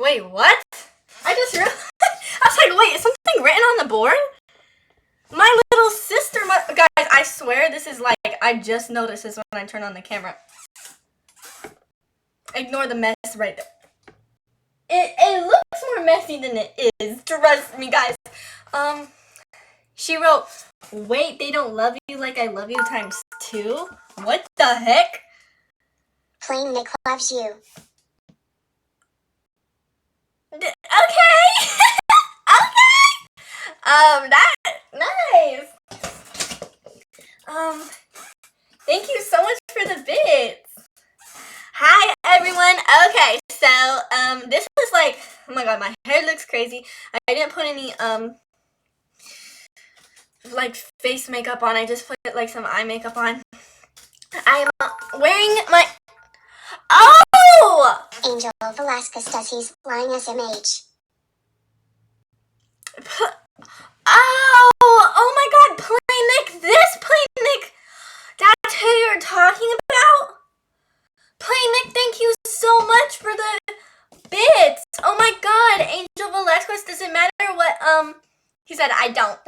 Wait, what? I just realized. I was like, wait, is something written on the board? My little sister, guys, I swear this is like, I just noticed this when I turn on the camera. Ignore the mess right there. It looks more messy than it is. Trust me, guys. She wrote, wait, they don't love you like I love you ×2? What the heck? Plain Nick loves you. Okay. Okay. That, nice. Thank you so much for the bits. Hi, everyone. Okay, so, this is like, oh my god, my hair looks crazy. I didn't put any, like, face makeup on. I just put, like, some eye makeup on. I'm wearing my, oh! Angel Velasquez does his flying SMH. Oh my god, Plain Nick, this Plain Nick, that's who you're talking about? Plain Nick, thank you so much for the bits. Oh my god, Angel Velasquez, does it matter what, he said, I don't.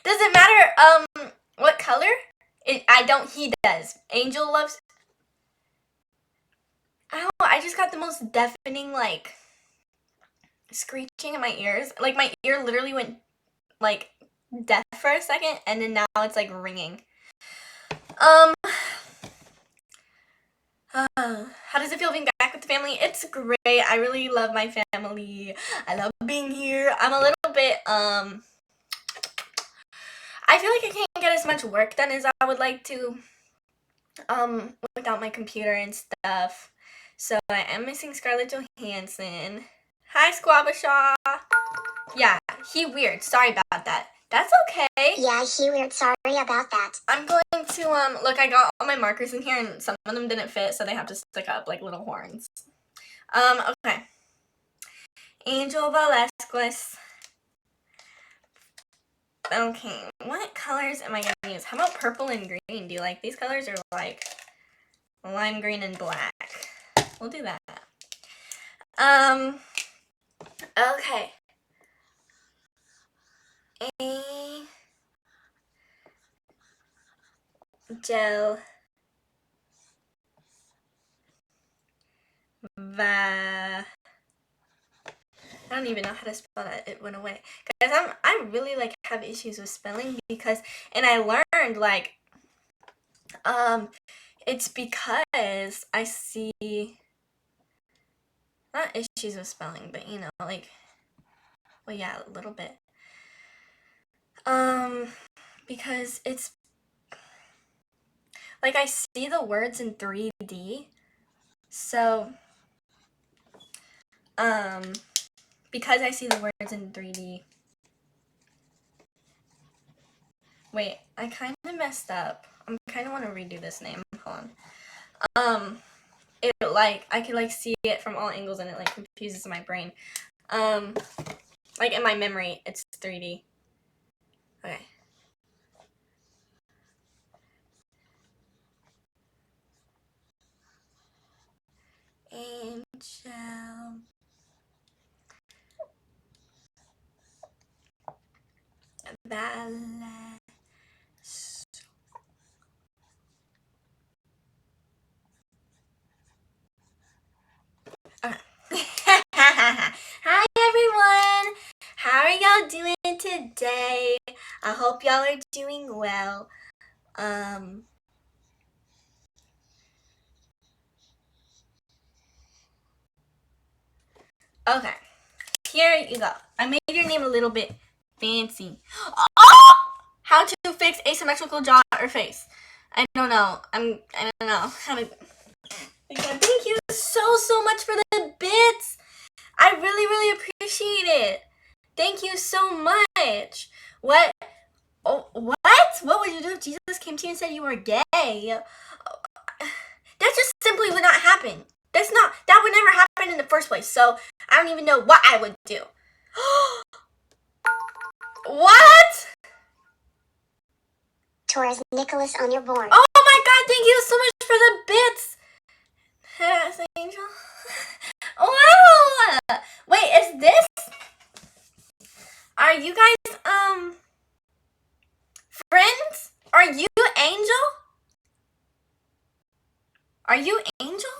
Does it matter, what color? I don't, he does. Angel loves, I don't know, I just got the most deafening, like, screeching in my ears. Like, my ear literally went, like, deaf for a second, and then now it's, like, ringing. How does it feel being back with the family? It's great. I really love my family. I love being here. I'm a little bit, I feel like I can't get as much work done as I would like to, without my computer and stuff. So I am missing Scarlett Johansson. Hi, Squabashaw. Yeah, he weird. Sorry about that. That's okay. Yeah, he weird. Sorry about that. I'm going to, look, I got all my markers in here and some of them didn't fit, so they have to stick up like little horns. Okay. Angel Velasquez. Okay, what colors am I going to use? How about purple and green? Do you like these colors or like lime green and black? We'll do that. Okay. Angel I don't even know how to spell that. It went away. Guys, I really like have issues with spelling because, and I learned like, it's because I see, not issues with spelling, but you know, like, well, yeah, a little bit. Because it's, like, I see the words in 3D, so, because I see the words in 3D, wait, I kind of messed up. I kind of want to redo this name. Hold on. It like I could like see it from all angles and it like confuses my brain. Like in my memory, it's 3D. Okay. Angel. Ballet. Hi everyone! How are y'all doing today? I hope y'all are doing well. Okay. Here you go. I made your name a little bit fancy. Oh! How to fix asymmetrical jaw or face? I don't know. I don't know how to. Thank you so much for the bits. I really appreciate it. Thank you so much. What? Oh, what? What would you do if Jesus came to you and said you were gay? That just simply would not happen. That would never happen in the first place. So I don't even know what I would do. What? Torres Nicholas on your board. Oh my god, thank you so much for the bits. Angel. What? Are you Angel?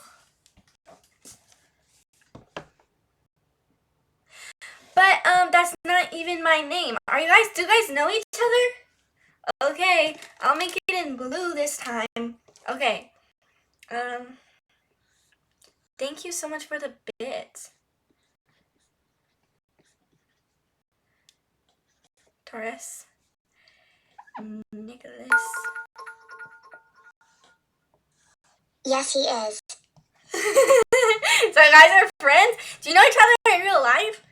But that's not even my name. Do you guys know each other? Okay, I'll make it in blue this time. Okay. Thank you so much for the bit. Taurus. Nicholas. Yes, he is. So you guys are friends? Do you know each other in real life?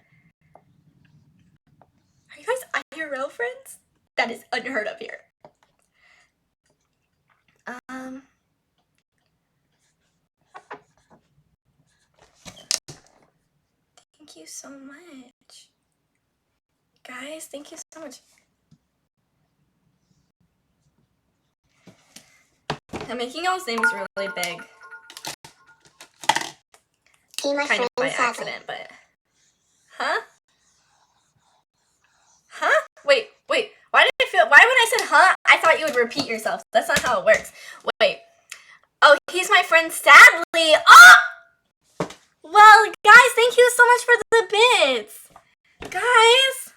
Are you guys IRL friends? That is unheard of here. Thank you so much. Guys, thank you so much. I'm making y'all's names really big. He my Kind of by friend accident, but... Huh? Huh? Wait. Why when I said huh, I thought you would repeat yourself. That's not how it works. Wait. Oh, he's my friend sadly. Oh! Well, guys, thank you so much for the bits. Guys,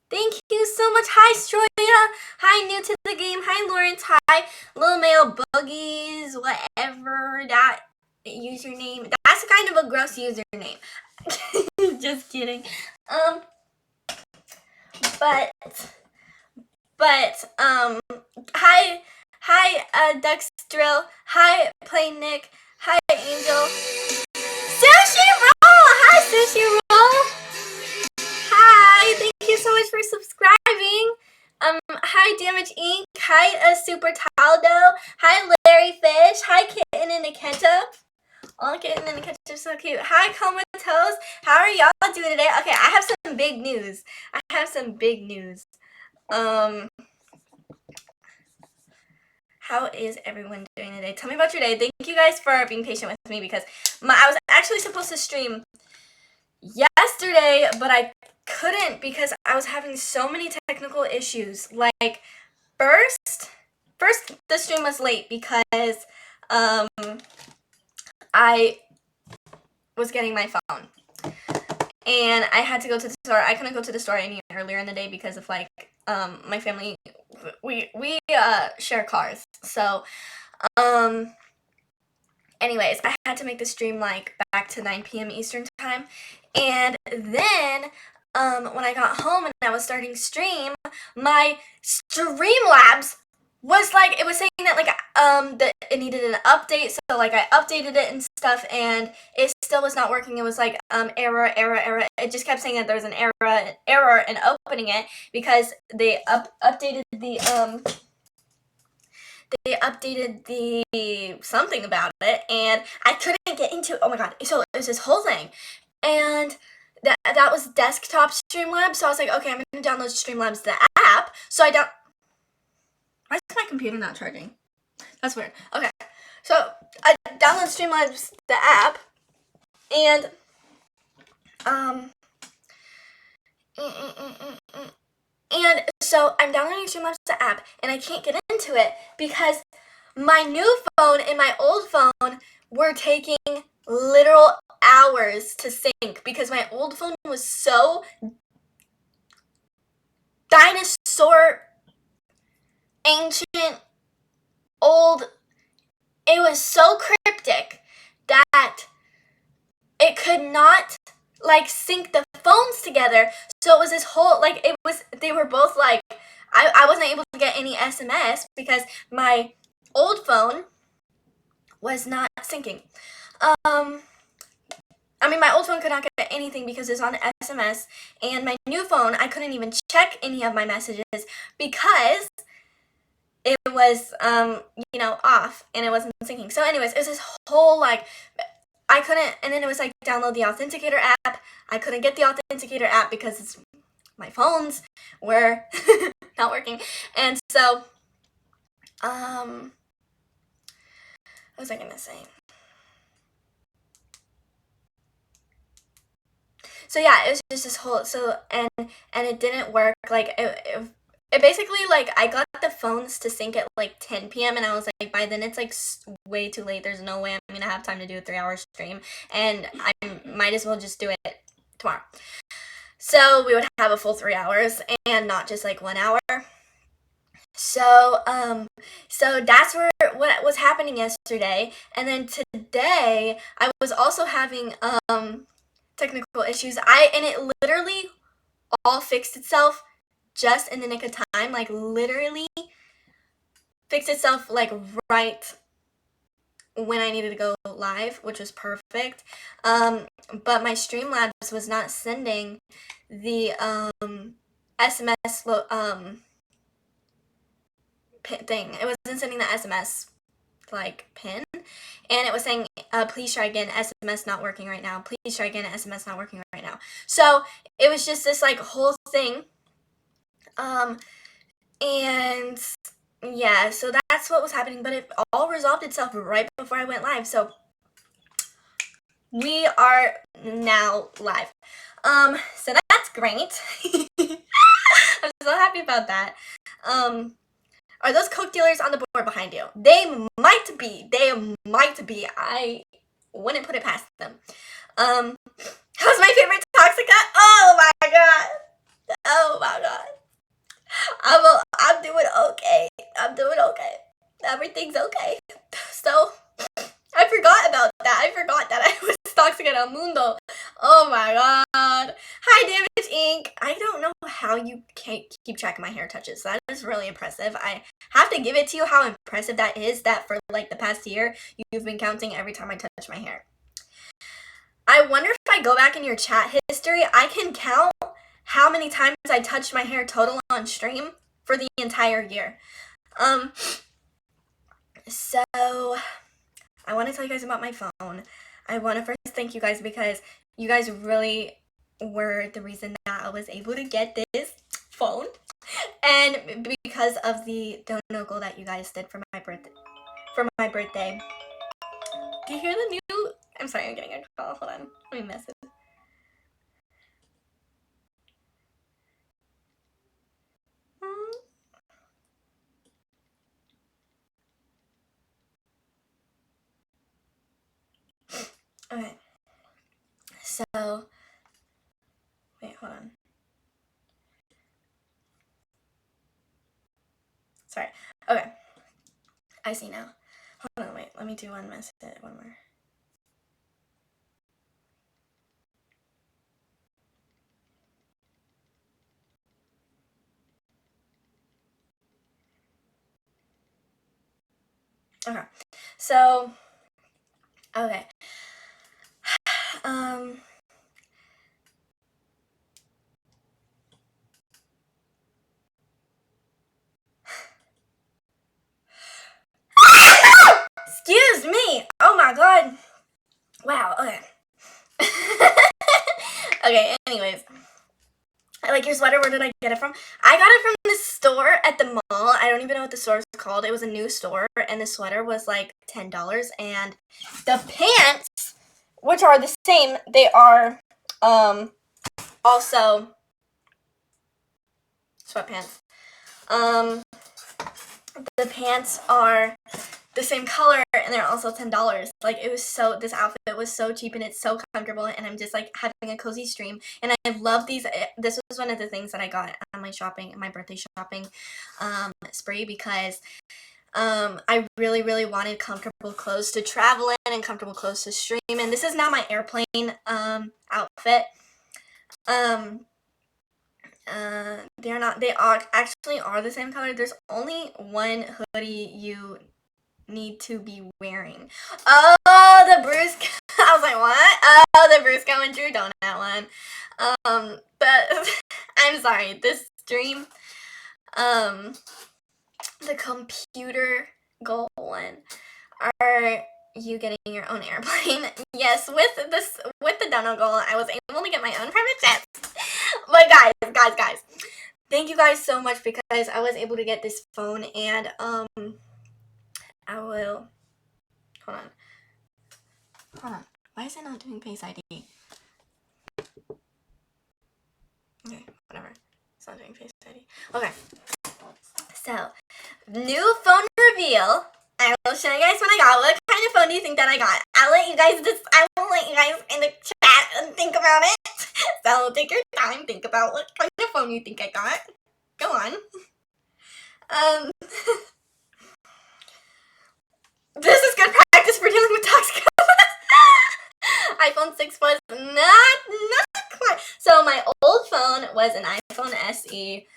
thank you so much. Hi, Stroya. Hi, new to the game. Hi, Lawrence. Hi, Little Male Boogies, whatever that username. That's kind of a gross username. Just kidding. Hi, Duxdrill. Hi, Plain Nick. Hi, Angel. Sushi Roll! Hi, Sushi Roll! Hi, thank you so much for subscribing. Hi, Damage Inc. Hi, Super Taldo. Hi, Larry Fish. Hi, Kitten and a Ketchup. Oh, Kitten and a Ketchup, so cute. Hi, Comatose. How are y'all doing today? Okay, I have some big news. How is everyone doing today? Tell me about your day. Thank you guys for being patient with me because I was actually supposed to stream yesterday, but I couldn't because I was having so many technical issues. Like, first the stream was late because I was getting my phone. And I had to go to the store. I couldn't go to the store any earlier in the day because of like my family. We share cars. So anyways, I had to make the stream like back to 9 p.m. Eastern time. And then when I got home and I was starting stream, my Streamlabs was like, it was saying that like that it needed an update, so like I updated it and stuff, and it still was not working. It was like error. It just kept saying that there was an error in opening it because they updated the something about it, and I couldn't get into it. Oh my god, so it was this whole thing, and that was desktop Streamlabs. So I was like, okay, I'm gonna download Streamlabs the app. So why is my computer not charging? That's weird. Okay, so I download Streamlabs the app, and so I'm downloading Streamlabs the app, and I can't get into it because my new phone and my old phone were taking literal hours to sync because my old phone was so dinosaur ancient old. It was so cryptic that it could not like sync the phones together. So it was this whole like they were both like I wasn't able to get any SMS because my old phone was not syncing. I mean, my old phone could not get anything because it's on SMS, and my new phone, I couldn't even check any of my messages because it was, off, and it wasn't syncing. So anyways, it was this whole, like, I couldn't, and then it was like, download the Authenticator app. I couldn't get the Authenticator app because my phones were not working. And so, what was I gonna say? So yeah, it was just this whole, and it didn't work. Like, it basically, like, I got the phones to sync at like 10 p.m. and I was like, by then it's like way too late. There's no way I'm gonna have time to do a 3-hour stream, and I might as well just do it tomorrow. So we would have a full 3 hours and not just like 1 hour. So that's what was happening yesterday, and then today I was also having technical issues. And it literally all fixed itself just in the nick of time, like literally fixed itself like right when I needed to go live, which was perfect. But my Streamlabs was not sending the SMS pin thing. It wasn't sending the SMS like pin, and it was saying please try again, SMS not working right now, please try again, SMS not working right now. So it was just this like whole thing, and yeah, so that's what was happening, but it all resolved itself right before I went live. So we are now live. So that's great. I'm so happy about that. Are those Coke dealers on the board behind you? They might be. I wouldn't put it past them. How's my favorite Toxica? Oh my god. I'm doing okay. Everything's okay. So I forgot about that. I forgot that I was Toxica del Mundo. Oh my god. Hi, Damage Inc. I don't know how you can't keep track of my hair touches. That is really impressive. I have to give it to you how impressive that is, that for like the past year, you've been counting every time I touch my hair. I wonder if I go back in your chat history, I can count how many times I touched my hair total on stream for the entire year. So I want to tell you guys about my phone. I want to first thank you guys because you guys really were the reason that I was able to get this phone, and because of the dono goal that you guys did for my birthday. Do you hear the new? I'm sorry, I'm getting a call. Hold on, let me message. Okay. So, wait, hold on. Sorry. Okay. I see now. Hold on, wait. Let me do one more. Okay. So, okay. Excuse me. Oh my god. Wow. Okay. Okay. Anyways, I like your sweater. Where did I get it from? I got it from the store at the mall. I don't even know what the store is called. It was a new store, and the sweater was like $10, and the pants, which are the same, they are also sweatpants. The pants are the same color, and they're also $10. Like, this outfit was so cheap, and it's so comfortable, and I'm just like having a cozy stream, and I love these. This was one of the things that I got on my birthday shopping spree, because I really wanted comfortable clothes to travel in and comfortable clothes to stream, and this is now my airplane outfit. They actually are the same color. There's only one hoodie you need to be wearing. Oh, the Bruce. I was like, what? Oh, the Bruce and Drew donut one. But I'm sorry, this stream, the computer goal one. Are you getting your own airplane? Yes, with the dono goal, I was able to get my own private jet. But guys, thank you guys so much, because I was able to get this phone, and I will hold on. Why is it not doing Face ID? Okay, whatever. It's not doing Face ID. Okay. So new phone reveal. I will show you guys what I got. What kind of phone do you think that I got? I will let you guys in the chat and think about it. So take your time, think about what kind of phone you think I got. Go on. This is good practice for dealing with toxic. iPhone 6 was not quite. So my old phone was an iPhone SE.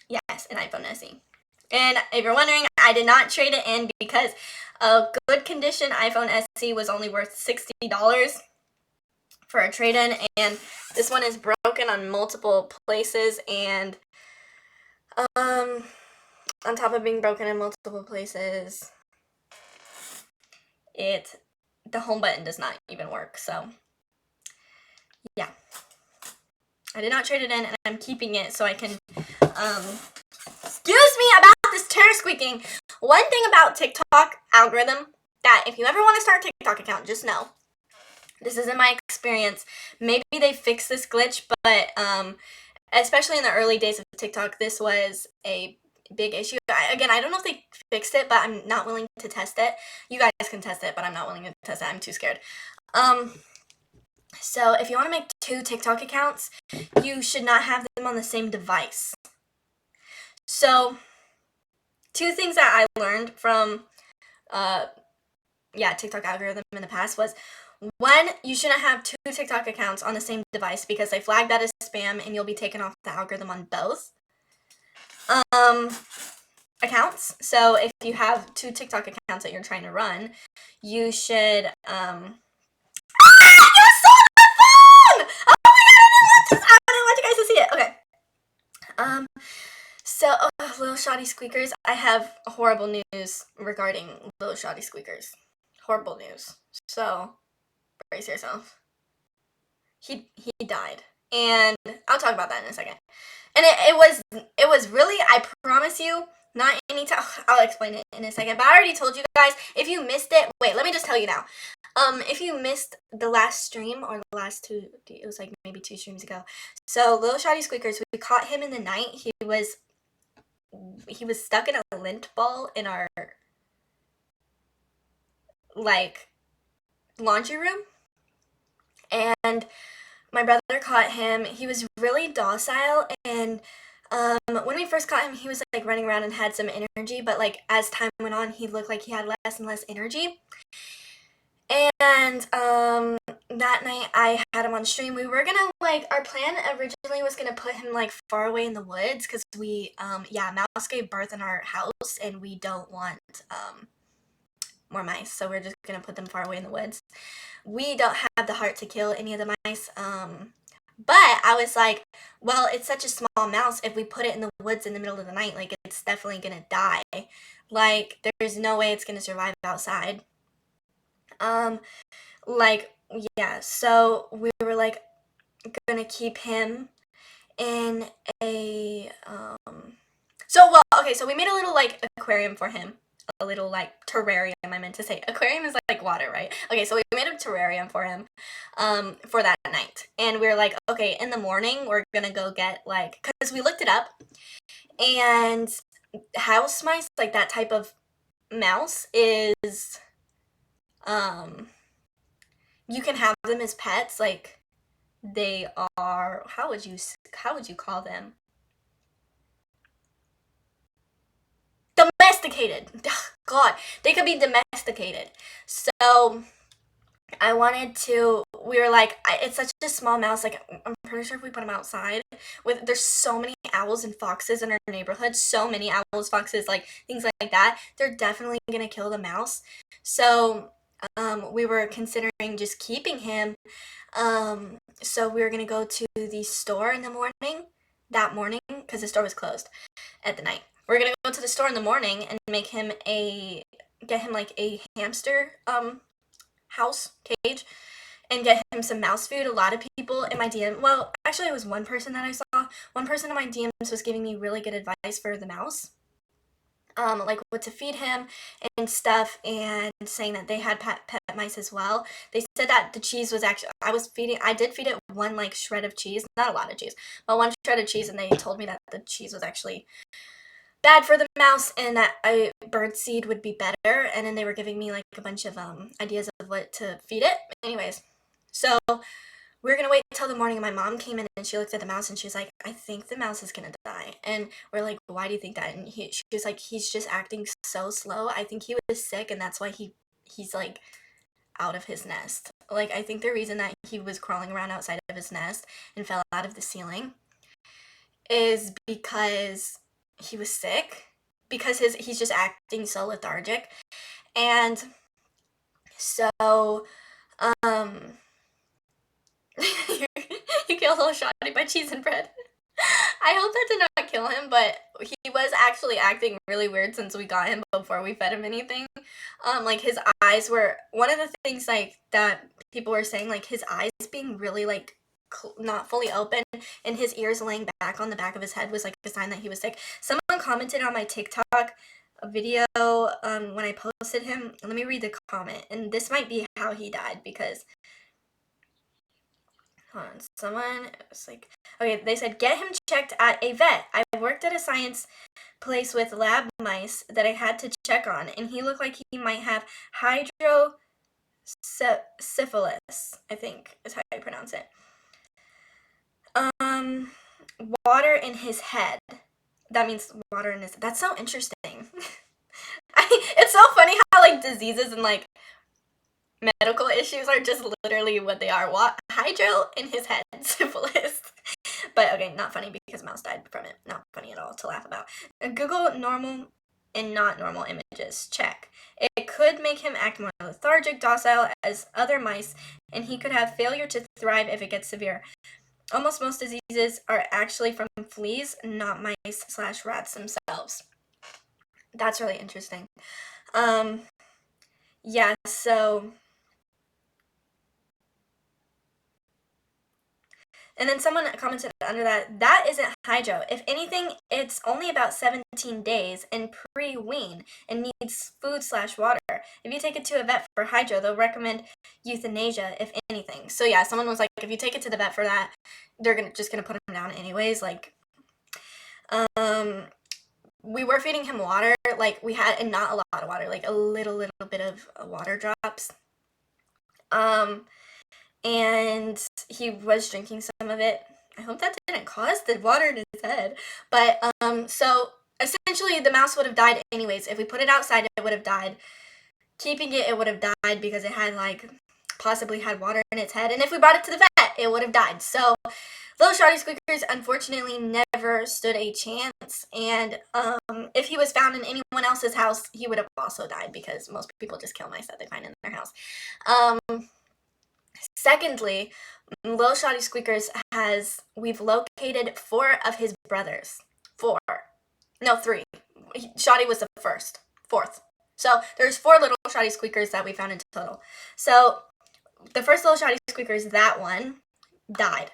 Yes, an iPhone SE. And if you're wondering, I did not trade it in because a good condition iPhone SE was only worth $60 for a trade-in, and this one is broken on multiple places, and on top of being broken in multiple places, the home button does not even work. So yeah, I did not trade it in, and I'm keeping it so I can excuse me about this chair squeaking. One thing about TikTok algorithm, that if you ever want to start a TikTok account, just know, this isn't my experience, maybe they fixed this glitch, but especially in the early days of TikTok, this was a big issue. Again, I don't know if they fixed it, but I'm not willing to test it. You guys can test it, but I'm not willing to test it. I'm too scared. So if you want to make 2 TikTok accounts, you should not have them on the same device. So 2 things that I learned from TikTok algorithm in the past was, 1, you shouldn't have 2 TikTok accounts on the same device because they flag that as spam and you'll be taken off the algorithm on both accounts. So if you have 2 TikTok accounts that you're trying to run, you should you stole my phone! Oh my god, I didn't want you guys to see it. Okay. So, little shoddy squeakers. I have horrible news regarding little shoddy squeakers. Horrible news. So, brace yourself. He died, and I'll talk about that in a second. And it was really, I promise you, not any time. I'll explain it in a second. But I already told you guys. If you missed it, wait, let me just tell you now. If you missed the last stream, or the last 2, it was like maybe 2 streams ago. So little shoddy squeakers, we caught him in the night. He was stuck in a lint ball in our like laundry room, and my brother caught him. He was really docile, and when we first caught him, he was like running around and had some energy, but like as time went on, he looked like he had less and less energy. And that night I had him on stream. We were gonna, like, our plan originally was gonna put him like far away in the woods because we mouse gave birth in our house and we don't want more mice, so we're just gonna put them far away in the woods. We don't have the heart to kill any of the mice, but I was like, well, it's such a small mouse, if we put it in the woods in the middle of the night, like, it's definitely gonna die. Like, there's no way it's gonna survive outside. So we were like gonna keep him in a so we made a little like aquarium for him, a little like terrarium. I meant to say aquarium is like water, right? Okay, so we made a terrarium for him for that night, and we were like, okay, in the morning we're gonna go get, like, because we looked it up, and house mice, like that type of mouse, is you can have them as pets. Like, they are, how would you call them? Domesticated. God, they could be domesticated. So I wanted to, we were like, it's such a small mouse, like, I'm pretty sure if we put him outside, there's so many owls and foxes in our neighborhood, so many owls, foxes, like, things like that, they're definitely gonna kill the mouse. So we were considering just keeping him. So we were gonna go to the store in the morning, because the store was closed at the night. We're gonna go to the store in the morning and get him like a hamster house cage, and get him some mouse food. A lot of people in my DM, well, actually it was one person that I saw. One person in my DMs was giving me really good advice for the mouse, like what to feed him and stuff, and saying that they had pet mice as well. They said that the cheese was actually, I did feed it one like shred of cheese, not a lot of cheese, but one shred of cheese, and they told me that the cheese was actually bad for the mouse and that a bird seed would be better. And then they were giving me like a bunch of ideas of what to feed it. Anyways, so we were gonna wait till the morning, and my mom came in and she looked at the mouse and she was like, I think the mouse is gonna die. And we're like, why do you think that? And she was like, he's just acting so slow. I think he was sick and that's why he's like out of his nest. Like, I think the reason that he was crawling around outside of his nest and fell out of the ceiling is because he was sick, because he's just acting so lethargic. And so you killed little Shotty by cheese and bread. I hope that did not kill him, but he was actually acting really weird since we got him before we fed him anything. Like his eyes were, one of the things like that people were saying, like his eyes being really like not fully open and his ears laying back on the back of his head was like a sign that he was sick. Someone commented on my TikTok video when I posted him. Let me read the comment, and this might be how he died because hold on, someone was like, okay, they said, get him checked at a vet. I worked at a science place with lab mice that I had to check on, and he looked like he might have hydrosyphilis, I think is how you pronounce it. Water in his head. That means water in his, that's so interesting. It's so funny how like diseases and like medical issues are just literally what they are. Hydro in his head, syphilis. But okay, not funny because mouse died from it. Not funny at all to laugh about. Google normal and not normal images. Check. It could make him act more lethargic, docile as other mice, and he could have failure to thrive if it gets severe. Almost most diseases are actually from fleas, not mice/rats themselves. That's really interesting. Yeah, so... And then someone commented under that isn't hydro. If anything, it's only about 17 days and pre-wean and needs food/water. If you take it to a vet for hydro, they'll recommend euthanasia, if anything. So yeah, someone was like, if you take it to the vet for that, they're just gonna put him down anyways. Like, we were feeding him water, like we had, and not a lot of water, like a little bit of water drops. And he was drinking some of it. I hope that didn't cause the water in his head. But, so essentially the mouse would have died anyways. If we put it outside, it would have died. Keeping it, it would have died because it had, like, possibly had water in its head. And if we brought it to the vet, it would have died. So, little Shotty Squeakers unfortunately never stood a chance. And, if he was found in anyone else's house, he would have also died because most people just kill mice that they find in their house. Secondly, Little Shotty Squeakers we've located 4 of his brothers. 4. No, 3. Shotty was the fourth. So there's 4 little Shotty Squeakers that we found in total. So the first little Shotty Squeakers, that one, died.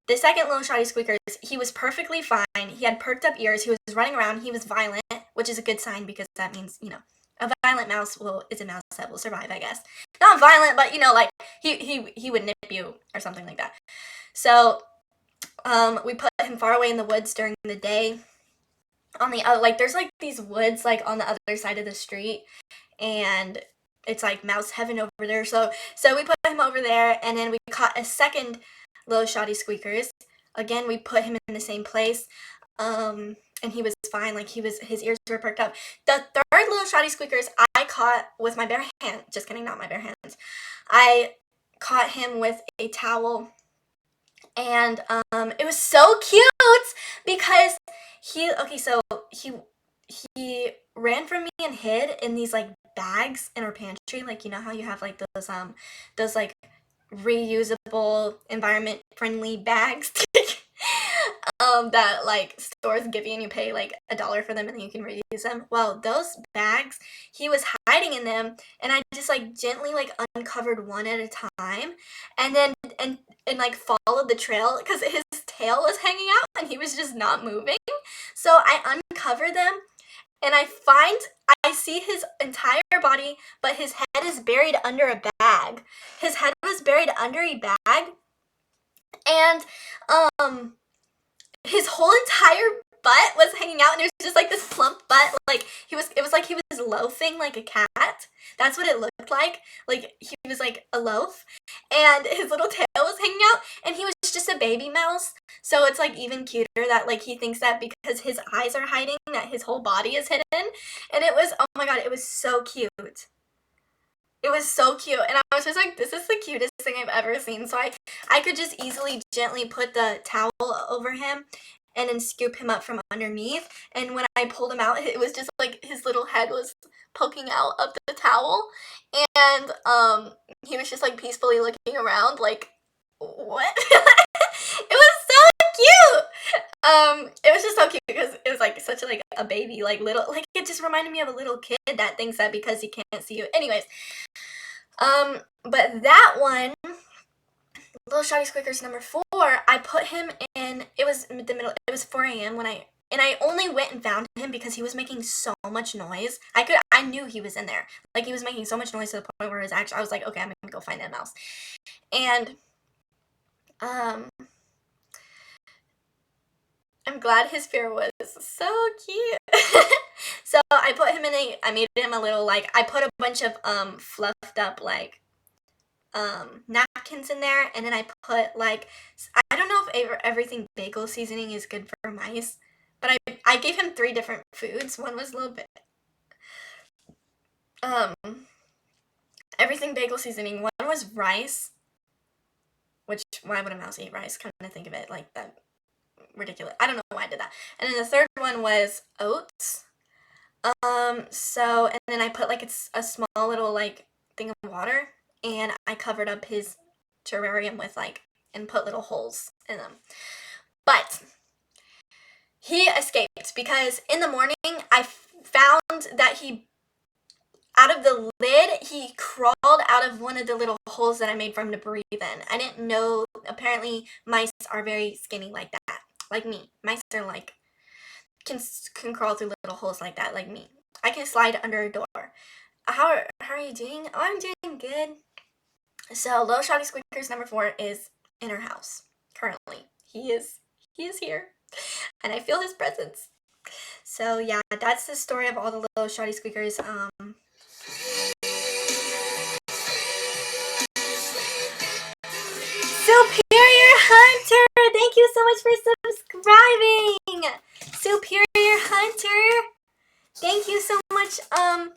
The second little Shotty Squeakers, he was perfectly fine. He had perked up ears. He was running around. He was violent, which is a good sign because that means, you know, a violent mouse is a mouse that will survive, I guess. Not violent, but, you know, like, he would nip you or something like that. So, we put him far away in the woods during the day. On the other, like, there's, like, these woods, like, on the other side of the street, and it's, like, mouse heaven over there. So we put him over there, and then we caught a second Little Shotty Squeakers. Again, we put him in the same place. And he was fine, like his ears were perked up. The third Little Shotty Squeakers I caught with my bare hand. Just kidding, not my bare hands. I caught him with a towel, and it was so cute because he ran from me and hid in these like bags in our pantry. Like, you know how you have like those like reusable, environment friendly bags that like stores give you and you pay like $1 for them and then you can reuse them. Well, those bags, he was hiding in them, and I just like gently like uncovered one at a time, and then and like followed the trail because his tail was hanging out and he was just not moving. So I uncover them, and I see his entire body, but his head is buried under a bag. His head was buried under a bag, and his whole entire butt was hanging out, and it was just like this plump butt. Like it was like he was loafing like a cat. That's what it looked like. Like he was like a loaf, and his little tail was hanging out, and he was just a baby mouse. So it's like even cuter that like he thinks that because his eyes are hiding, that his whole body is hidden. And it was, oh my god, it was so cute. It was so cute, and I was just like, this is the cutest thing I've ever seen. So I could just easily gently put the towel over him and then scoop him up from underneath. And when I pulled him out, it was just like his little head was poking out of the towel, and he was just like peacefully looking around like, what? It was so cute. It was just so cute because it was like such like a baby, like little, like it just reminded me of a little kid that thinks that because he can't see you. Anyways, but that one, Little Shotty Squeakers number 4, I put him in, it was the middle, it was 4 a.m. when I only went and found him because he was making so much noise. I knew he was in there. Like, he was making so much noise to the point where I was like, okay, I'm gonna go find that mouse. And, I'm glad his fear was so cute. So I put him in I made him a little, like, I put a bunch of, fluffed up, like, napkins in there, and then I put, like, I don't know if everything bagel seasoning is good for mice, but I gave him 3 different foods. One was a little bit, everything bagel seasoning. One was rice, which, why would a mouse eat rice? Kind of think of it like that. Ridiculous. I don't know why I did that. And then the third one was oats. And then I put like a small little like thing of water, and I covered up his terrarium with like, and put little holes in them. But he escaped because in the morning I found that out of the lid, he crawled out of one of the little holes that I made for him to breathe in. I didn't know, apparently mice are very skinny like that. Like me. Mice are like, can crawl through little holes like that, like me. I can slide under a door. How are you doing? Oh, I'm doing good. So, Little Shotty Squeakers number 4 is in her house, currently. He is here. And I feel his presence. So, yeah, that's the story of all the Little Shotty Squeakers. Superior Hunter! Thank you so much for subscribing! Superior Hunter! Thank you so much. I'm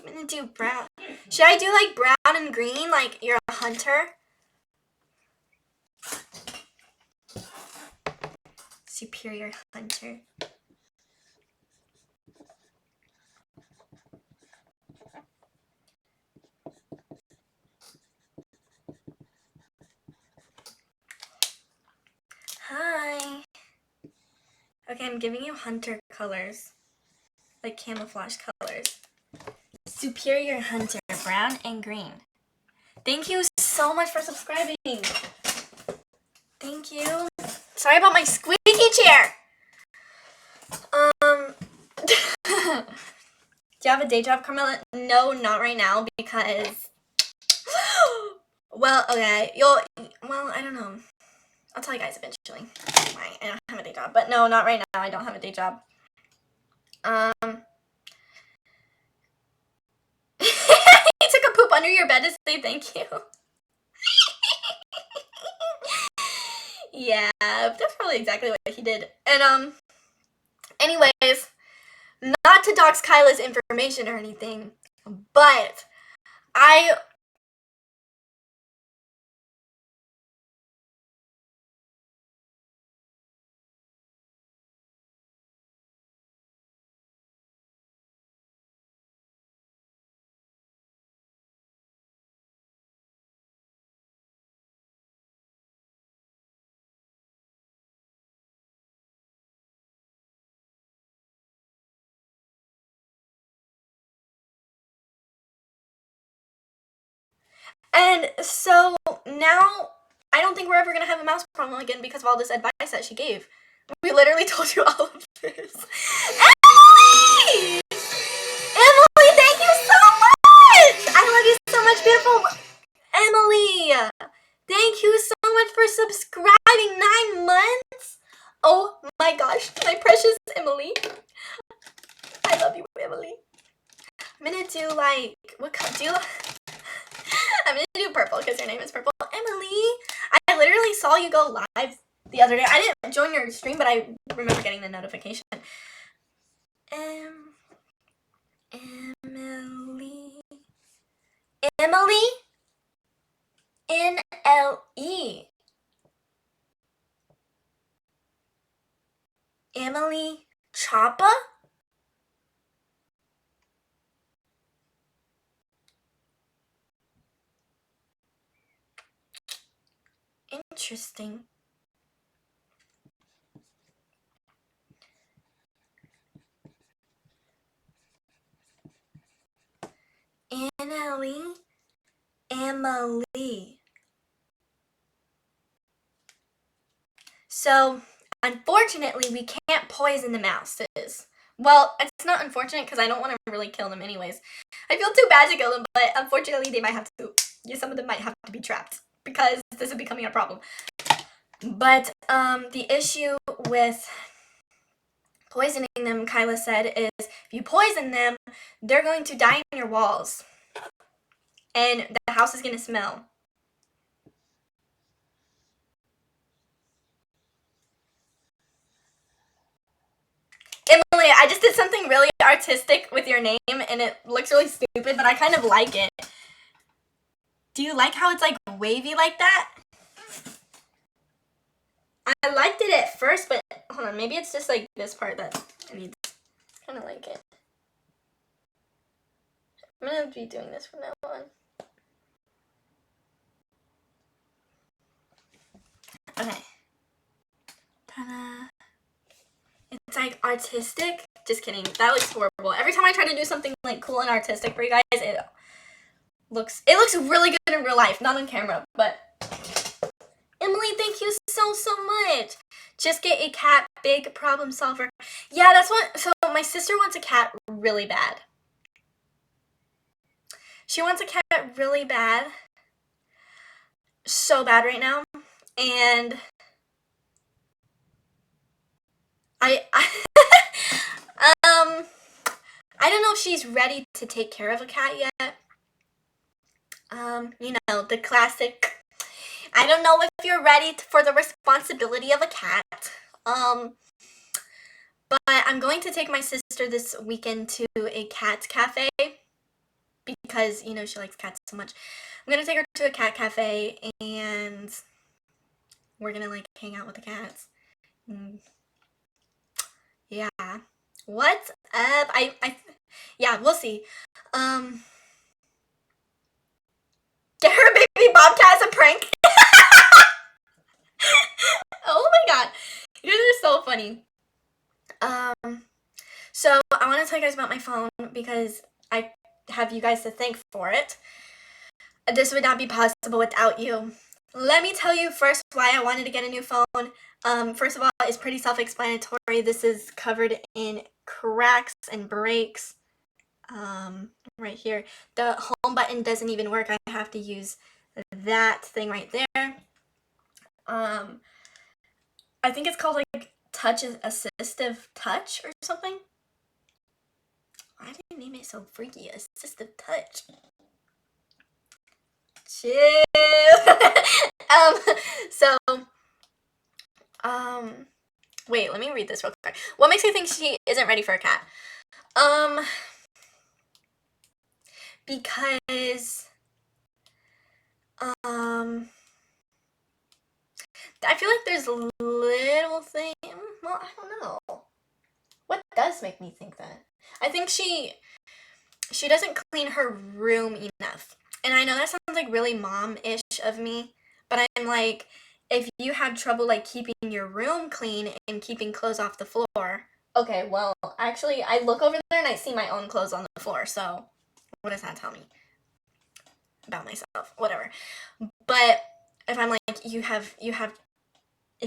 gonna do brown. Should I do like brown and green, like you're a hunter? Superior Hunter. Hi. Okay, I'm giving you hunter colors. Like camouflage colors. Superior Hunter, brown and green. Thank you so much for subscribing. Thank you. Sorry about my squeaky chair. Do you have a day job, Carmaxlla? No, not right now because, well, okay, I don't know. I'll tell you guys eventually why I don't have a day job. But no, not right now. I don't have a day job. He took a poop under your bed to say thank you. Yeah, that's probably exactly what he did. And, anyways, not to dox Kyla's information or anything, but And so now I don't think we're ever gonna have a mouse problem again because of all this advice that she gave. We literally told you all of this. Emily! Emily, thank you so much! I love you so much, beautiful Emily! Thank you so much for subscribing. 9 months? Oh my gosh, my precious Emily. I love you, Emily. I'm gonna do like, what color do you I'm gonna do purple because your name is Purple. Emily, I literally saw you go live the other day. I didn't join your stream, but I remember getting the notification. Emily. Emily? N-L-E. Emily Choppa? Interesting. Emily. So, unfortunately, we can't poison the mouses. Well, it's not unfortunate because I don't want to really kill them anyways. I feel too bad to kill them, but unfortunately, they might have to. Yeah, some of them might have to be trapped because this is becoming a problem. But the issue with poisoning them, Kyla said, is if you poison them, they're going to die in your walls. And the house is going to smell. Emily, I just did something really artistic with your name, and it looks really stupid, but I kind of like it. Do you like how it's like wavy like that? I liked it at first, but hold on, maybe it's just like this part that I need. Kind of like it. I'm gonna be doing this from now on. Okay. Ta-da. It's like artistic. Just kidding. That looks horrible. Every time I try to do something like cool and artistic for you guys, it looks really good in real life, not on camera. But Emily, thank you so much. Just get a cat, big problem solver. Yeah, that's what. So my sister wants a cat really bad. She wants a cat really bad. So bad right now. And I I don't know if she's ready to take care of a cat yet. You know, the classic, I don't know if you're ready for the responsibility of a cat. But I'm going to take my sister this weekend to a cat cafe because, you know, she likes cats so much. I'm going to take her to a cat cafe and we're going to like hang out with the cats. Yeah. What's up? Yeah, we'll see. Get her a baby bobcat as a prank. Oh my god. You guys are so funny. So I want to tell you guys about my phone because I have you guys to thank for it. This would not be possible without you. Let me tell you first why I wanted to get a new phone. First of all, it's pretty self-explanatory. This is covered in cracks and breaks. Right here. The home button doesn't even work. I have to use that thing right there. I think it's called like touch assistive touch or something. Why did they name it so freaky? Assistive touch. Chill. Wait, let me read this real quick. What makes you think she isn't ready for a cat? Because, I feel like there's a little thing, well, I don't know. What does make me think that? I think she doesn't clean her room enough. And I know that sounds like really mom-ish of me, but I'm like, if you have trouble like keeping your room clean and keeping clothes off the floor, okay, well, actually, I look over there and I see my own clothes on the floor, so what does that tell me about myself? Whatever. But if I'm like, if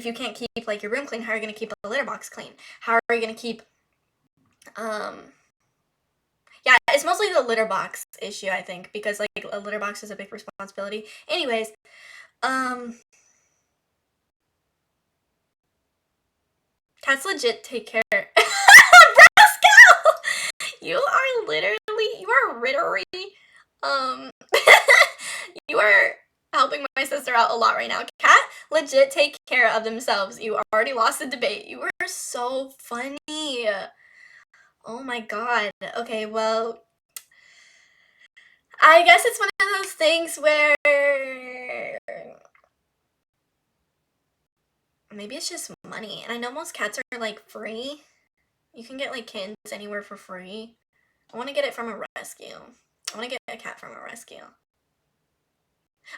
you can't keep like your room clean, how are you going to keep a litter box clean? How are you going to keep, yeah, it's mostly the litter box issue, I think, because like a litter box is a big responsibility. Anyways, Cats legit take care. Brasco! You are literally, you are helping my sister out a lot right now. Cat legit take care of themselves. You already lost the debate. You were so funny. Oh my god. Okay, well, I guess it's one of those things where maybe it's just money. And I know most cats are like free. You can get like kittens anywhere for free. I want to get it from a rescue. I want to get a cat from a rescue.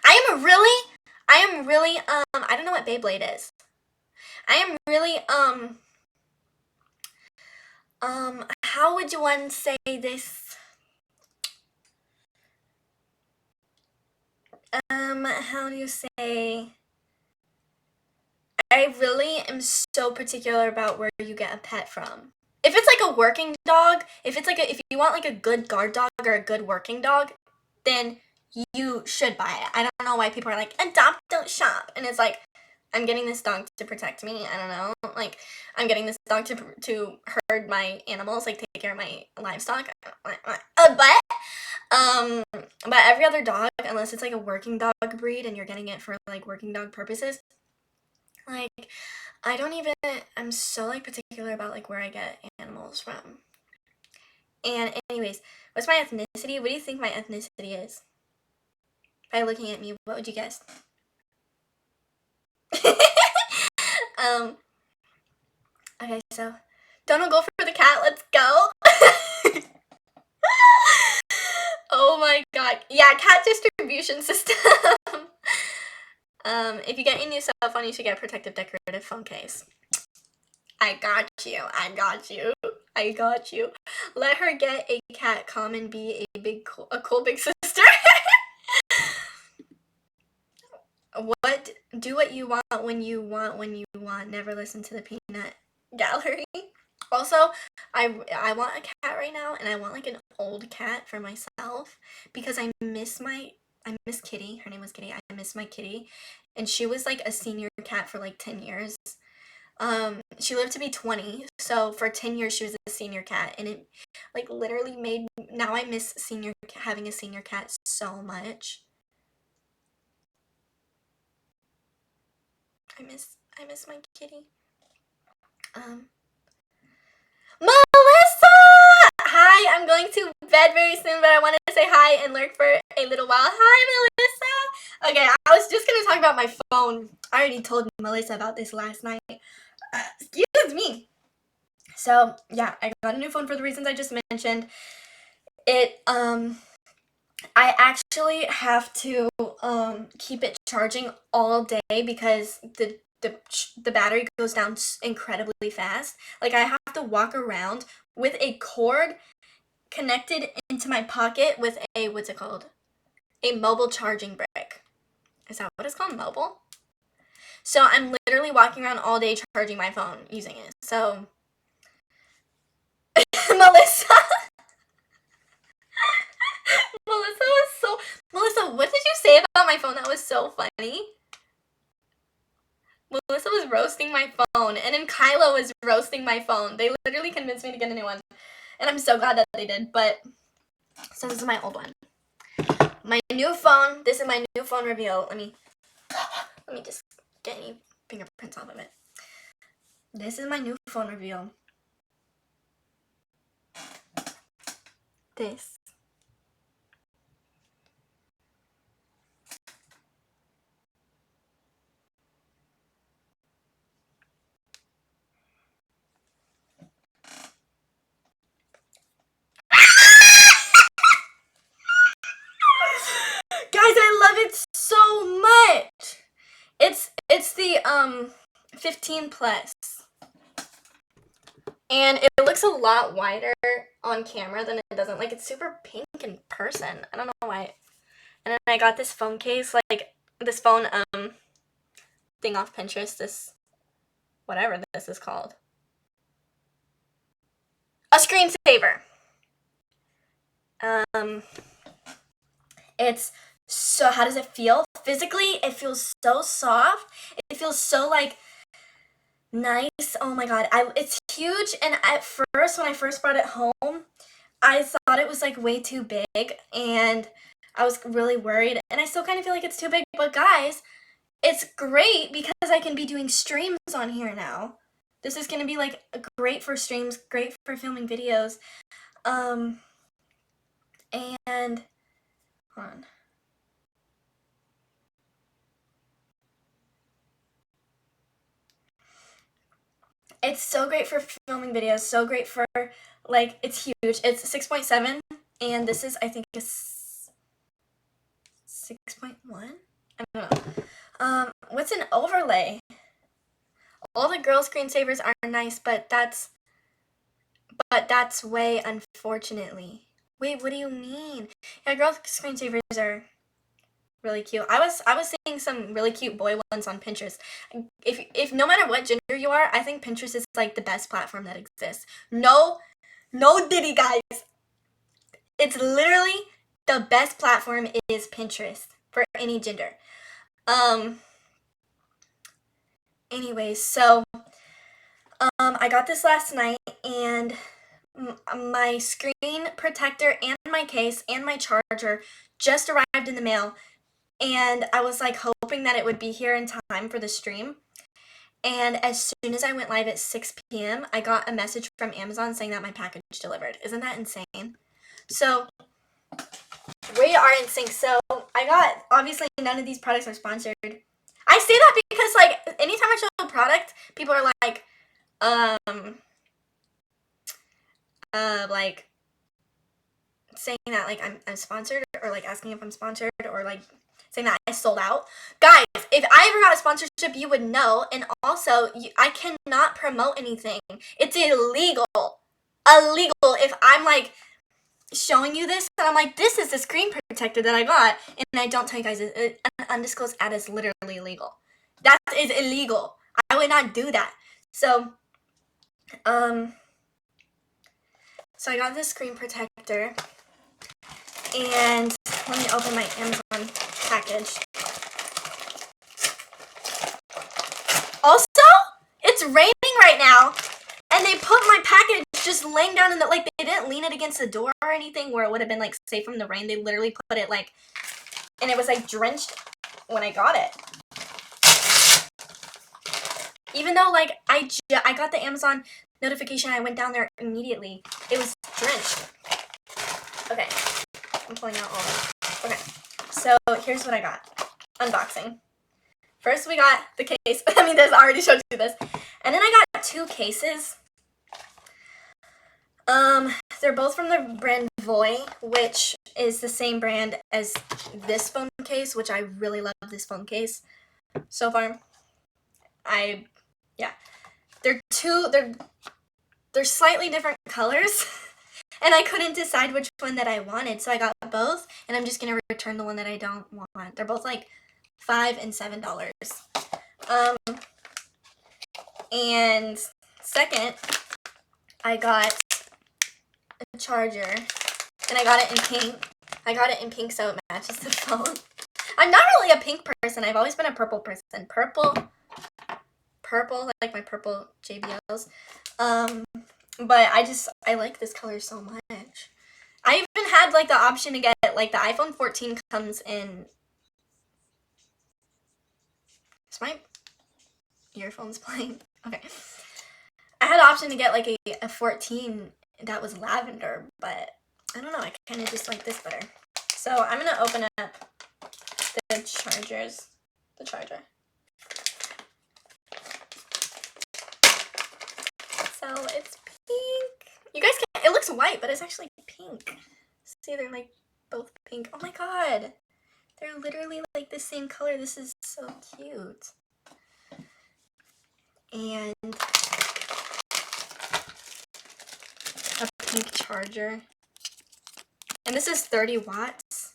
I am really, I don't know what Beyblade is. I am really, how would one say this? How do you say? I really am so particular about where you get a pet from. If it's like a working dog, if you want like a good guard dog or a good working dog, then you should buy it. I don't know why people are like, adopt, don't shop. And it's like, I'm getting this dog to protect me. I don't know. Like, I'm getting this dog to herd my animals, like take care of my livestock. But every other dog, unless it's like a working dog breed and you're getting it for like working dog purposes, like, I'm so like particular about like where I get animals from. And anyways, what's my ethnicity? What do you think my ethnicity is? By looking at me, what would you guess? Okay, so don't go for the cat, let's go. Oh my god. Yeah, cat distribution system. If you get a new cell phone, you should get a protective decorative phone case. I got you. Let her get a cat, come and be a cool big sister. Do what you want when you want. Never listen to the peanut gallery. Also, I want a cat right now, and I want like an old cat for myself because I miss Kitty. Her name was Kitty. I miss my kitty, and she was like a senior cat for like 10 years. She lived to be 20, so for 10 years she was a senior cat, and it like literally made, now I miss having a senior cat so much. I miss my kitty. Melissa! Hi, I'm going to bed very soon, but I wanted to say hi and lurk for a little while. Hi, Melissa! Okay, I was just gonna talk about my phone. I already told Melissa about this last night. Excuse me. So, yeah, I got a new phone for the reasons I just mentioned. I actually have to, keep it charging all day because the battery goes down incredibly fast. Like, I have to walk around with a cord connected into my pocket with a, what's it called? A mobile charging brick. Is that what it's called? Mobile? So I'm literally walking around all day charging my phone using it. So, Melissa. Melissa, what did you say about my phone that was so funny? Melissa was roasting my phone, and then Kyla was roasting my phone. They literally convinced me to get a new one, and I'm so glad that they did. But, so this is my old one. My new phone, this is my new phone reveal. Let me just get any fingerprints off of it. This is my new phone reveal. This. Guys, I love it so much. It's the 15 plus. And it looks a lot wider on camera than it doesn't. Like, it's super pink in person. I don't know why. And then I got this phone case, like this phone thing off Pinterest, this whatever this is called. A screensaver. It's so, how does it feel? Physically, it feels so soft. It feels so like Nice. Oh my god. It's huge, and at first when I first brought it home, I thought it was like way too big, and I was really worried, and I still kind of feel like it's too big, but guys, it's great because I can be doing streams on here now. This is gonna be like great for streams, great for filming videos. And hold on. It's so great for filming videos, so great for, like, it's huge. It's 6.7, and this is, I think, a 6.1? I don't know. What's an overlay? All the girl screensavers are nice, but that's way, unfortunately. Wait, what do you mean? Yeah, girl screensavers are really cute. I was seeing some really cute boy ones on Pinterest. If no matter what gender you are, I think Pinterest is like the best platform that exists. No diddy, guys. It's literally the best platform is Pinterest for any gender. Anyways, so I got this last night, and my screen protector and my case and my charger just arrived in the mail, and I was like hoping that it would be here in time for the stream. And as soon as I went live at 6 p.m., I got a message from Amazon saying that my package delivered. Isn't that insane? So we are in sync. So I got, obviously none of these products are sponsored. I say that because like anytime I show a product, people are like saying that like I'm sponsored, or like asking if I'm sponsored, or like saying that I sold out. Guys, if I ever got a sponsorship, you would know. And also, I cannot promote anything. It's illegal. Illegal if I'm like showing you this and I'm like, this is the screen protector that I got, and I don't tell you guys an undisclosed ad is literally illegal. That is illegal. I would not do that. So I got this screen protector, and let me open my Amazon package. Also, it's raining right now, and they put my package just laying down in the, like, they didn't lean it against the door or anything where it would have been like safe from the rain. They literally put it like, and it was like drenched when I got it. Even though like I got the Amazon notification, I went down there immediately. It was drenched. Okay, I'm pulling out all of it. Okay, so here's what I got. Unboxing. First we got the case. I mean, I already showed you this. And then I got two cases. They're both from the brand Voy, which is the same brand as this phone case, which I really love this phone case so far. Yeah. They're slightly different colors, and I couldn't decide which one that I wanted, so I got both, and I'm just gonna return the one that I don't want. They're both like $5 and $7. And second, I got a charger, and I got it in pink. I got it in pink so it matches the phone. I'm not really a pink person. I've always been a purple person. Purple, like my purple JBLs. But I like this color so much. I even had like the option to get like the iPhone 14 comes in. Is my earphones playing? Okay. I had an option to get like a 14 that was lavender, but I don't know. I kind of just like this better. So I'm gonna open up the chargers. The charger. So it's pink. You guys can't, it looks white, but it's actually pink. See, they're like both pink. Oh my god. They're literally like the same color. This is so cute. And a pink charger. And this is 30 watts.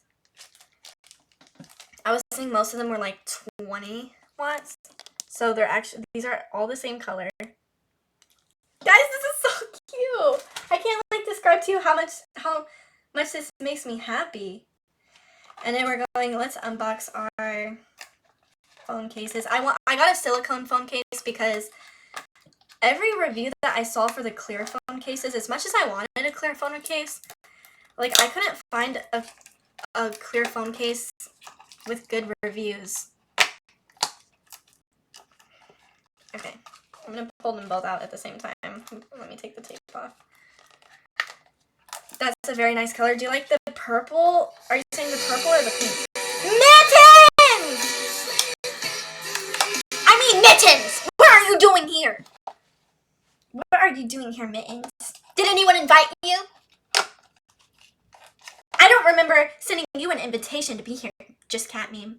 I was thinking most of them were like 20 watts. So they're actually, these are all the same color. Guys, this is so cute. I can't like describe to you how much this makes me happy. And then we're going, let's unbox our phone cases. I got a silicone phone case because every review that I saw for the clear phone cases, as much as I wanted a clear phone case, like I couldn't find a clear phone case with good reviews. Okay, I'm gonna pull them both out at the same time. Let me take the tape off. That's a very nice color. Do you like the purple? Are you saying the purple or the pink? Mittens! I mean mittens! What are you doing here? What are you doing here, Mittens? Did anyone invite you? I don't remember sending you an invitation to be here. Just cat meme.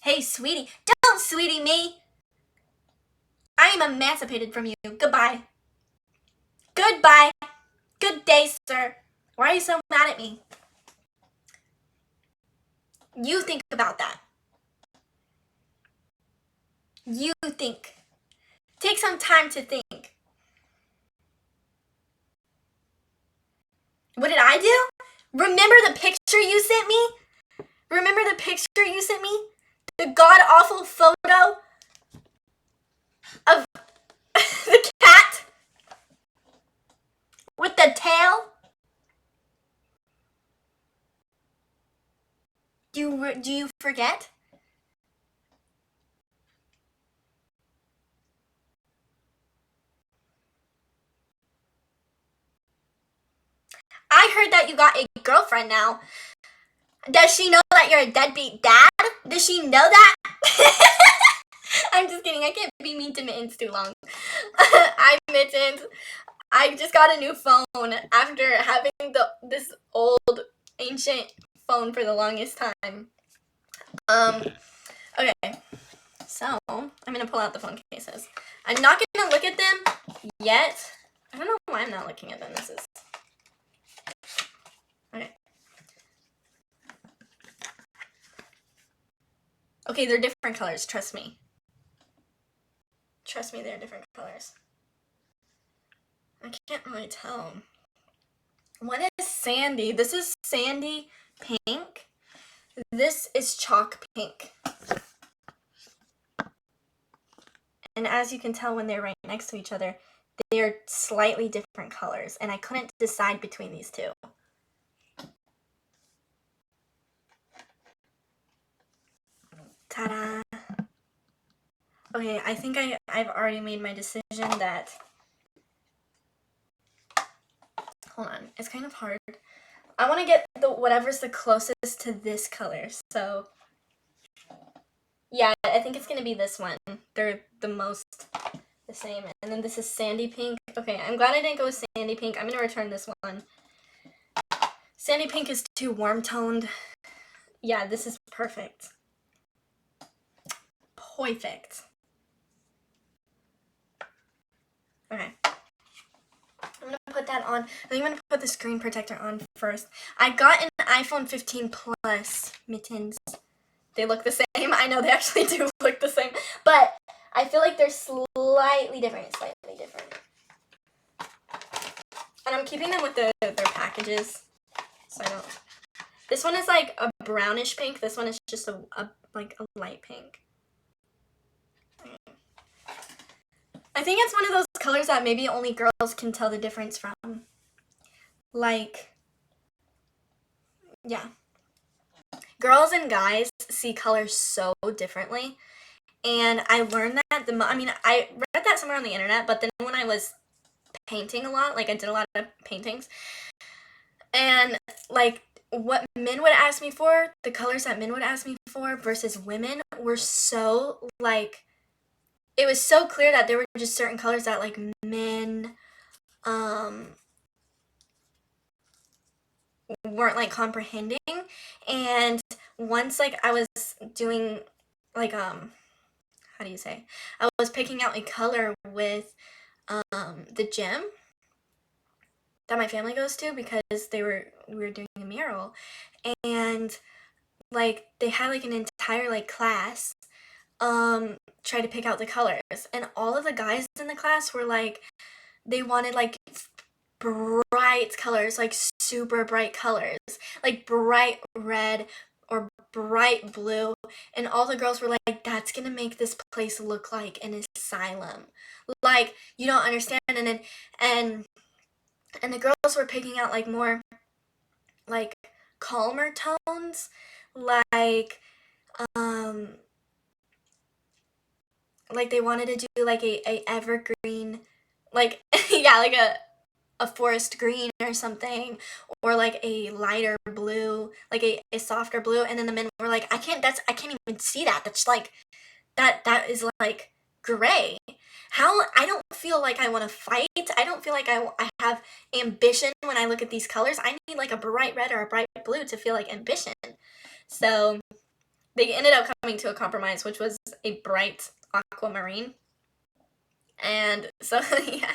Hey, sweetie. Don't sweetie me. I am emancipated from you. Goodbye. Goodbye. Good day, sir. Why are you so mad at me? You think about that. You think. Take some time to think. What did I do? Remember the picture you sent me? Remember the picture you sent me? The god-awful photo of the cat with the tail? Do you forget? I heard that you got a girlfriend now. Does she know that you're a deadbeat dad? Does she know that? I'm just kidding. I can't be mean to Mittens too long. I'm Mittens. I just got a new phone after having this old ancient phone for the longest time. Okay. So, I'm going to pull out the phone cases. I'm not going to look at them yet. I don't know why I'm not looking at them. This is... Okay. Okay, they're different colors. Trust me. Trust me, they're different colors. I can't really tell. What is sandy? This is sandy pink. This is chalk pink. And as you can tell when they're right next to each other, they are slightly different colors. And I couldn't decide between these two. Ta-da! Okay, I think I've already made my decision that... Hold on, it's kind of hard. I want to get whatever's the closest to this color, so... Yeah, I think it's going to be this one. They're the same. And then this is sandy pink. Okay, I'm glad I didn't go with sandy pink. I'm going to return this one. Sandy pink is too warm-toned. Yeah, this is perfect. Perfect. Okay. I'm going to put that on. I think I'm going to put the screen protector on first. I got an iPhone 15 Plus Mittens. They look the same. I know they actually do look the same. But I feel like they're slightly different. And I'm keeping them with their packages. So I don't... This one is like a brownish pink. This one is just a light pink. I think it's one of those colors that maybe only girls can tell the difference from. Like, yeah. Girls and guys see colors so differently. And I learned that, I read that somewhere on the internet, but then when I was painting a lot, like I did a lot of paintings, and like what men would ask me for, the colors that men would ask me for versus women were so like, it was so clear that there were just certain colors that like men weren't like comprehending. And once like I was doing like how do you say, I was picking out a color with the gym that my family goes to because we were doing a mural, and like they had like an entire like class try to pick out the colors, and all of the guys in the class were like, they wanted like bright colors, like super bright colors, like bright red or bright blue, and all the girls were like, that's gonna make this place look like an asylum. Like, you don't understand. And the girls were picking out like more like calmer tones, um like they wanted to do like a evergreen, like yeah, like a forest green or something, or like a lighter blue, like a softer blue. And then the men were like, I can't even see that. That's like that is like gray. How I don't feel like I want to fight. I don't feel like I have ambition when I look at these colors. I need like a bright red or a bright blue to feel like ambition. So they ended up coming to a compromise, which was a bright aquamarine. And so yeah.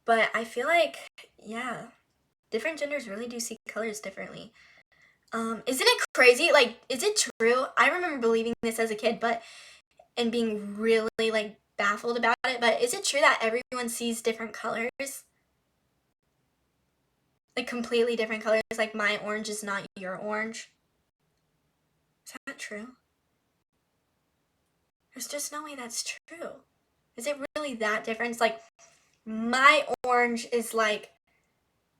But I feel like, yeah, different genders really do see colors differently. Isn't it crazy? Like, is it true? I remember believing this as a kid, and being really like baffled about it. But is it true that everyone sees different colors? Like completely different colors. Like my orange is not your orange. Is that true? There's just no way that's true. Is it really that different? It's like my orange is like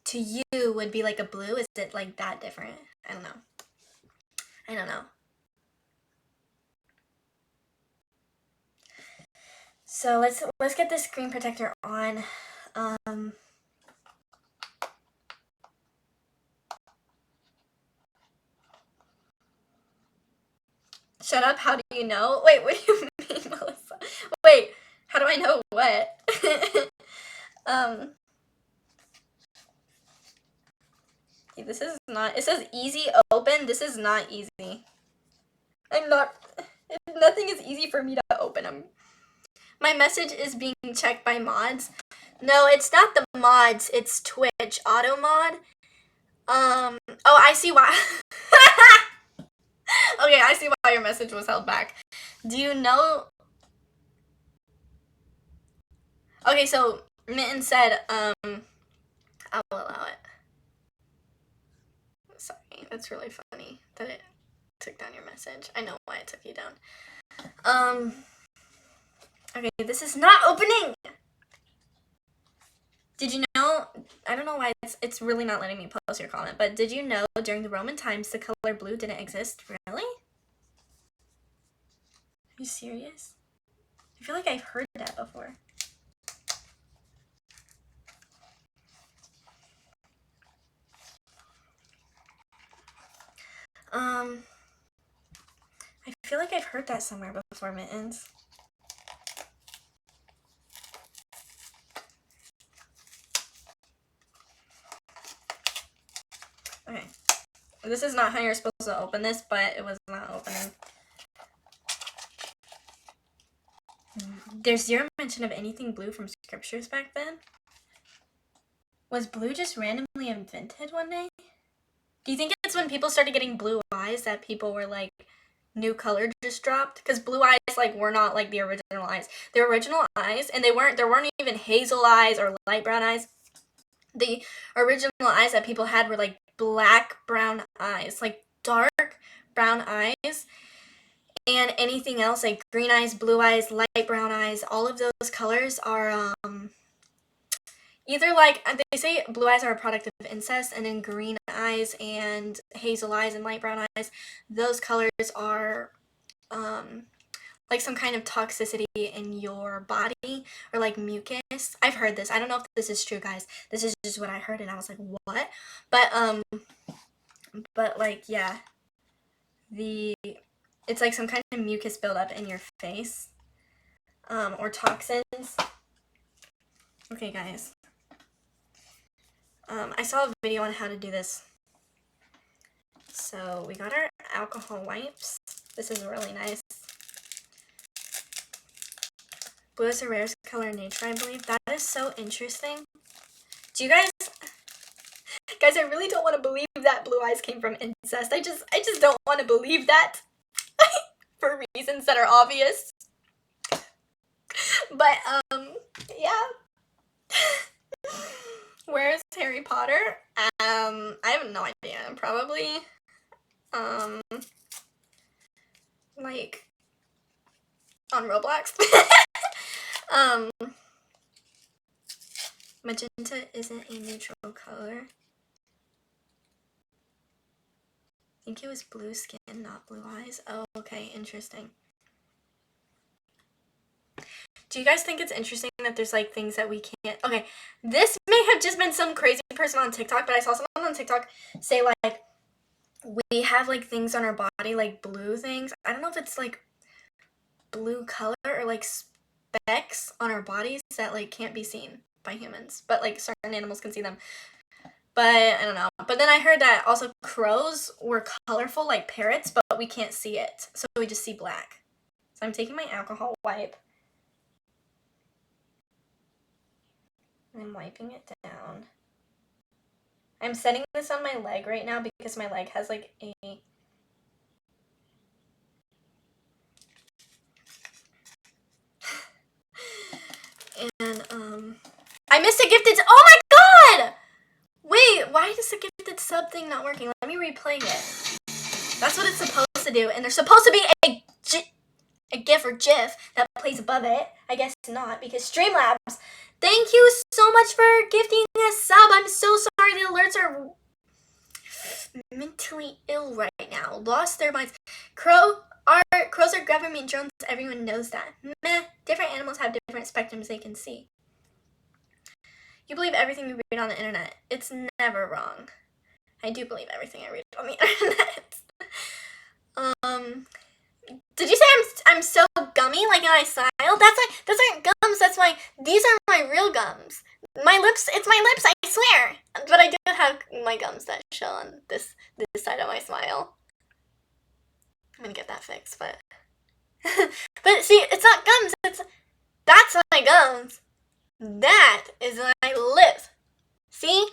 to you would be like a blue. Is it like that different? I don't know. So let's get this screen protector on. Shut up, how do you know? Wait, what do you mean, Melissa? Wait, how do I know what? This is not, it says easy open. This is not easy. Nothing is easy for me to open. My message is being checked by mods. No, it's not the mods, it's Twitch auto mod. Oh, I see why. Okay, I see why your message was held back. Do you know? Okay, so Mitten said, I will allow it. Sorry, that's really funny that it took down your message. I know why it took you down. Okay, this is not opening! Did you know, I don't know why it's really not letting me post your comment, but did you know during the Roman times the color blue didn't exist? Really? Are you serious? I feel like I've heard that before. I feel like I've heard that somewhere before, Mittens. Okay. This is not how you're supposed to open this, but it was not opening. There's zero mention of anything blue from scriptures back then. Was blue just randomly invented one day? Do you think it's when people started getting blue eyes that people were like, new color just dropped? Because blue eyes like were not like the original eyes. The original eyes, and there weren't even hazel eyes or light brown eyes. The original eyes that people had were like black brown eyes, like dark brown eyes. And anything else like green eyes, blue eyes, light brown eyes, all of those colors are either like, they say blue eyes are a product of incest, and then green eyes and hazel eyes and light brown eyes, those colors are like some kind of toxicity in your body, or like mucus. I've heard this. I don't know if this is true, guys. This is just what I heard, and I was like, what? But like, yeah, it's like some kind of mucus buildup in your face, or toxins. Okay, guys. I saw a video on how to do this. So we got our alcohol wipes. This is really nice. Blue is the rarest color in nature, I believe. That is so interesting. Do you guys I really don't want to believe that blue eyes came from incest. I just don't want to believe that for reasons that are obvious. But yeah. Where's Harry Potter? I have no idea. Probably, like, on Roblox. Magenta isn't a neutral color. I think it was blue skin, not blue eyes. Oh, okay, interesting. Do you guys think it's interesting that there's like things that we can't? Okay, this may have just been some crazy person on TikTok, but I saw someone on TikTok say like we have like things on our body, like blue things. I don't know if it's like blue color or like specks on our bodies that like can't be seen by humans, but like certain animals can see them. But I don't know. But then I heard that also crows were colorful like parrots, but we can't see it. So we just see black. So I'm taking my alcohol wipe. I'm wiping it down. I'm setting this on my leg right now because my leg has like a... And, I missed a gifted... Oh my god! Wait, why is the gifted sub thing not working? Let me replay it. That's what it's supposed to do. And there's supposed to be a GIF or GIF that plays above it. I guess not, because Streamlabs, thank you so much for gifting a sub. I'm so sorry. The alerts are mentally ill right now. Lost their minds. Crows are government drones. Everyone knows that. Meh. Different animals have different spectrums they can see. You believe everything you read on the internet. It's never wrong. I do believe everything I read on the internet. Did you say I'm so gummy like I style? Those aren't gums. That's why these are my real gums. My lips. It's my lips. I swear. But I do have my gums that show on this side of my smile. I'm gonna get that fixed, but but see, it's not gums. That's my gums. That is my lips. See?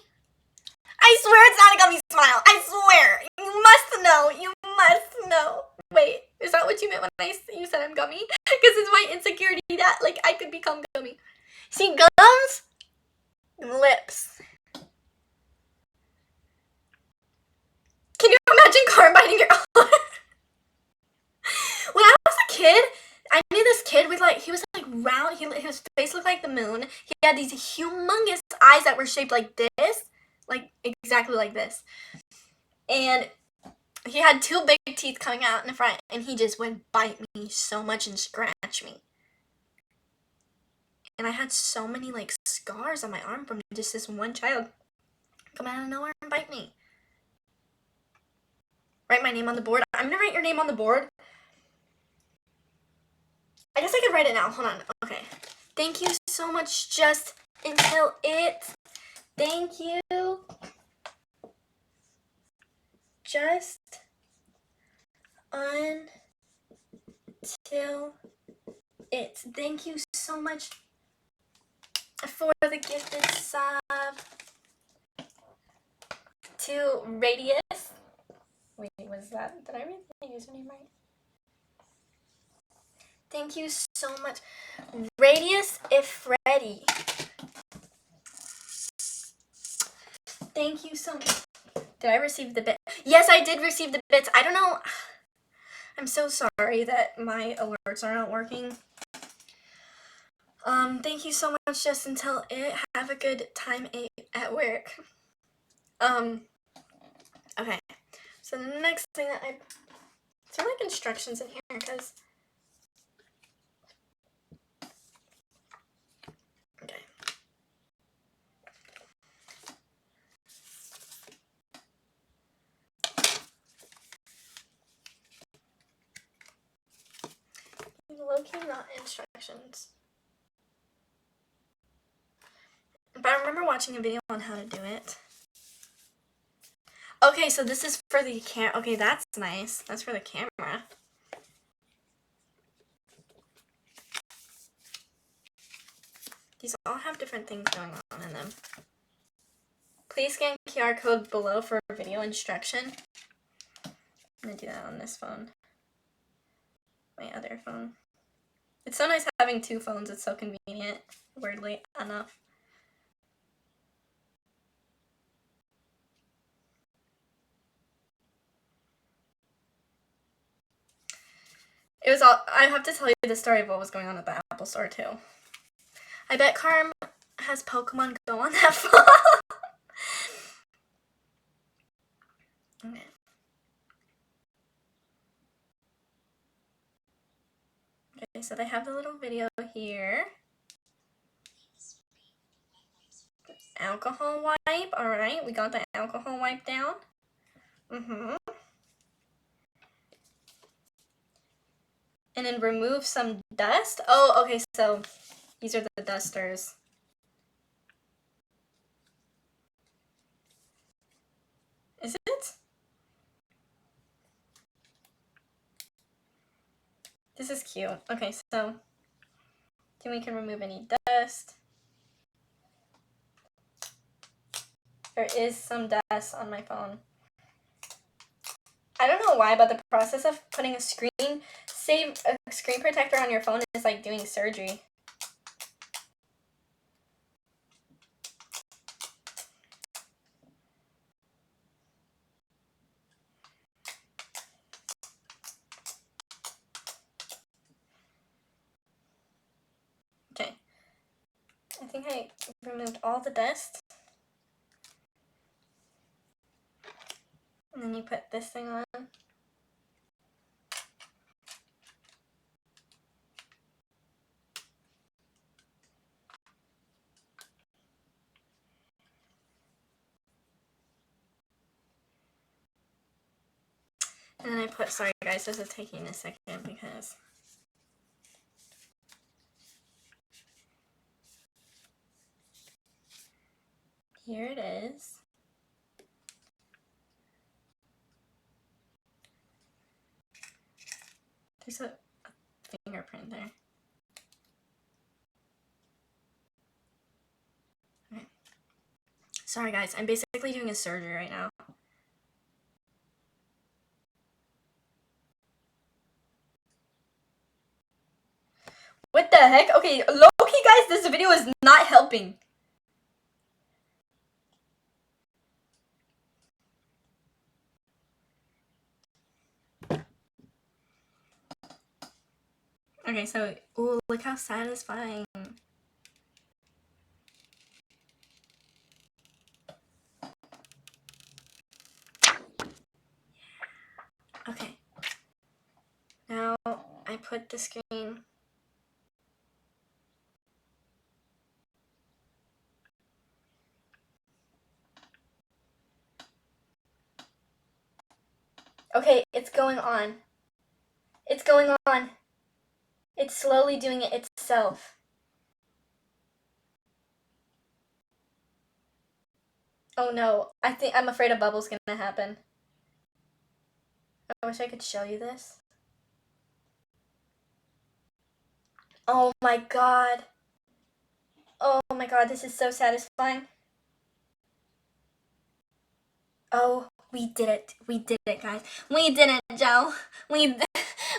I swear it's not a gummy smile. I swear. You must know. You must know. Wait, is that what you meant when you said I'm gummy? Because it's my insecurity that, like, I could become gummy. See, gums, lips. Can you imagine Carm biting your arm? When I was a kid, I knew this kid with, like, he was, like, round. His face looked like the moon. He had these humongous eyes that were shaped like this. Like, exactly like this. And he had two big teeth coming out in the front, and he just would bite me so much and scratch me. And I had so many, like, scars on my arm from just this one child come out of nowhere and bite me. Write my name on the board. I'm gonna write your name on the board. I guess I could write it now. Hold on. Okay. Thank you so much, Just Until It. Thank you. Just Until It. Thank you so much for the gifted sub. To Radius. Wait, was that? Did I read the username right? Thank you so much. Radius Ifredi. Thank you so much. Did I receive the bit? Yes, I did receive the bits. I don't know. I'm so sorry that my alerts are not working. Thank you so much, Just Until It. Have a good time at work. Okay. So the next thing that is there like instructions in here? Because okay. Low-key not instructions. But I remember watching a video on how to do it. Okay, so this is for the camera. Okay, that's nice. That's for the camera. These all have different things going on in them. Please scan QR code below for video instruction. I'm gonna do that on this phone. My other phone. It's so nice having two phones. It's so convenient, weirdly enough. It was all. I have to tell you the story of what was going on at the Apple Store too. I bet Carm has Pokemon Go on that phone. Okay. Okay, so they have the little video here. Alcohol wipe. All right, we got the alcohol wipe down. And then remove some dust. Oh, okay, so these are the dusters. Is it? This is cute. Okay, so then we can remove any dust. There is some dust on my phone. I don't know why, but the process of putting a screen protector on your phone is like doing surgery. Okay. I think I removed all the dust. And then you put this thing on. And then I put, sorry guys, this is taking a second because here it is. There's a fingerprint there. Okay. Sorry guys, I'm basically doing a surgery right now. What the heck? Okay, low-key guys, this video is not helping. Okay, so, ooh, look how satisfying. Okay. Now, I put the screen. Okay, it's going on. It's going on. It's slowly doing it itself. Oh no, I'm afraid a bubble's gonna happen. I wish I could show you this. Oh my god. Oh my god, this is so satisfying. Oh, we did it. We did it, guys. We did it, Joe. We did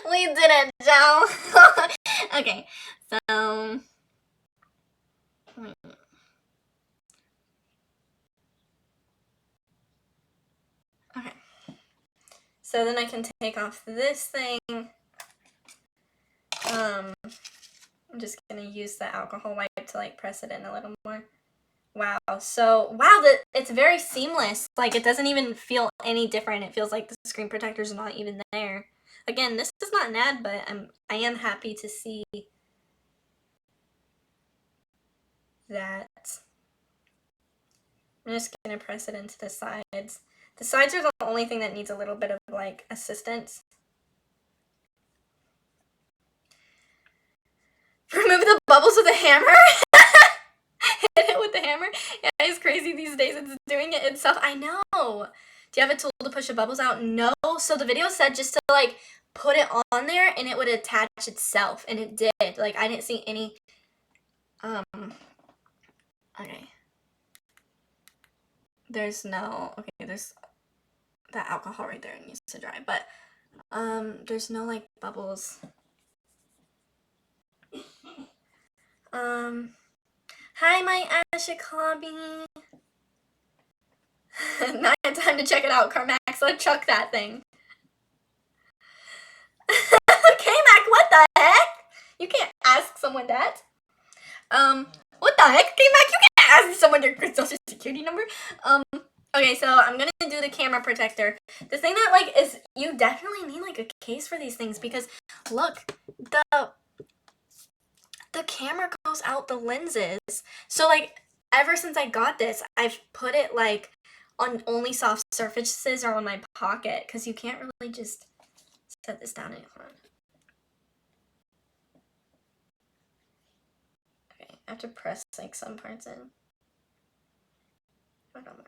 it, Joe. Okay, so... Okay. So then I can take off this thing. I'm just gonna use the alcohol wipe to like press it in a little more. Wow, so wow, it's very seamless. Like it doesn't even feel any different. It feels like the screen protector's not even there. Again, this is not an ad, but I am happy to see that. I'm just gonna press it into the sides. The sides are the only thing that needs a little bit of like assistance. Remove the bubbles with a hammer? Hit it with the hammer? Yeah, it's crazy these days. It's doing it itself. I know. Do you have a tool to push the bubbles out? No. So the video said just to like put it on there and it would attach itself, and it did. Like I didn't see any. Okay. There's no. Okay, there's that alcohol right there. It needs to dry, but there's no like bubbles. Hi, my Ashik hobby. Now I have time to check it out. Carmaxlla, chuck that thing. K-Mac, want that. What the heck, K-Mac? You can't ask someone their social security number. Okay, so I'm gonna do the camera protector. The thing that, like, is you definitely need, like, a case for these things because, look, the camera goes out the lenses. So, like, ever since I got this, I've put it, like, on only soft surfaces or on my pocket because you can't really just set this down anymore. Okay, I have to press, like, some parts in. I don't know.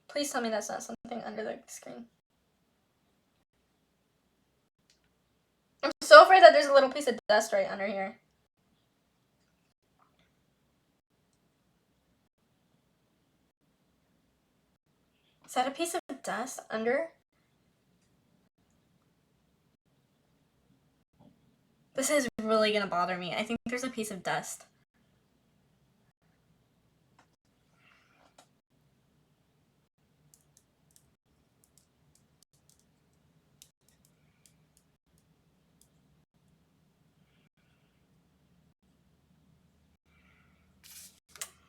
Please tell me that's not something under the screen. I'm so afraid that there's a little piece of dust right under here. Is that a piece of dust under? This is really gonna bother me. I think there's a piece of dust.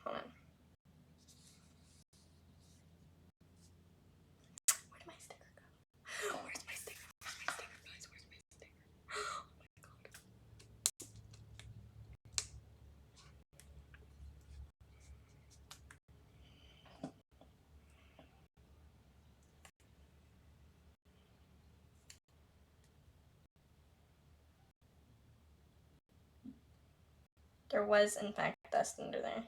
Hold on. Where did my sticker go? Where's my sticker? Where's my sticker, guys? Where's my sticker? Oh my god. There was, in fact, dust under there.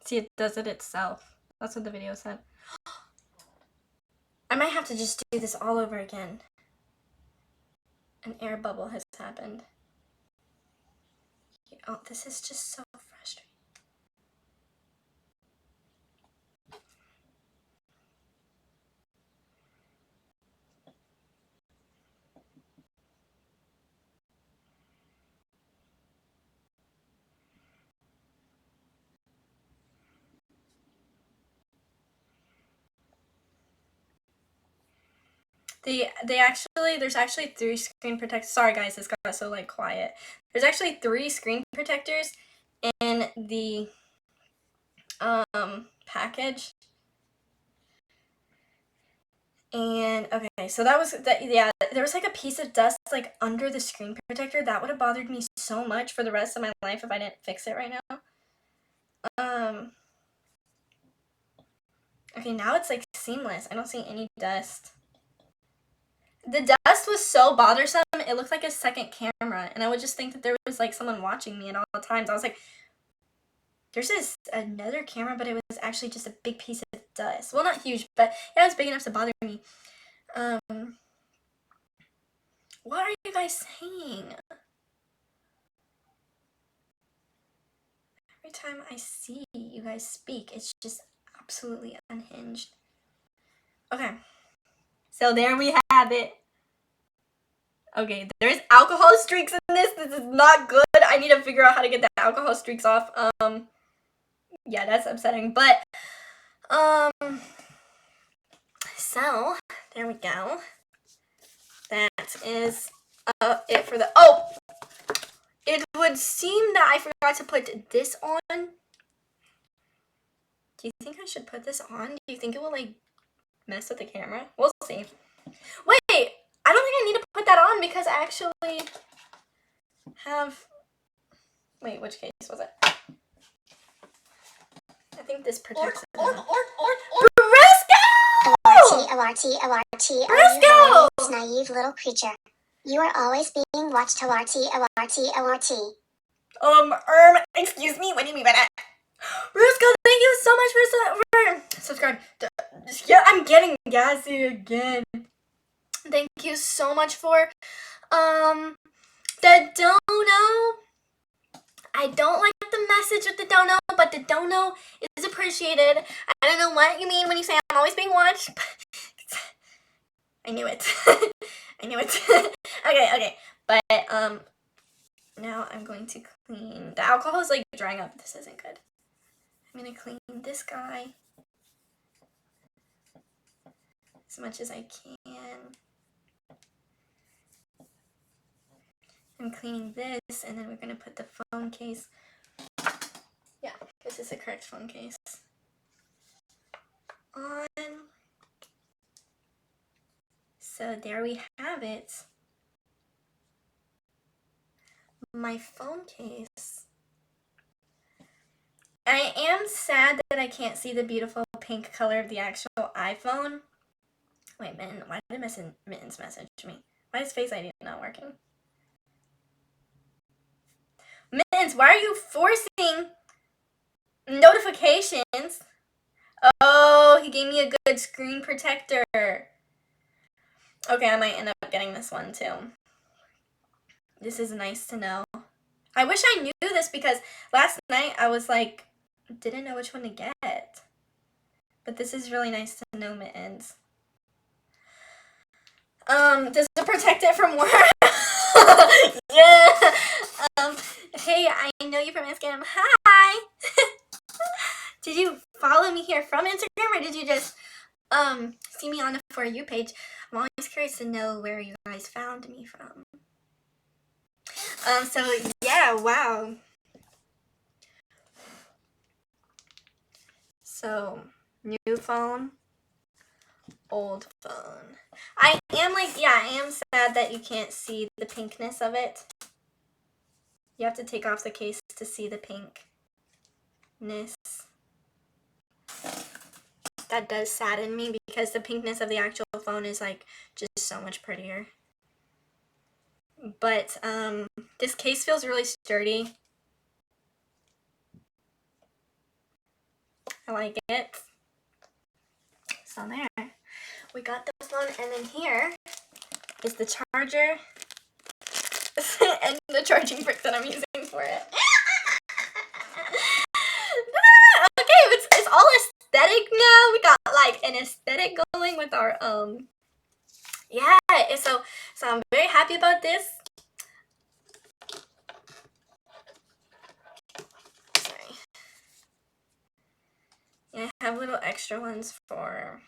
See, it does it itself. That's what the video said. I might have to just do this all over again. An air bubble has happened. Oh, this is just so frustrating. There's actually 3 screen protectors. Sorry guys, this got so, like, quiet. There's actually 3 screen protectors in the package. And okay, so that was that. Yeah, there was, like, a piece of dust, like, under the screen protector. That would have bothered me so much for the rest of my life if I didn't fix it right now. Okay, now it's, like, seamless. I don't see any dust. The dust was so bothersome, it looked like a second camera, and I would just think that there was, like, someone watching me at all times. I was like, there's another camera, but it was actually just a big piece of dust. Well, not huge, but it was big enough to bother me. What are you guys saying? Every time I see you guys speak, it's just absolutely unhinged. Okay. So there we have it. Okay, there's alcohol streaks in this. This is not good. I need to figure out how to get the alcohol streaks off. Yeah, that's upsetting. But, so, there we go. That is it for the, oh! It would seem that I forgot to put this on. Do you think I should put this on? Do you think it will, like, mess with the camera? We'll see. Wait, I don't think I need to put that on because I actually have... Wait, which case was it? I think this protects it. LRT, Briscoe! naive little creature. You are always being watched, LRT. Excuse me, what do you mean by that? Briscoe, thank you so much for subscribe. Yeah, I'm getting gassy again. Thank you so much for The dono. I don't like the message with the dono, but the dono is appreciated. I don't know what you mean when you say I'm always being watched. I knew it. I knew it. Okay. But now I'm going to clean. The alcohol is like drying up. This isn't good. I'm gonna clean this guy as much as I can. I'm cleaning this, and then we're gonna put the phone case. Yeah, this is the correct phone case. On. So there we have it. My phone case. I am sad that I can't see the beautiful pink color of the actual iPhone. Wait, Mitten, why did Mittens message me? Why is Face ID not working? Mittens, why are you forcing notifications? Oh, he gave me a good screen protector. Okay, I might end up getting this one too. This is nice to know. I wish I knew this because last night I was like, didn't know which one to get. But this is really nice to know, Mittens. Does it protect it from work? Yeah. Hey, I know you from Instagram. Hi. Did you follow me here from Instagram, or did you just see me on the For You page? I'm always curious to know where you guys found me from. So yeah, wow. So new phone, old phone. I am sad that you can't see the pinkness of it. You have to take off the case to see the pinkness. That does sadden me because the pinkness of the actual phone is like just so much prettier. But this case feels really sturdy. I like it. So there. We got the phone, and then here is the charger and the charging brick that I'm using for it. Okay, it's all aesthetic now. We got like an aesthetic going with our yeah. So I'm very happy about this. Sorry. Yeah, I have little extra ones for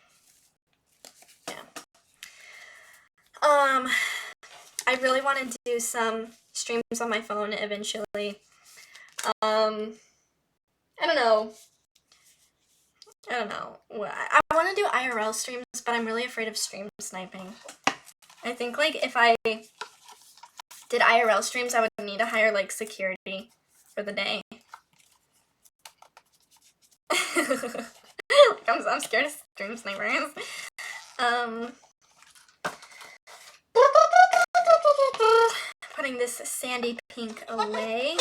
I really want to do some streams on my phone eventually. I don't know. I want to do IRL streams, but I'm really afraid of stream sniping. I think like if I did IRL streams, I would need to hire like security for the day. I'm scared of stream snipers. Putting this sandy pink away.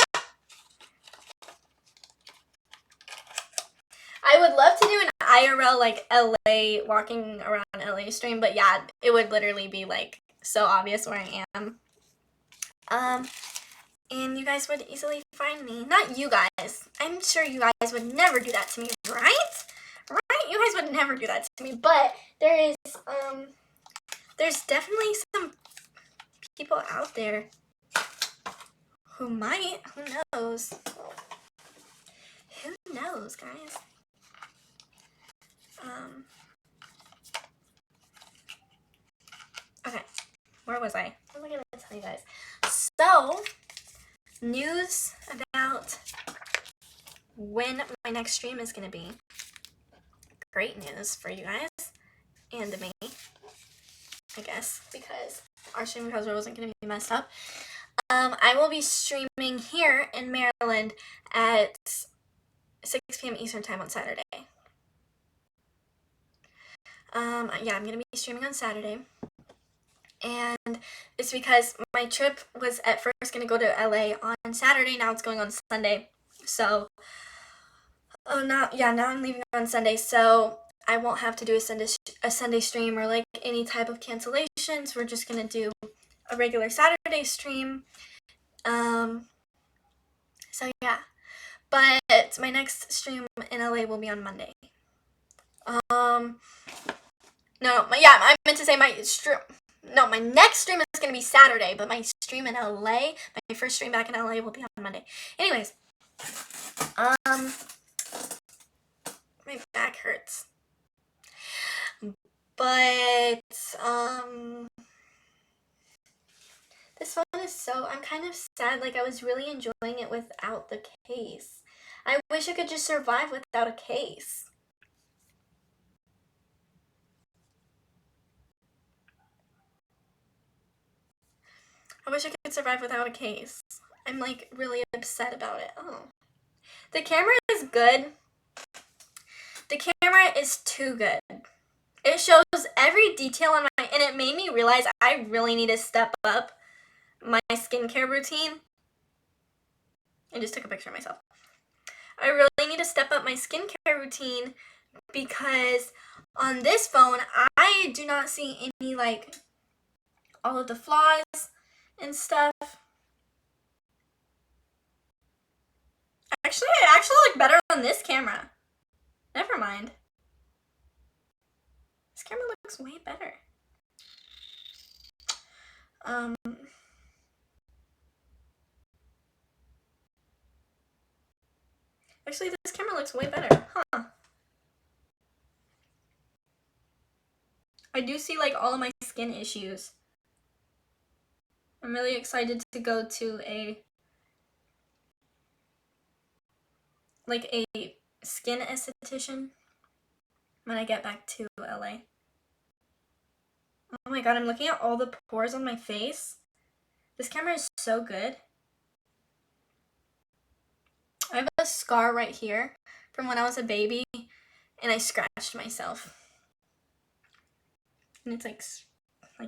I would love to do an IRL like LA walking around LA stream, but yeah, it would literally be like so obvious where I am. And you guys would easily find me. Not you guys. I'm sure you guys would never do that to me, right? Right? You guys would never do that to me. But there's definitely some people out there who might. Who knows? Who knows, guys? Okay. Where was I? What was I gonna tell you guys? So, news about when my next stream is gonna be. Great news for you guys and me, I guess, because our stream browser wasn't gonna be messed up. I will be streaming here in Maryland at 6 p.m. Eastern time on Saturday. Yeah, I'm gonna be streaming on Saturday. And it's because my trip was at first going to go to LA on Saturday. Now it's going on Sunday. So, now I'm leaving on Sunday. So I won't have to do a Sunday stream or like any type of cancellations. We're just going to do a regular Saturday stream. So yeah, but my next stream in LA will be on Monday. No, I meant to say my next stream is gonna be Saturday, but my stream in LA, my first stream back in LA will be on Monday. Anyways, my back hurts, but this phone is so, I'm kind of sad. Like, I was really enjoying it without the case. I wish I could just survive without a case. I wish I could survive without a case. I'm like really upset about it. Oh. The camera is good. The camera is too good. It shows every detail on my, and it made me realize I really need to step up my skincare routine. I just took a picture of myself. I really need to step up my skincare routine because on this phone, I do not see any, like, all of the flaws and stuff. Actually, I actually look better on this camera. Never mind. This camera looks way better. Actually, this camera looks way better. Huh. I do see, like, all of my skin issues. I'm really excited to go to a skin esthetician when I get back to LA. Oh my god, I'm looking at all the pores on my face. This camera is so good. I have a scar right here from when I was a baby, and I scratched myself. And it's like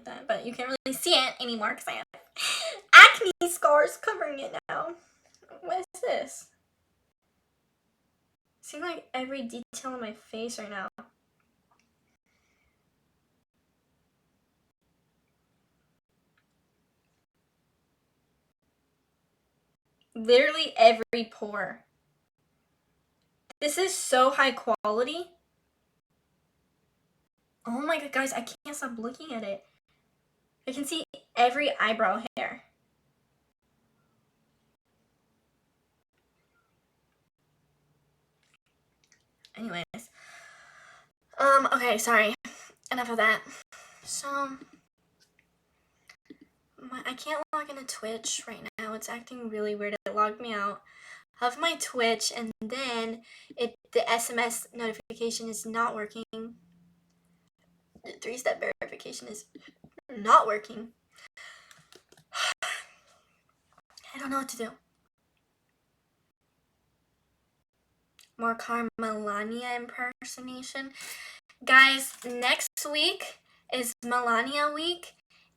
that, but you can't really see it anymore because I have acne scars covering it now. What is this? Seems like every detail on my face right now. Literally every pore. This is so high quality. Oh my god, guys, I can't stop looking at it. I can see every eyebrow hair. Anyways. Okay, sorry. Enough of that. So, I can't log into Twitch right now. It's acting really weird. It logged me out of my Twitch, and then the SMS notification is not working. The 3-step verification is not working. I don't know what to do. More Carmaxlla impersonation. Guys, next week is Melania week,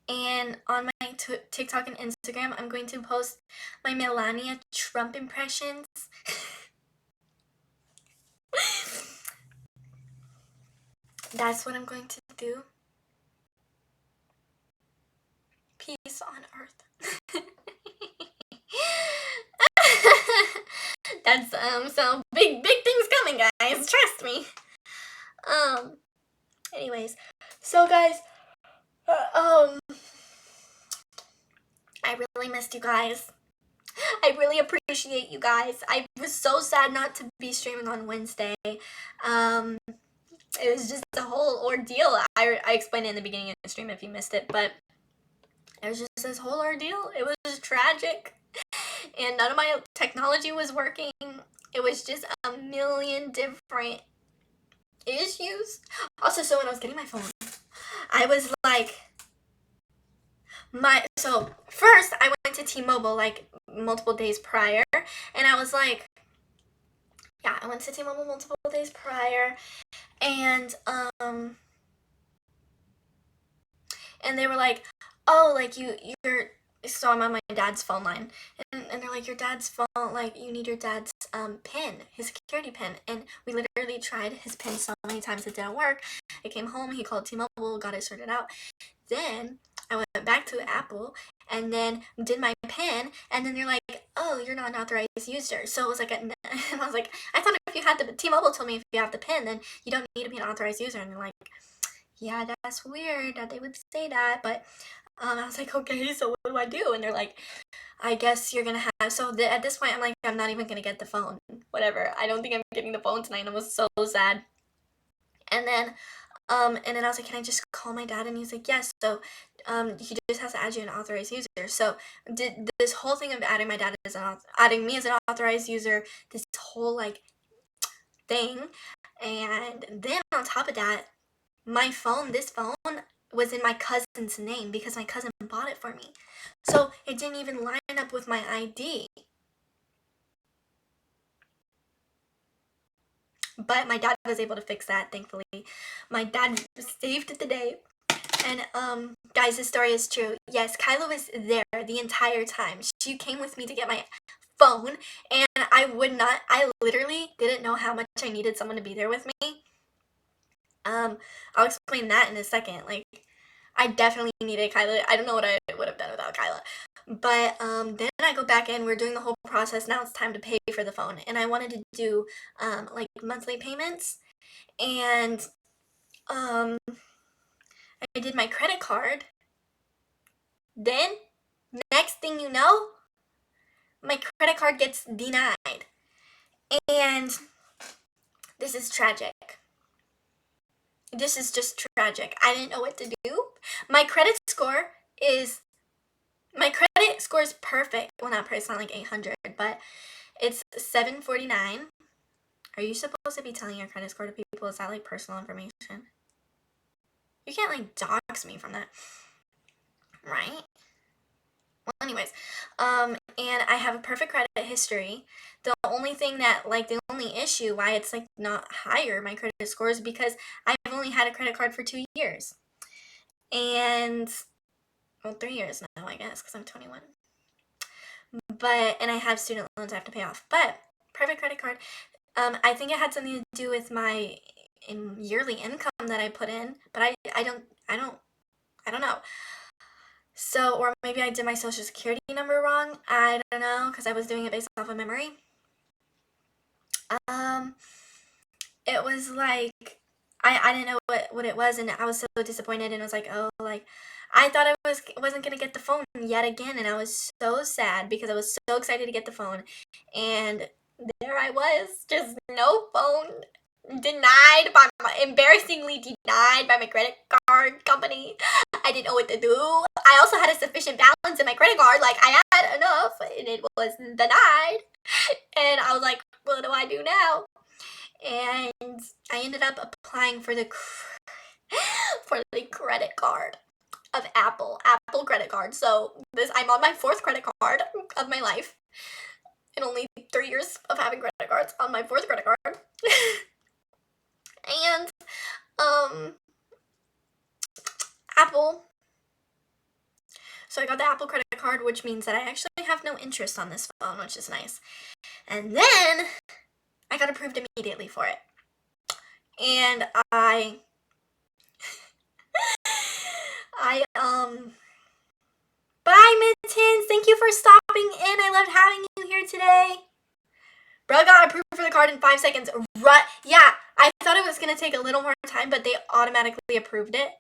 and on my TikTok and Instagram, I'm going to post my Melania Trump impressions. That's what I'm going to do. Peace on earth. That's so big things coming, guys. Trust me. Anyways, so guys, I really missed you guys. I really appreciate you guys. I was so sad not to be streaming on Wednesday. It was just a whole ordeal. I explained it in the beginning of the stream if you missed it, but it was just this whole ordeal. It was tragic, and none of my technology was working. It was just a million different issues. Also, so when I was getting my phone, I was like, so first I went to T-Mobile like multiple days prior, and I was like, yeah, I went to T-Mobile multiple days prior, and they were like, oh, like you're, so I'm on my dad's phone line, and they're like, your dad's phone, like, you need your dad's pin, his security pin, and we literally tried his pin so many times it didn't work. I came home, he called T-Mobile, got it sorted out. Then I went back to Apple and then did my PIN, and then they're like, oh, you're not an authorized user. So it was like, I was like, I thought if you had the, T-Mobile told me if you have the PIN, then you don't need to be an authorized user. And they're like, yeah, that's weird that they would say that. But I was like, okay, so what do I do? And they're like, I guess you're gonna have, so at this point, I'm like, I'm not even gonna get the phone. Whatever. I don't think I'm getting the phone tonight. And I was so sad. And then I was like, can I just call my dad? And he's like, yes. So he just has to add you an authorized user. So did this whole thing of adding my dad as adding me as an authorized user, this whole like thing. And then on top of that, this phone was in my cousin's name because my cousin bought it for me. So it didn't even line up with my ID. But my dad was able to fix that, thankfully. My dad saved the day. And guys, this story is true. Yes, Kyla was there the entire time. She came with me to get my phone, and I literally didn't know how much I needed someone to be there with me. I'll explain that in a second. Like, I definitely needed Kyla. I don't know what I would have done without Kyla. But then I go back in, we're doing the whole process. Now it's time to pay for the phone. And I wanted to do like monthly payments. And I did my credit card. Then, next thing you know, my credit card gets denied. And this is tragic. This is just tragic. I didn't know what to do. My credit score is perfect. Well, not perfect, it's not like 800, but it's 749. Are you supposed to be telling your credit score to people? Is that like personal information? You can't like dox me from that, right? Well, anyways, and I have a perfect credit history. The only thing that, like, the only issue why it's like not higher, my credit score, is because I've only had a credit card for 2 years. And, well, 3 years now, I guess, because I'm 21. And I have student loans I have to pay off. But, perfect credit card. I think it had something to do with my yearly income that I put in, but I don't know. So, or maybe I did my social security number wrong. I don't know, because I was doing it based off of memory. It was like, I didn't know what it was, and I was so disappointed, and I was like, oh, like, I thought I wasn't going to get the phone yet again, and I was so sad because I was so excited to get the phone, and there I was, just no phone, embarrassingly denied by my credit card company. I didn't know what to do. I also had a sufficient balance in my credit card, like, I had enough, and it was denied, and I was like, what do I do now? And I ended up applying for the credit card of Apple credit card. So I'm on my 4th credit card of my life, in only 3 years of having credit cards, on my 4th credit card. And Apple. So I got the Apple credit card, which means that I actually have no interest on this phone, which is nice. And then I got approved immediately for it. And bye, Mittens. Thank you for stopping in. I loved having you here today. Bro got approved for the card in 5 seconds. Yeah, I thought it was going to take a little more time, but they automatically approved it.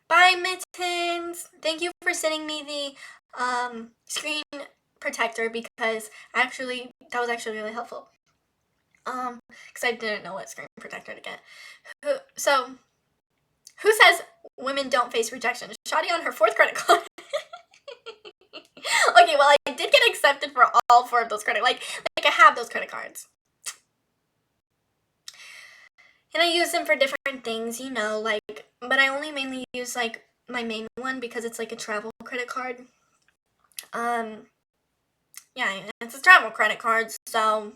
Bye, Mittens. Thank you for sending me the screen protector, because that was actually really helpful. Because I didn't know what screen protector to get. So, who says women don't face rejection? Shadi on her 4th credit card. Okay, well, I did get accepted for all 4 of those credit, like I have those credit cards. And I use them for different things, you know, like, but I only mainly use, like, my main one because it's, like, a travel credit card. Yeah, it's a travel credit card, so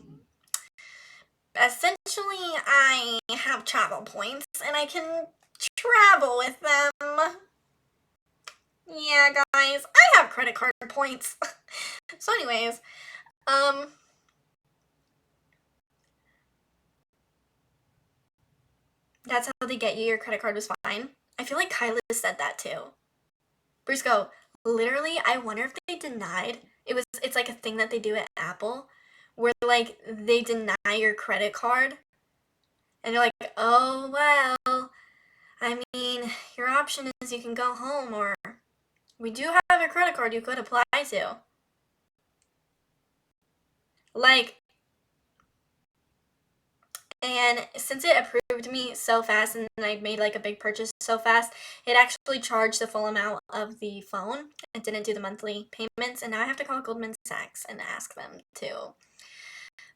essentially I have travel points, and I can travel with them. Yeah, guys, I have credit card points. So anyways, That's how they get you. Your credit card was fine. I feel like Kyla said that too. Briscoe, literally, I wonder if they denied. It's like a thing that they do at Apple, where like they deny your credit card, and you're like, oh well. I mean, your option is you can go home, or we do have a credit card you could apply to. Like, and since it approved me so fast and I made like a big purchase so fast, it actually charged the full amount of the phone. It didn't do the monthly payments, and now I have to call Goldman Sachs and ask them to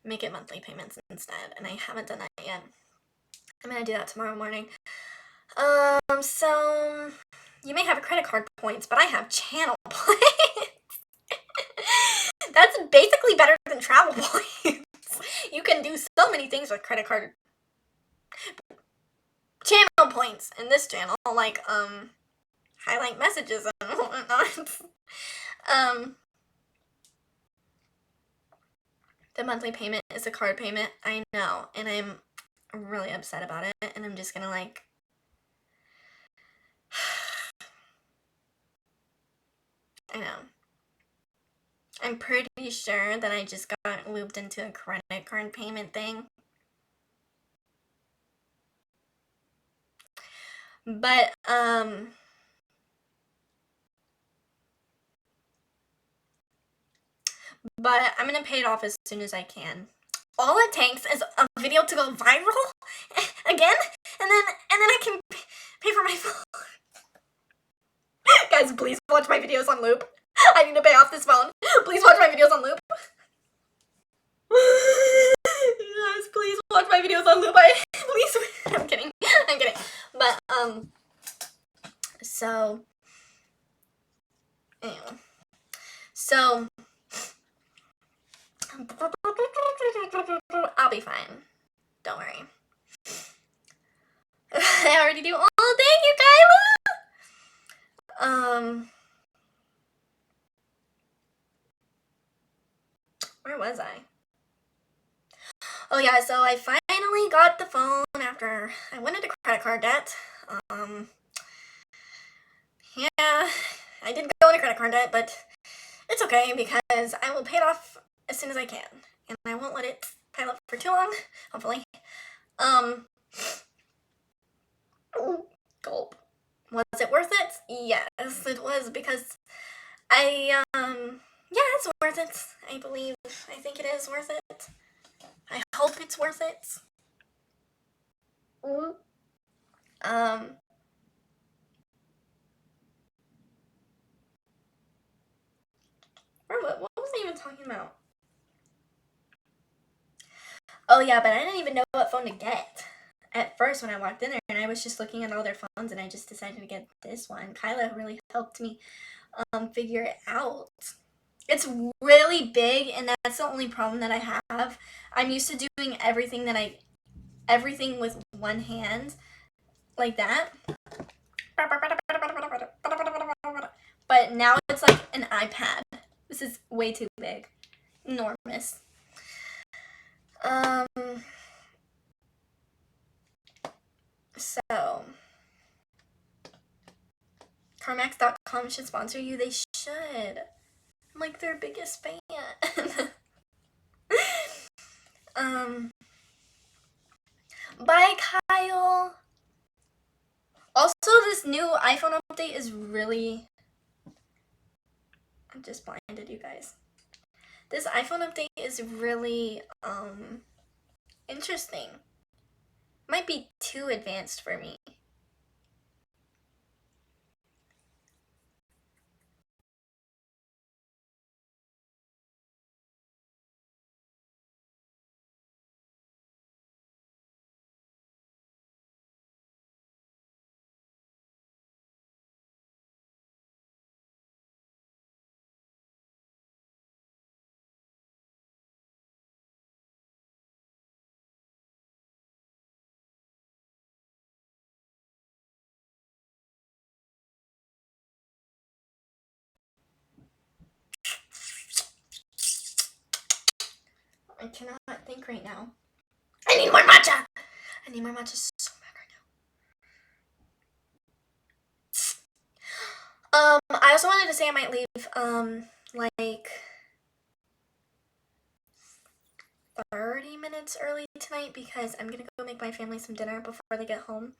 make it monthly payments instead, and I haven't done that yet. I'm gonna do that tomorrow morning. So you may have credit card points, but I have channel points. That's basically better than travel points. You can do so many things with credit card channel points in this channel, like highlight messages and whatnot. The monthly payment is a card payment. I know, and I'm really upset about it, and I'm just gonna like I know. I'm pretty sure that I just got looped into a credit card payment thing. But I'm gonna pay it off as soon as I can. All it takes is a video to go viral again, and then I can pay for my phone. Guys, please watch my videos on loop. I need to pay off this phone. Please watch my videos on loop. Yes, please watch my videos on loop. Please. I'm kidding. But so anyway. So I'll be fine. Don't worry. I already do. Oh, thank you, Kyla. Where was I? Oh yeah, so I finally got the phone after I went into credit card debt. Yeah, I did go into credit card debt, but it's okay because I will pay it off as soon as I can, and I won't let it pile up for too long, hopefully. Gulp. Was it worth it? Yes, it was, because yeah, it's worth it. I think it is worth it. I hope it's worth it. What was I even talking about? Oh yeah, but I didn't even know what phone to get at first when I walked in there, and I was just looking at all their phones, and I just decided to get this one. Kyla really helped me figure it out. It's really big, and that's the only problem that I have. I'm used to doing everything with one hand, like that. But now it's like an iPad. This is way too big. Enormous. So Carmaxlla.com should sponsor you. They should. I'm like their biggest fan. Bye, Kyle. Also, this new iPhone update is really... I'm just blinded, you guys. This iPhone update is really, interesting. Might be too advanced for me. I cannot think right now. I need more matcha! I need more matcha so bad right now. also wanted to say I might leave, like 30 minutes early tonight because I'm gonna go make my family some dinner before they get home.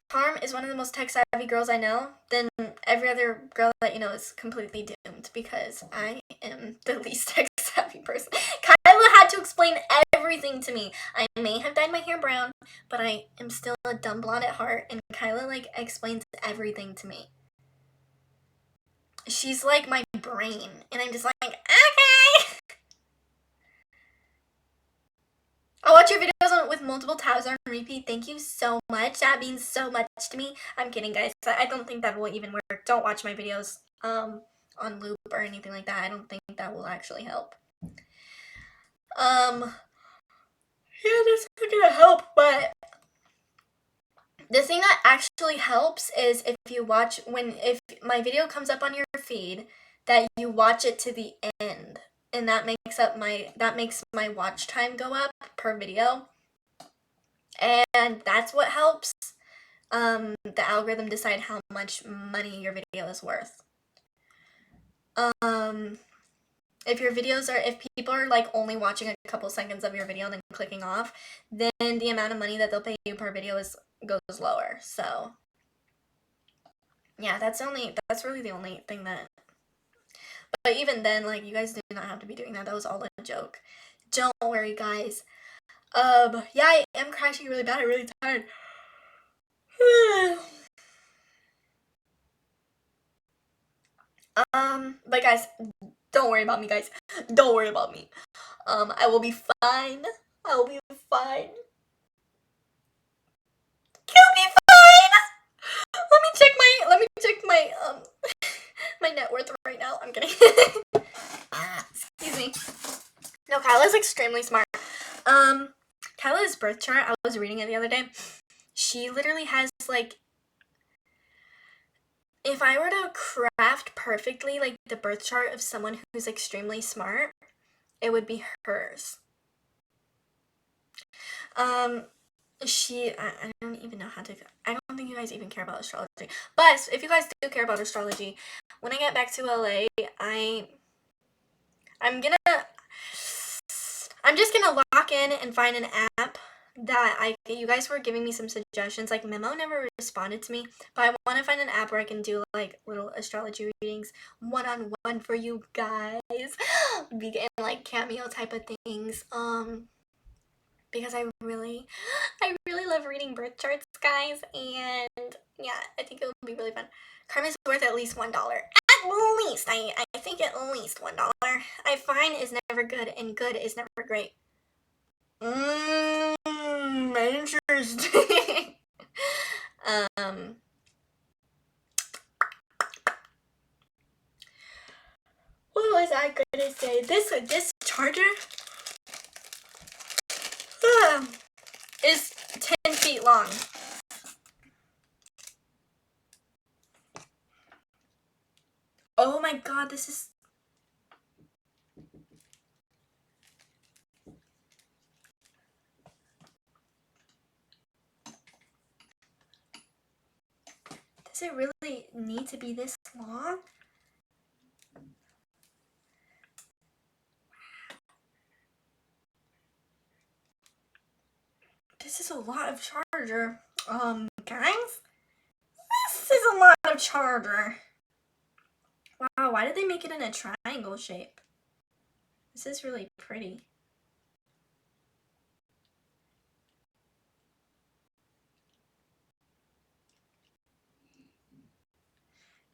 Carm is one of the most tech-savvy girls I know. Then every other girl that you know is completely doomed because I am the least tech-savvy person. Kyla had to explain everything to me. I may have dyed my hair brown, but I am still a dumb blonde at heart, and Kyla, like, explains everything to me. She's like my brain, and I'm just like, okay. I'll watch your videos with multiple tabs on repeat. Thank you so much. That means so much to me. I'm kidding, guys. I don't think that will even work. Don't watch my videos on loop or anything like that. I don't think that will actually help. Yeah, that's not gonna help, but the thing that actually helps is if you watch, if my video comes up on your feed, that you watch it to the end. And that makes my watch time go up per video. And that's what helps the algorithm decide how much money your video is worth. If people are like only watching a couple seconds of your video and then clicking off, then the amount of money that they'll pay you per video goes lower. So yeah, that's really the only thing that. But even then, like, you guys do not have to be doing that. That was all a joke. Don't worry, guys. Yeah, I am crashing really bad. I'm really tired. But guys, don't worry about me, guys. Don't worry about me. I will be fine. I will be fine. You'll be fine. Let me check my my net worth right now. I'm kidding. Excuse me. No, Kyla's extremely smart. Kyla's birth chart, I was reading it the other day. She literally has, like, if I were to craft perfectly, like, the birth chart of someone who's extremely smart, it would be hers. I don't even know how to, I don't think you guys even care about astrology. But if you guys do care about astrology, when I get back to LA, I'm just gonna lock in and find an app that you guys were giving me some suggestions. Like, Memo never responded to me, but I want to find an app where I can do like little astrology readings one-on-one for you guys. Be getting like cameo type of things. Because I really love reading birth charts, guys, and yeah, I think it will be really fun. Karma is worth at least $1. At least, I think at least $1. I find is never good, and good is never great. Interesting. What was I gonna say? This charger is 10 feet long. Oh my god, this is... Does it really need to be this long? This is a lot of charger. Guys? This is a lot of charger. Wow, why did they make it in a triangle shape? This is really pretty.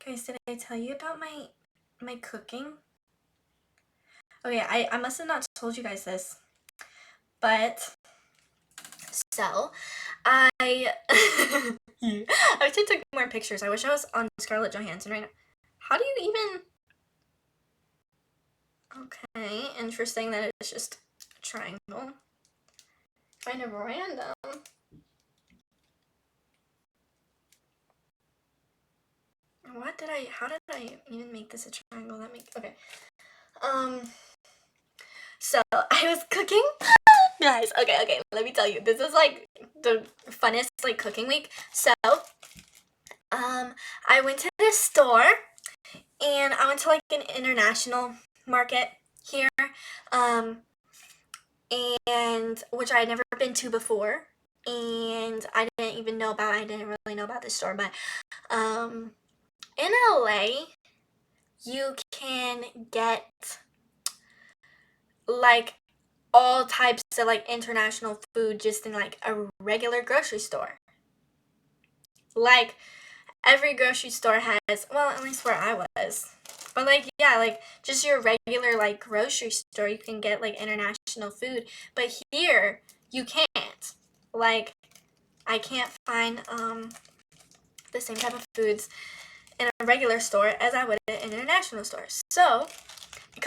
Guys, did I tell you about my cooking? Okay, I must have not told you guys this. But, so, I wish I took more pictures. I wish I was on Scarlett Johansson right now. How do you even... Okay, interesting that it's just a triangle. Kind of random. How did I even make this a triangle? Okay. So, I was cooking. Guys, okay, let me tell you. This is like the funnest like cooking week. So, I went to this store and I went to like an international market here, and which I had never been to before, and I didn't really know about this store, but in LA, you can get like all types of like international food just in like a regular grocery store. Like every grocery store has, well, at least where I was. But like, yeah, like just your regular like grocery store, you can get like international food. But here, you can't. Like, I can't find the same type of foods in a regular store as I would in an international store. So,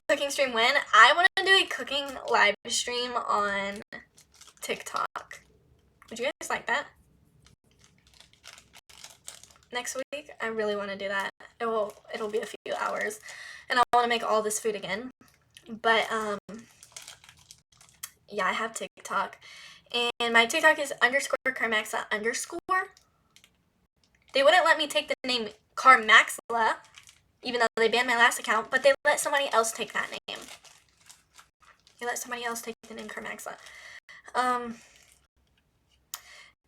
cooking stream when I want to do a cooking live stream on TikTok. Would you guys like that? Next week, I really want to do that. It'll be a few hours, and I want to make all this food again. But yeah, I have TikTok, and my TikTok is _Carmaxlla_. They wouldn't let me take the name Carmaxlla, even though they banned my last account, but they let somebody else take that name. They let somebody else take the name Carmaxlla.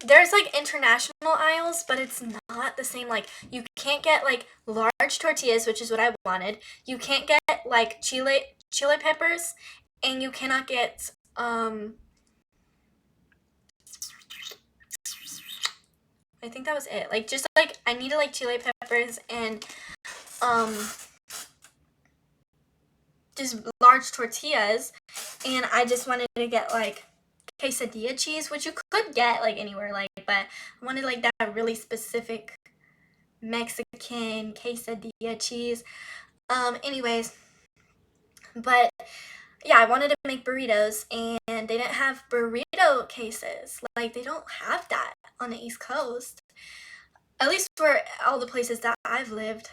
There's like international aisles, but it's not the same. Like, you can't get like large tortillas, which is what I wanted. You can't get like chile peppers, and you cannot get I think that was it. Like, just like I needed like chile peppers and just large tortillas, and I just wanted to get like quesadilla cheese, which you could get like anywhere, like, but I wanted like that really specific Mexican quesadilla cheese. Anyways, but yeah, I wanted to make burritos, and they didn't have burrito cases. Like, they don't have that on the East Coast, at least for all the places that I've lived.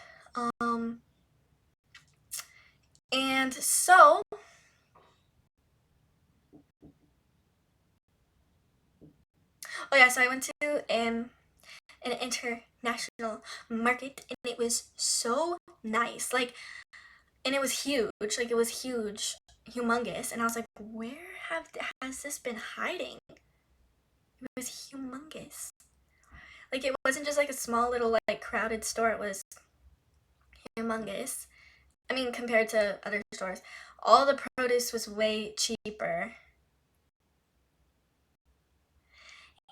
And so so I went to an international market, and it was so nice. Like, and it was huge. Like, it was huge, humongous. And I was like, where has this been hiding? It was humongous. Like, it wasn't just like a small little like crowded store. It was humongous. I mean, compared to other stores, all the produce was way cheaper.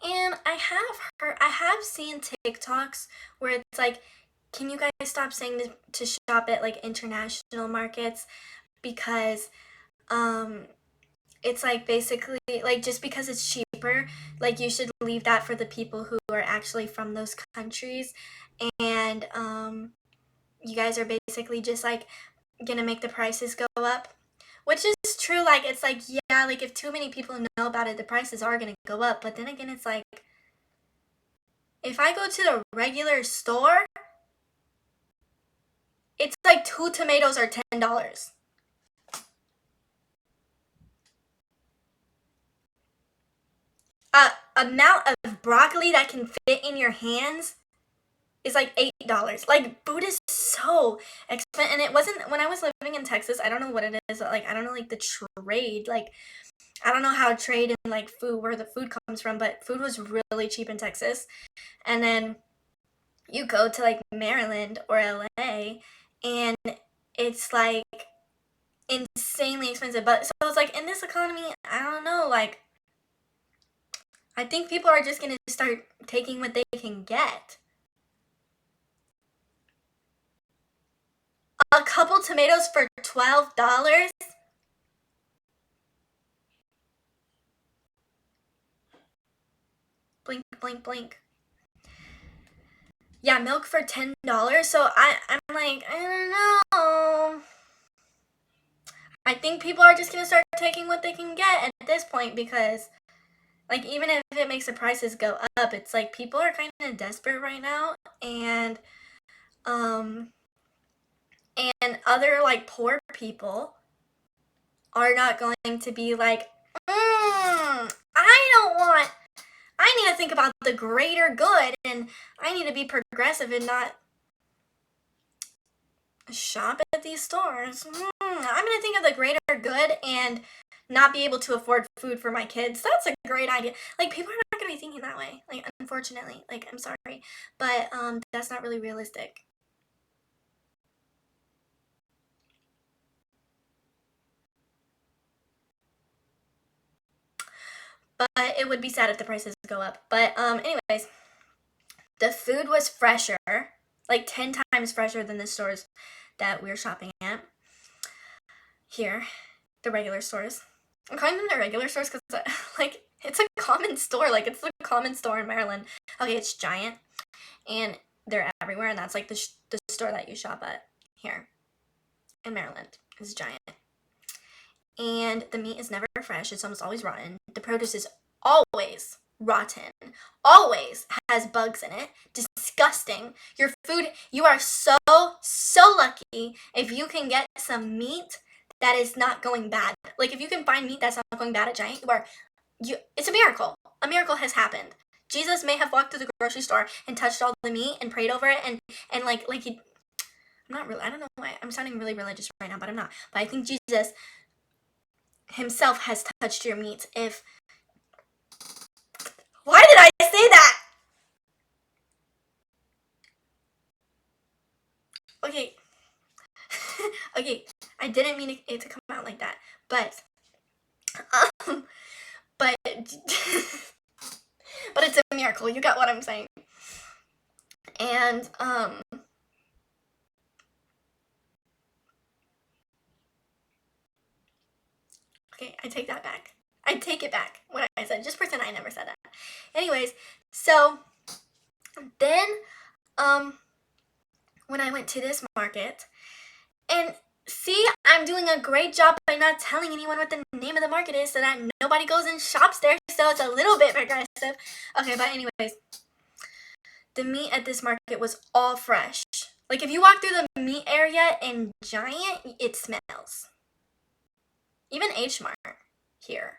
And I have seen TikToks where it's like, can you guys stop saying to shop at like international markets, because it's like basically like, just because it's cheaper, like you should leave that for the people who are actually from those countries, and you guys are basically just like gonna make the prices go up. Which is true. Like, it's like, yeah, like if too many people know about it, the prices are gonna go up. But then again, it's like, if I go to the regular store, it's like 2 tomatoes are $10. Amount of broccoli that can fit in your hands is like $8. Like, food is so expensive. And it wasn't, when I was living in Texas, I don't know what it is. Like, I don't know, like, the trade. Like, I don't know how trade and like food, where the food comes from, but food was really cheap in Texas. And then you go to like Maryland or LA, and it's like insanely expensive. But so it's like, in this economy, I don't know, like, I think people are just gonna start taking what they can get. A couple tomatoes for $12? Blink, blink, blink. Yeah, milk for $10. So I'm like, I don't know. I think people are just gonna start taking what they can get at this point, because like, even if it makes the prices go up, it's like people are kind of desperate right now, and other like poor people are not going to be like, I need to think about the greater good, and I need to be progressive and not shop at these stores. I'm gonna think of the greater good and not be able to afford food for my kids. That's a great idea. Like, people are not gonna be thinking that way. Like, unfortunately. Like, I'm sorry, but that's not really realistic. But it would be sad if the prices go up. But anyways, the food was fresher, like 10 times fresher than the stores that we're shopping at here, the regular stores. I'm calling them the regular stores because like, it's a common store. Like, it's a common store in Maryland. Okay, it's giant, and they're everywhere, and that's like the store that you shop at here in Maryland is giant. And the meat is never fresh. It's almost always rotten. The produce is always rotten. Always has bugs in it. Disgusting. Your food, you are so lucky if you can get some meat that is not going bad. Like, if you can find meat that's not going bad at Giant, it's a miracle. A miracle has happened. Jesus may have walked through the grocery store and touched all the meat and prayed over it, and like he, I'm not really, I don't know why I'm sounding really religious right now, but I'm not. But I think Jesus himself has touched your meat. Why did I say that? Okay. Okay, I didn't mean it to come out like that, but but it's a miracle. You got what I'm saying. And okay, I take that back. I take it back. What I said. Just pretend I never said that. Anyways, so then when I went to this market, and see, I'm doing a great job by not telling anyone what the name of the market is so that nobody goes and shops there, so it's a little bit progressive. Okay, but anyways, the meat at this market was all fresh. Like, if you walk through the meat area in Giant, it smells. Even H Mart here.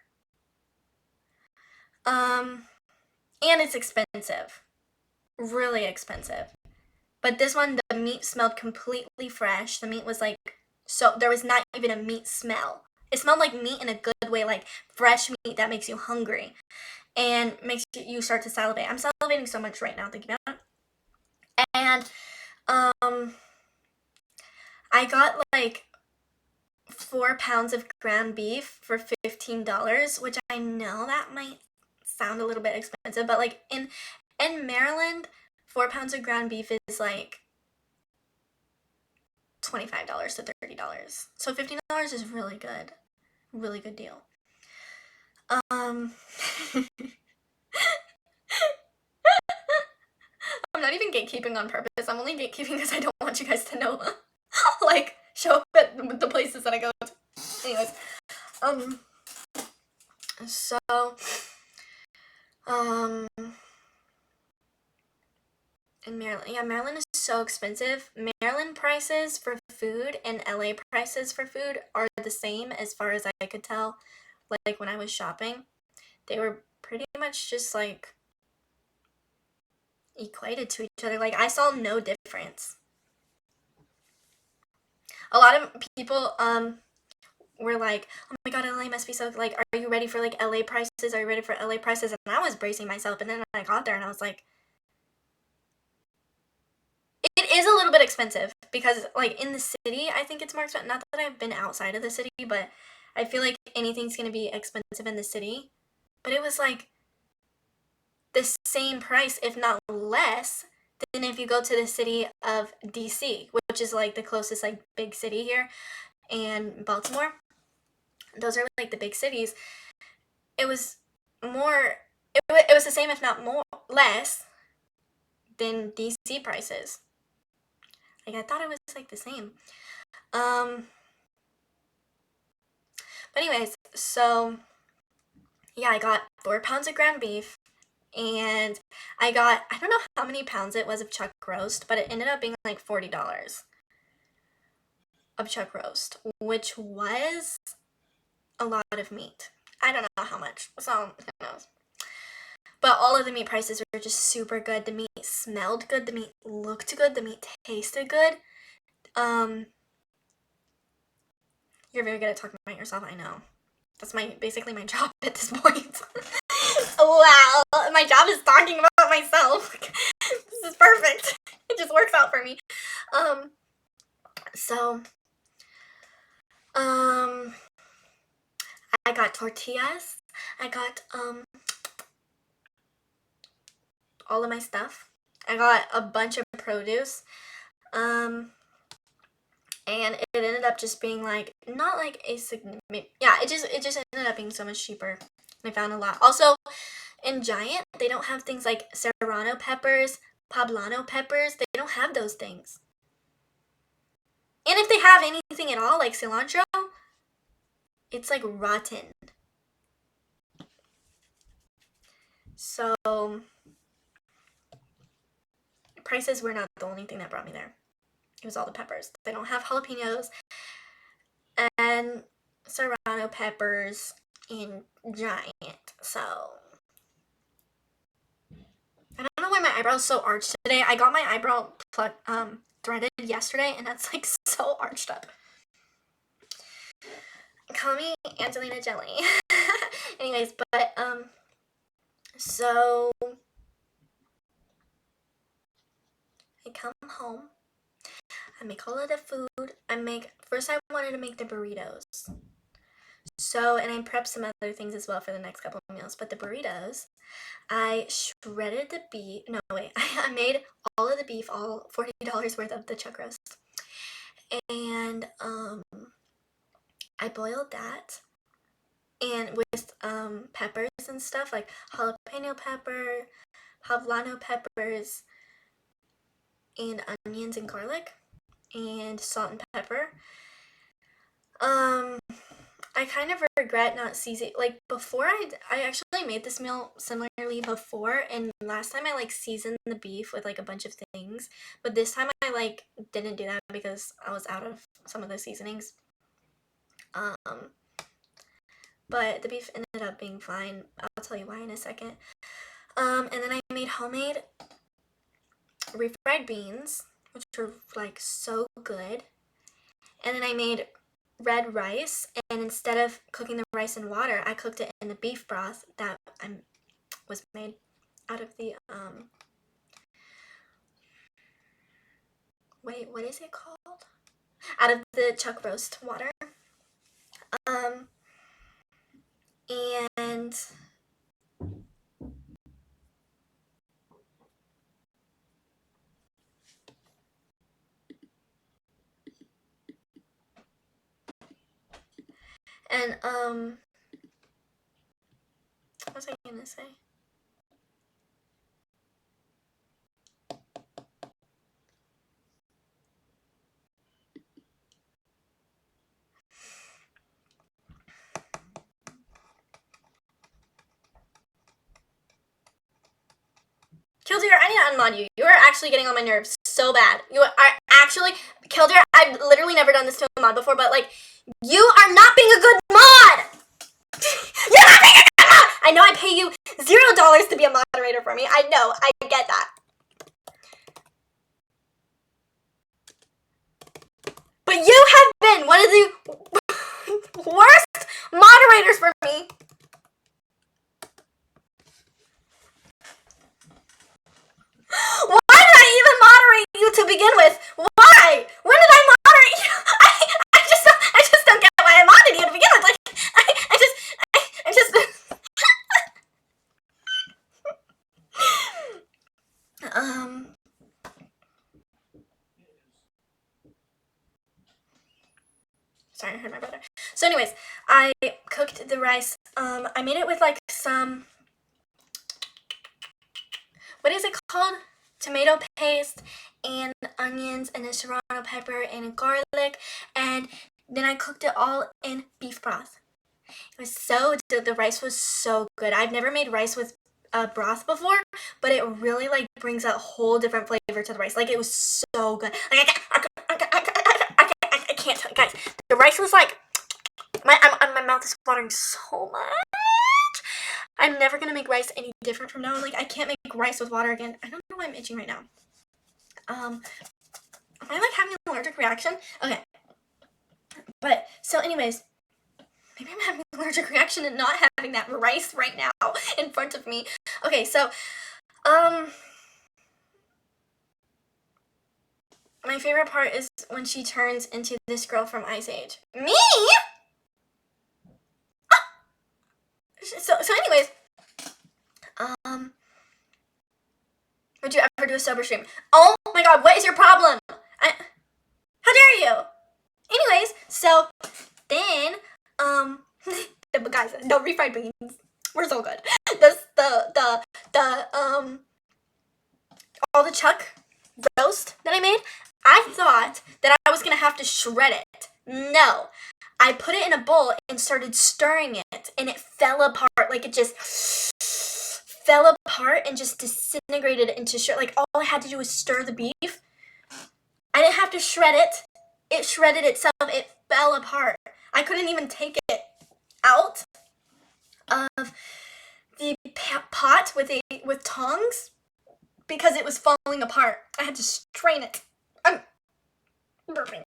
And it's expensive. Really expensive. But this one, the meat smelled completely fresh. The meat was like, so there was not even a meat smell. It smelled like meat in a good way, like fresh meat that makes you hungry and makes you start to salivate. I'm salivating so much right now thinking about it. And I got like 4 pounds of ground beef for $15, which I know that might sound a little bit expensive, but like in Maryland, 4 pounds of ground beef is like $25 to $30. So $15 is really good. Really good deal. I'm not even gatekeeping on purpose. I'm only gatekeeping because I don't want you guys to know. Like, show up at the places that I go to. Anyways, so, in Maryland, yeah, Maryland is so expensive. Maryland prices for food and LA prices for food are the same as far as I could tell. Like, when I was shopping, they were pretty much just like equated to each other. Like, I saw no difference. A lot of people were like, oh my god, LA must be so, like, are you ready for like LA prices? Are you ready for LA prices? And I was bracing myself, and then I got there and I was like, it is a little bit expensive because, like, in the city, I think it's more expensive. Not that I've been outside of the city, but I feel like anything's gonna be expensive in the city. But it was like the same price, if not less, than if you go to the city of DC, which is like the closest like big city here, and Baltimore. Those are like the big cities. It was more. It was the same, if not more, less than DC prices. Like, I thought it was like the same. But anyways, so yeah, I got 4 pounds of ground beef, and I got, I don't know how many pounds it was of chuck roast, but it ended up being like $40 of chuck roast, which was a lot of meat. I don't know how much, so who knows. But all of the meat prices were just super good. The meat smelled good. The meat looked good. The meat tasted good. You're very good at talking about yourself, I know. That's basically my job at this point. Wow, my job is talking about myself. This is perfect. It just works out for me. I got tortillas. I got all of my stuff. I got a bunch of produce. And it ended up just being like not like a significant, yeah, it just ended up being so much cheaper. And I found a lot. Also, in Giant, they don't have things like serrano peppers, poblano peppers. They don't have those things. And if they have anything at all, like cilantro, it's like rotten. So prices were not the only thing that brought me there. It was all the peppers. They don't have jalapenos and serrano peppers in Giant. So I don't know why my eyebrow's so arched today. I got my eyebrow threaded yesterday, and that's like so arched up. Call me Angelina Jolie. Anyways, but so I come home. I make all of the food. First I wanted to make the burritos. So, and I prepped some other things as well for the next couple of meals. But the burritos, I shredded the beef. No, wait. I made all of the beef, all $40 worth of the chuck roast. And I boiled that. And with peppers and stuff, like jalapeno pepper, poblano peppers, and onions and garlic, and salt and pepper. I kind of regret not seasoning. Like before, I actually made this meal similarly before, and last time I like seasoned the beef with like a bunch of things, but this time I like didn't do that because I was out of some of the seasonings. But the beef ended up being fine. I'll tell you why in a second. And then I made homemade refried beans, which were like so good. And then I made red rice, and instead of cooking the rice in water, I cooked it in the beef broth that was made out of the wait, what is it called? Out of the chuck roast water. And what was I gonna say? Killdeer, I need to unmod you. You are actually getting on my nerves so bad. You are actually, Killdeer, I've literally never done this to a mod before, but like, you are not being a good mod! You're not being a good mod! I know I pay you $0 to be a moderator for me. I know, I get that. But you have been one of the worst moderators for me. Why did I even moderate you to begin with? Why? When did I moderate you? I just don't get why I modded you to begin with. Like, I just. Sorry, I heard my brother. So, anyways, I cooked the rice. I made it with like some. What is it called? Tomato paste and onions and a serrano pepper and a garlic, and then I cooked it all in beef broth. It was the rice was so good. I've never made rice with broth before, but it really like brings a whole different flavor to the rice. Like it was so good. Like I can't, guys. The rice was like My mouth is watering so much. I'm never gonna make rice any different from now on. Like, I can't make rice with water again. I don't know why I'm itching right now. Am I like having an allergic reaction? Okay. But so anyways, maybe I'm having an allergic reaction and not having that rice right now in front of me. Okay, so my favorite part is when she turns into this girl from Ice Age. Me? So anyways, would you ever do a sober stream? Oh my god, what is your problem? How dare you? Anyways, so then, guys, the refried beans were so good. All the chuck roast that I made, I thought that I was gonna have to shred it. No. I put it in a bowl and started stirring it, and it fell apart. Like, it just fell apart and just disintegrated into shred. Like, all I had to do was stir the beef. I didn't have to shred it. It shredded itself. It fell apart. I couldn't even take it out of the pot with tongs because it was falling apart. I had to strain it. I'm burping.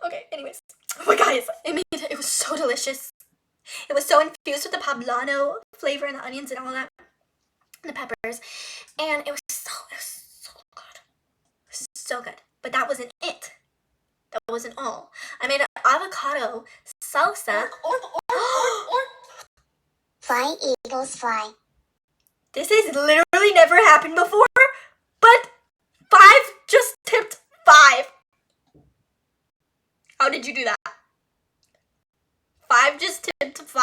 Okay, anyways. Oh, guys, it was so delicious. It was so infused with the poblano flavor and the onions and all that, and the peppers, and it was so good. It was so good. But that wasn't it. That wasn't all. I made an avocado salsa. Fly, eagles, fly. This has literally never happened before, but 5 just tipped 5. How did you do that? 5 just tipped 5?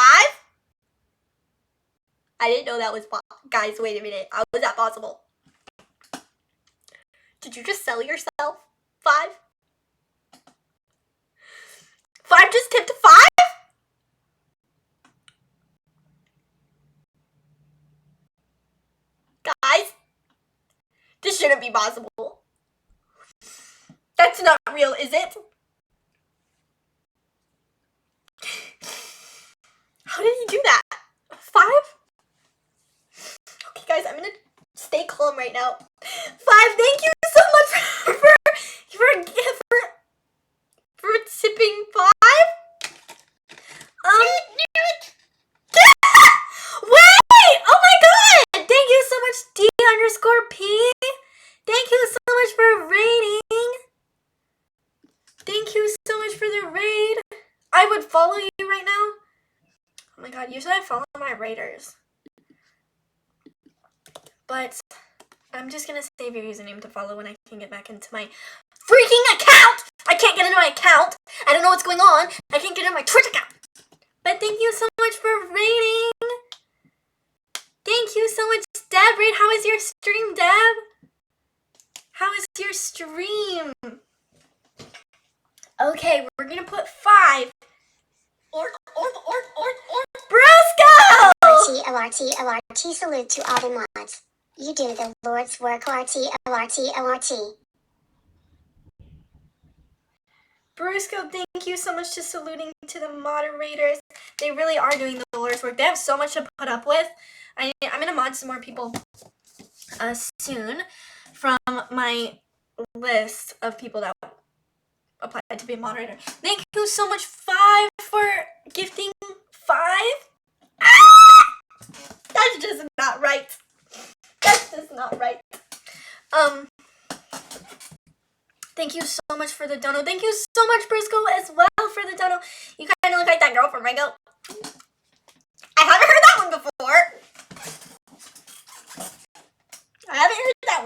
I didn't know that was possible. Guys, wait a minute. How was that possible? Did you just sell yourself? 5? 5 just tipped 5? Guys, this shouldn't be possible. That's not real, is it? How did he do that? 5? Okay, guys, I'm gonna stay calm right now. 5, thank you so much for tipping 5. Wait! Oh my god! Thank you so much, D_P. Thank you so much for rating. Thank you so much for the raid. I would follow you right now. Oh my god, usually I follow my raiders. But I'm just gonna save your username to follow when I can get back into my freaking account! I can't get into my account. I don't know what's going on. I can't get into my Twitch account. But thank you so much for rating. Thank you so much, Deb. Raid, how is your stream, Deb? How is your stream? Okay, we're gonna put 5. Brusco! LRT, salute to all the mods. You do the Lord's work, LRT. Brusco, thank you so much to saluting to the moderators. They really are doing the Lord's work. They have so much to put up with. I'm gonna mod some more people soon from my list of people that applied to be a moderator. Thank you so much, 5, for gifting 5. Ah! That's just not right. That's just not right. Thank you so much for the dono. Thank you so much, Briscoe, as well for the dono. You kind of look like that girl from Ringo. I haven't heard that one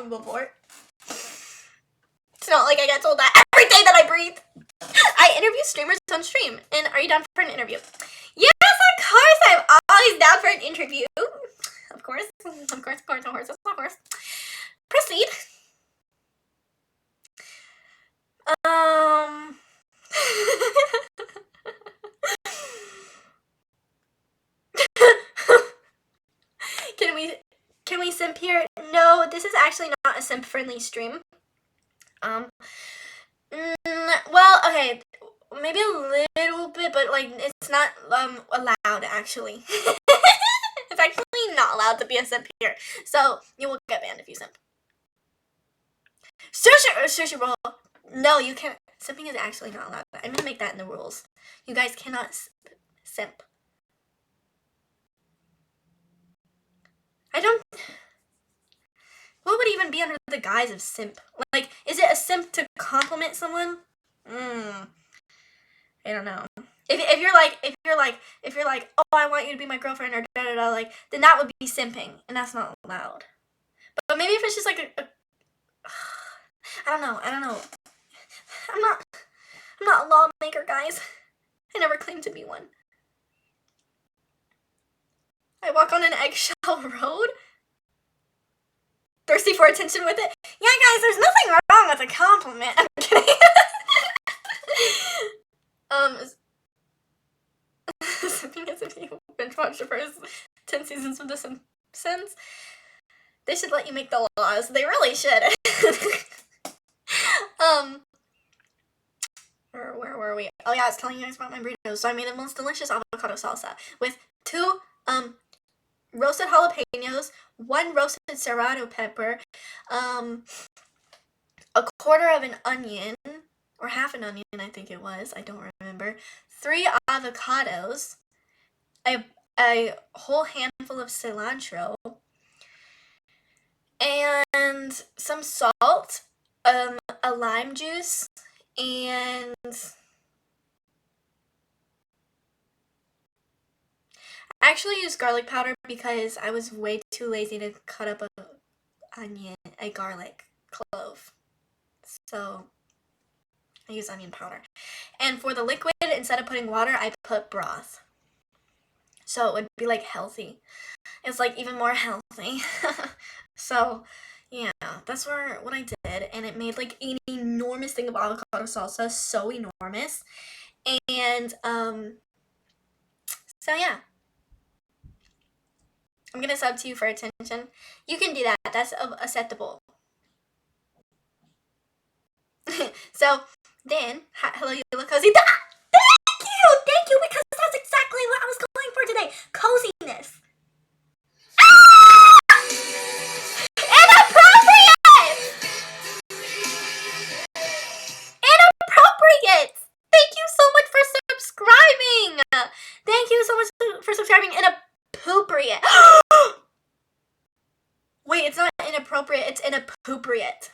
before. It's not like I get told that every day that I breathe. I interview streamers on stream. And are you down for an interview? Yes, of course. I'm always down for an interview. Of course. Proceed. Can we simp here? No, this is actually not a simp friendly stream. Well, okay. maybe a little bit, but like it's not allowed actually. It's actually not allowed to be a simp here, so you will get banned if you simp. Sushi roll. No, you can't. Simping is actually not allowed. I'm gonna make that in the rules. You guys cannot simp. I don't. What would even be under the guise of simp? Like, is it a simp to compliment someone? I don't know. If you're like, oh, I want you to be my girlfriend, or da da da, like, then that would be simping, and that's not allowed. But maybe if it's just like I don't know. I'm not a lawmaker, guys. I never claimed to be one. I walk on an eggshell road. Thirsty for attention with it? Yeah, guys, there's nothing wrong with a compliment. I'm kidding. Simping as if you binge watched the first 10 seasons of The Simpsons. They should let you make the laws. They really should. Where were we? Oh yeah, I was telling you guys about my burritos. So I made the most delicious avocado salsa with 2 roasted jalapenos, 1 roasted serrano pepper, a quarter of an onion, or half an onion, I think it was. I don't remember. 3 avocados, a whole handful of cilantro, and some salt, a lime juice, and I actually used garlic powder because I was way too lazy to cut up a garlic clove. So I use onion powder. And for the liquid, instead of putting water, I put broth. So it would be like healthy. It's like even more healthy. So yeah, that's what I did. And it made like an enormous thing of avocado salsa. So enormous. And so yeah. I'm gonna sub to you for attention. You can do that. That's acceptable. So then, hello, you look cozy. Thank you, because that's exactly what I was going for today. Coziness. Inappropriate! Inappropriate! Thank you so much for subscribing. Thank you so much for subscribing. Inappropriate. Wait, it's not inappropriate. It's inappropriate.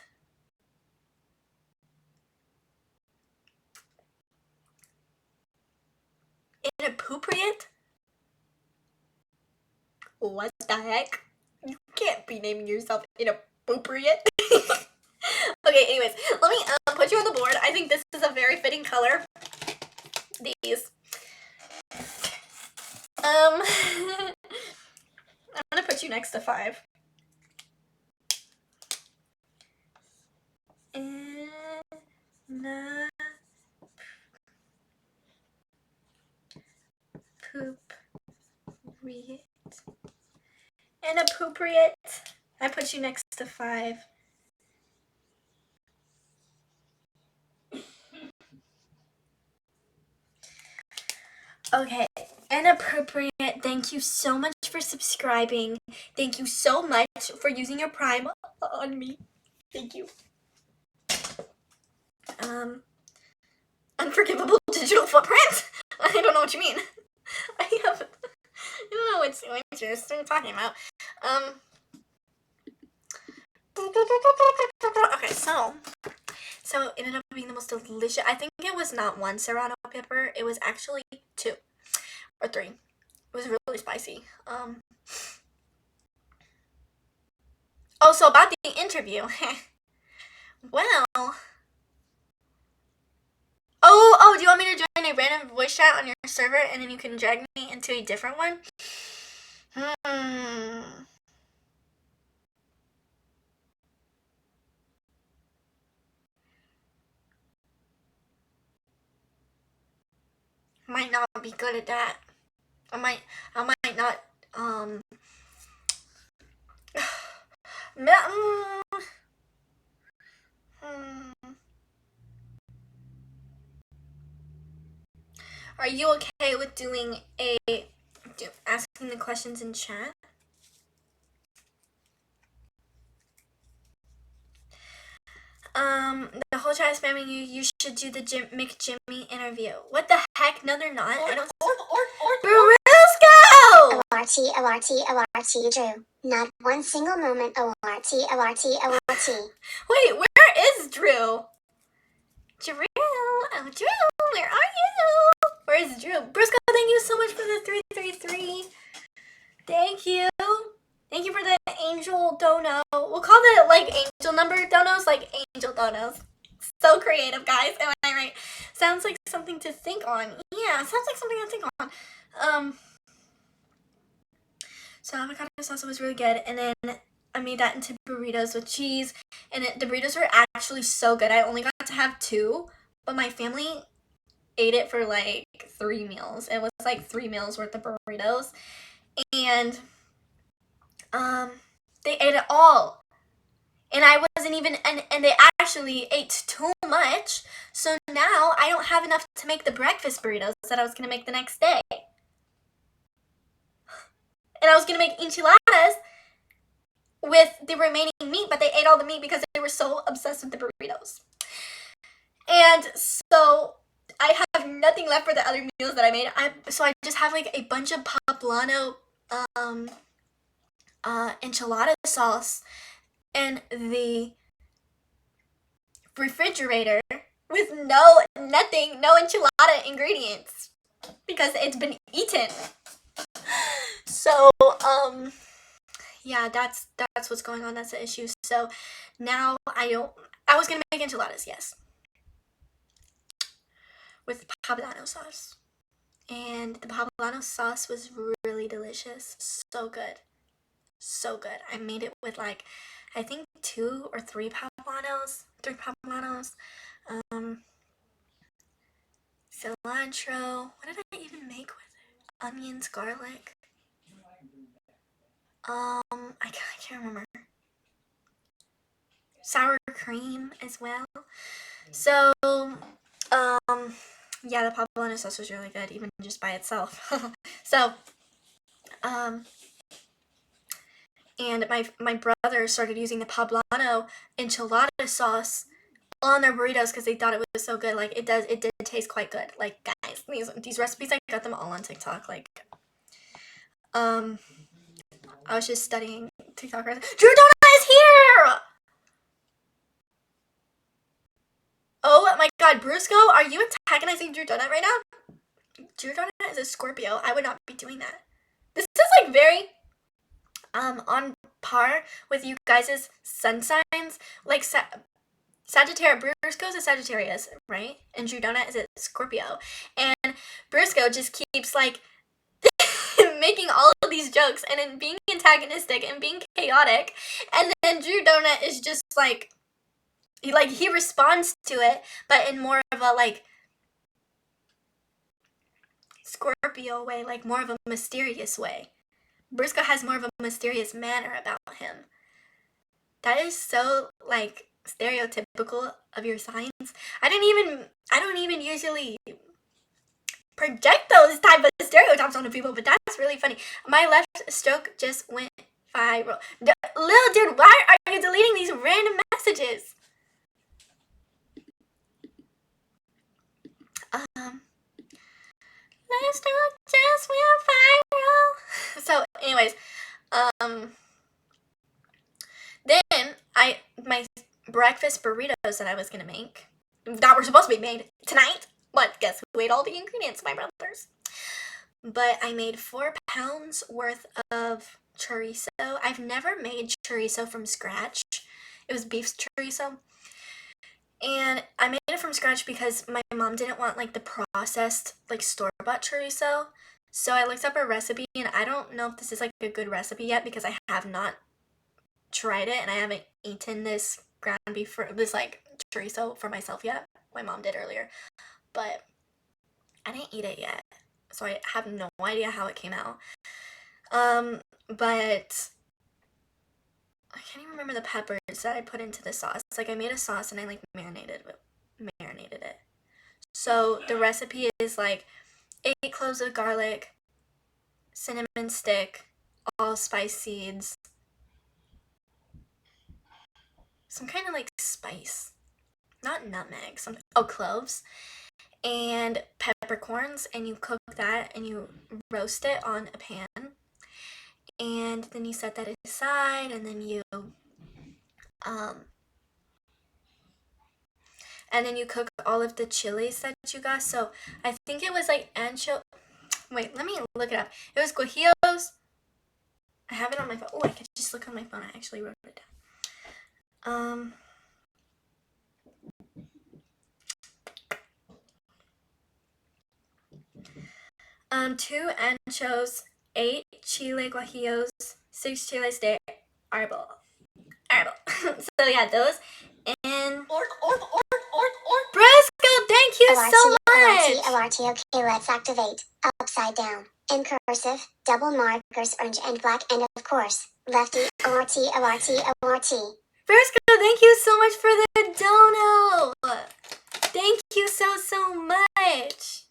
Inappropriate? What the heck? You can't be naming yourself inappropriate. Okay, anyways, let me put you on the board. I think this is a very fitting color. These. I'm gonna put you next to 5. Inappropriate. I put you next to 5. Okay, inappropriate. Thank you so much for subscribing. Thank you so much for using your Prime on me. Thank you. Unforgivable digital footprint? I don't know what you mean. I don't know what you're talking about. Okay, so it ended up being the most delicious. I think it was not 1 serrano pepper. It was actually 2 or 3. It was really spicy. Oh, so about the interview. Well. Oh, do you want me to join a random voice chat on your server and then you can drag me into a different one? Might not be good at that. I might not, Are you okay with doing asking the questions in chat? The whole chat is spamming you. You should do the McJimmy interview. What the heck? No, they're not. I don't. Brusco! ORT, ORT, ORT, Drew. Not one single moment. ORT, ORT, ORT. Wait, where is Drew? Drew, oh Drew, where are you? Where is Drew? Brusco, thank you so much for the 333. Thank you. Thank you for the angel dono. We'll call the angel number donos angel donos. So creative, guys. Am I right? Sounds like something to think on. Yeah, sounds like something to think on. So avocado salsa was really good, and then I made that into burritos with cheese, and the burritos were actually so good. I only got to have 2, but my family ate it for 3 meals. It was 3 meals worth of burritos, and they ate it all, and I wasn't even, and they actually ate too much, so now I don't have enough to make the breakfast burritos that I was gonna make the next day. And I was gonna make enchiladas with the remaining meat, but they ate all the meat because they were so obsessed with the burritos. And so I have nothing left for the other meals that I made. So I just have a bunch of poblano enchilada sauce in the refrigerator with no enchilada ingredients because it's been eaten. So yeah, that's what's going on. That's the issue. So now I was gonna make enchiladas, yes, with poblano sauce, and the poblano sauce was really delicious. So good. I made it with I think 2 or 3 poblanos, cilantro. What did I even make with it? Onions, garlic. I can't remember. Sour cream as well. So, yeah, the poblano sauce was really good, even just by itself. So, and my brother started using the poblano enchilada sauce on their burritos because they thought it was so good. It did taste quite good. Guys, these recipes, I got them all on TikTok. I was just studying TikTok. Drew Donut is here! Oh my god, Brusco, are you antagonizing Drew Donut right now? Drew Donut is a Scorpio. I would not be doing that. This is very on par with you guys' sun signs. Sagittarius. Brusco is a Sagittarius, right? And Drew Donut is a Scorpio. And Brusco just keeps making all of these jokes and then being antagonistic and being chaotic. And then Drew Donut is just he responds to it, but in more of a Scorpio way, more of a mysterious way. Brusco has more of a mysterious manner about him. That is so stereotypical of your signs. I don't even usually project those type of stereotypes onto people, but that's really funny. My left stroke just went viral. Lil dude, why are you deleting these random messages? Left stroke just went viral. So anyways, then my breakfast burritos that I was gonna make, that were supposed to be made tonight, but guess who ate all the ingredients? My brothers. But I made 4 pounds worth of chorizo. I've never made chorizo from scratch. It was beef chorizo. And I made it from scratch because my mom didn't want the processed store-bought chorizo. So I looked up a recipe, and I don't know if this is a good recipe yet because I have not tried it and I haven't eaten this ground beef this chorizo for myself yet. My mom did earlier, but I didn't eat it yet, so I have no idea how it came out. But I can't even remember the peppers that I put into the sauce. I made a sauce and I marinated it. So the recipe is 8 cloves of garlic, cinnamon stick, allspice seeds, some kind of like spice, not nutmeg, something, oh, cloves, and peppercorns, and you cook that and you roast it on a pan, and then you set that aside, and then you cook all of the chilies that you got. So I think it was like wait, let me look it up. It was guajillos. I have it on my phone. Oh, I could just look on my phone. I actually wrote it down. 2 anchos, 8 chile guajillos, 6 chiles de árbol. So yeah, those. And Briscoe, thank you so much. LRT, okay, let's activate. Upside down. In cursive, double markers, orange and black, and of course, lefty, LRT. Briscoe, thank you so much for the dono. Thank you so much.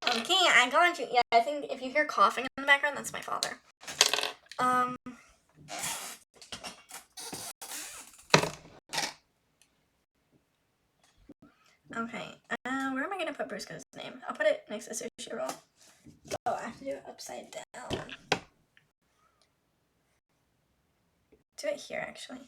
Okay, I got you. Yeah, I think if you hear coughing in the background, that's my father. Okay, where am I gonna put Briscoe's name? I'll put it next to sushi roll. Oh, I have to do it upside down. Do it here, actually.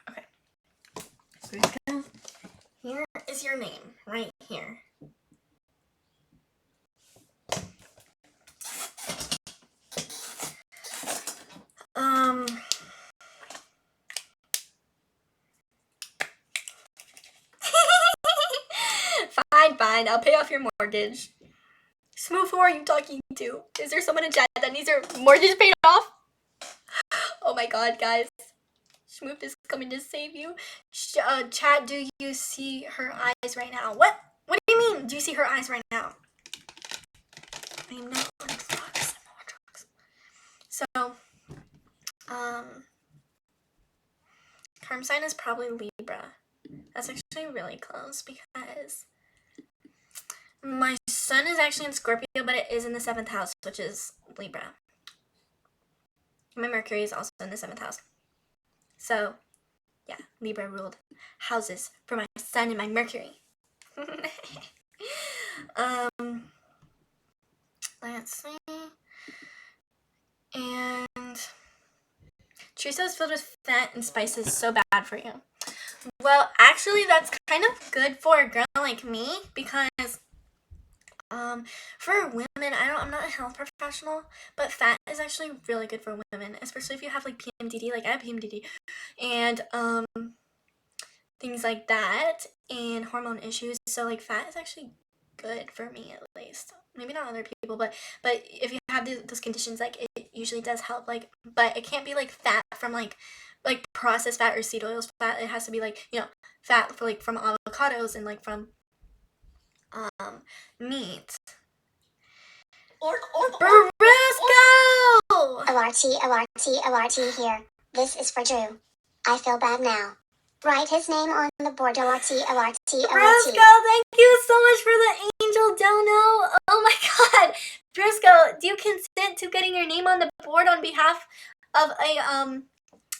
Okay. Briscoe, here is your name, right here. Fine, I'll pay off your mortgage. Smooth, who are you talking to? Is there someone in chat that needs their mortgage paid off? Oh my god, guys. Smooth is coming to save you. Chat, do you see her eyes right now? What? What do you mean? Do you see her eyes right now? I am not on drugs. I'm on drugs. So, Karm sign is probably Libra. That's actually really close because my sun is actually in Scorpio, but it is in the 7th house, which is Libra. My Mercury is also in the 7th house. So, yeah, Libra ruled houses for my sun and my Mercury. Let's see. And chorizo is filled with fat and spices, so bad for you. Well, actually, that's kind of good for a girl like me because for women, I'm not a health professional, but fat is actually really good for women, especially if you have like PMDD, like I have PMDD, and things like that, and hormone issues. So like fat is actually good for me, at least. Maybe not other people, but if you have those conditions, like it usually does help. Like, but it can't be like fat from like processed fat or seed oils fat. It has to be like, you know, fat for like from avocados and like from meat. Briscoe! LRT here. This is for Drew. I feel bad now. Write his name on the board. LRT. Briscoe, thank you so much for the angel dono. Oh my god. Briscoe, do you consent to getting your name on the board on behalf of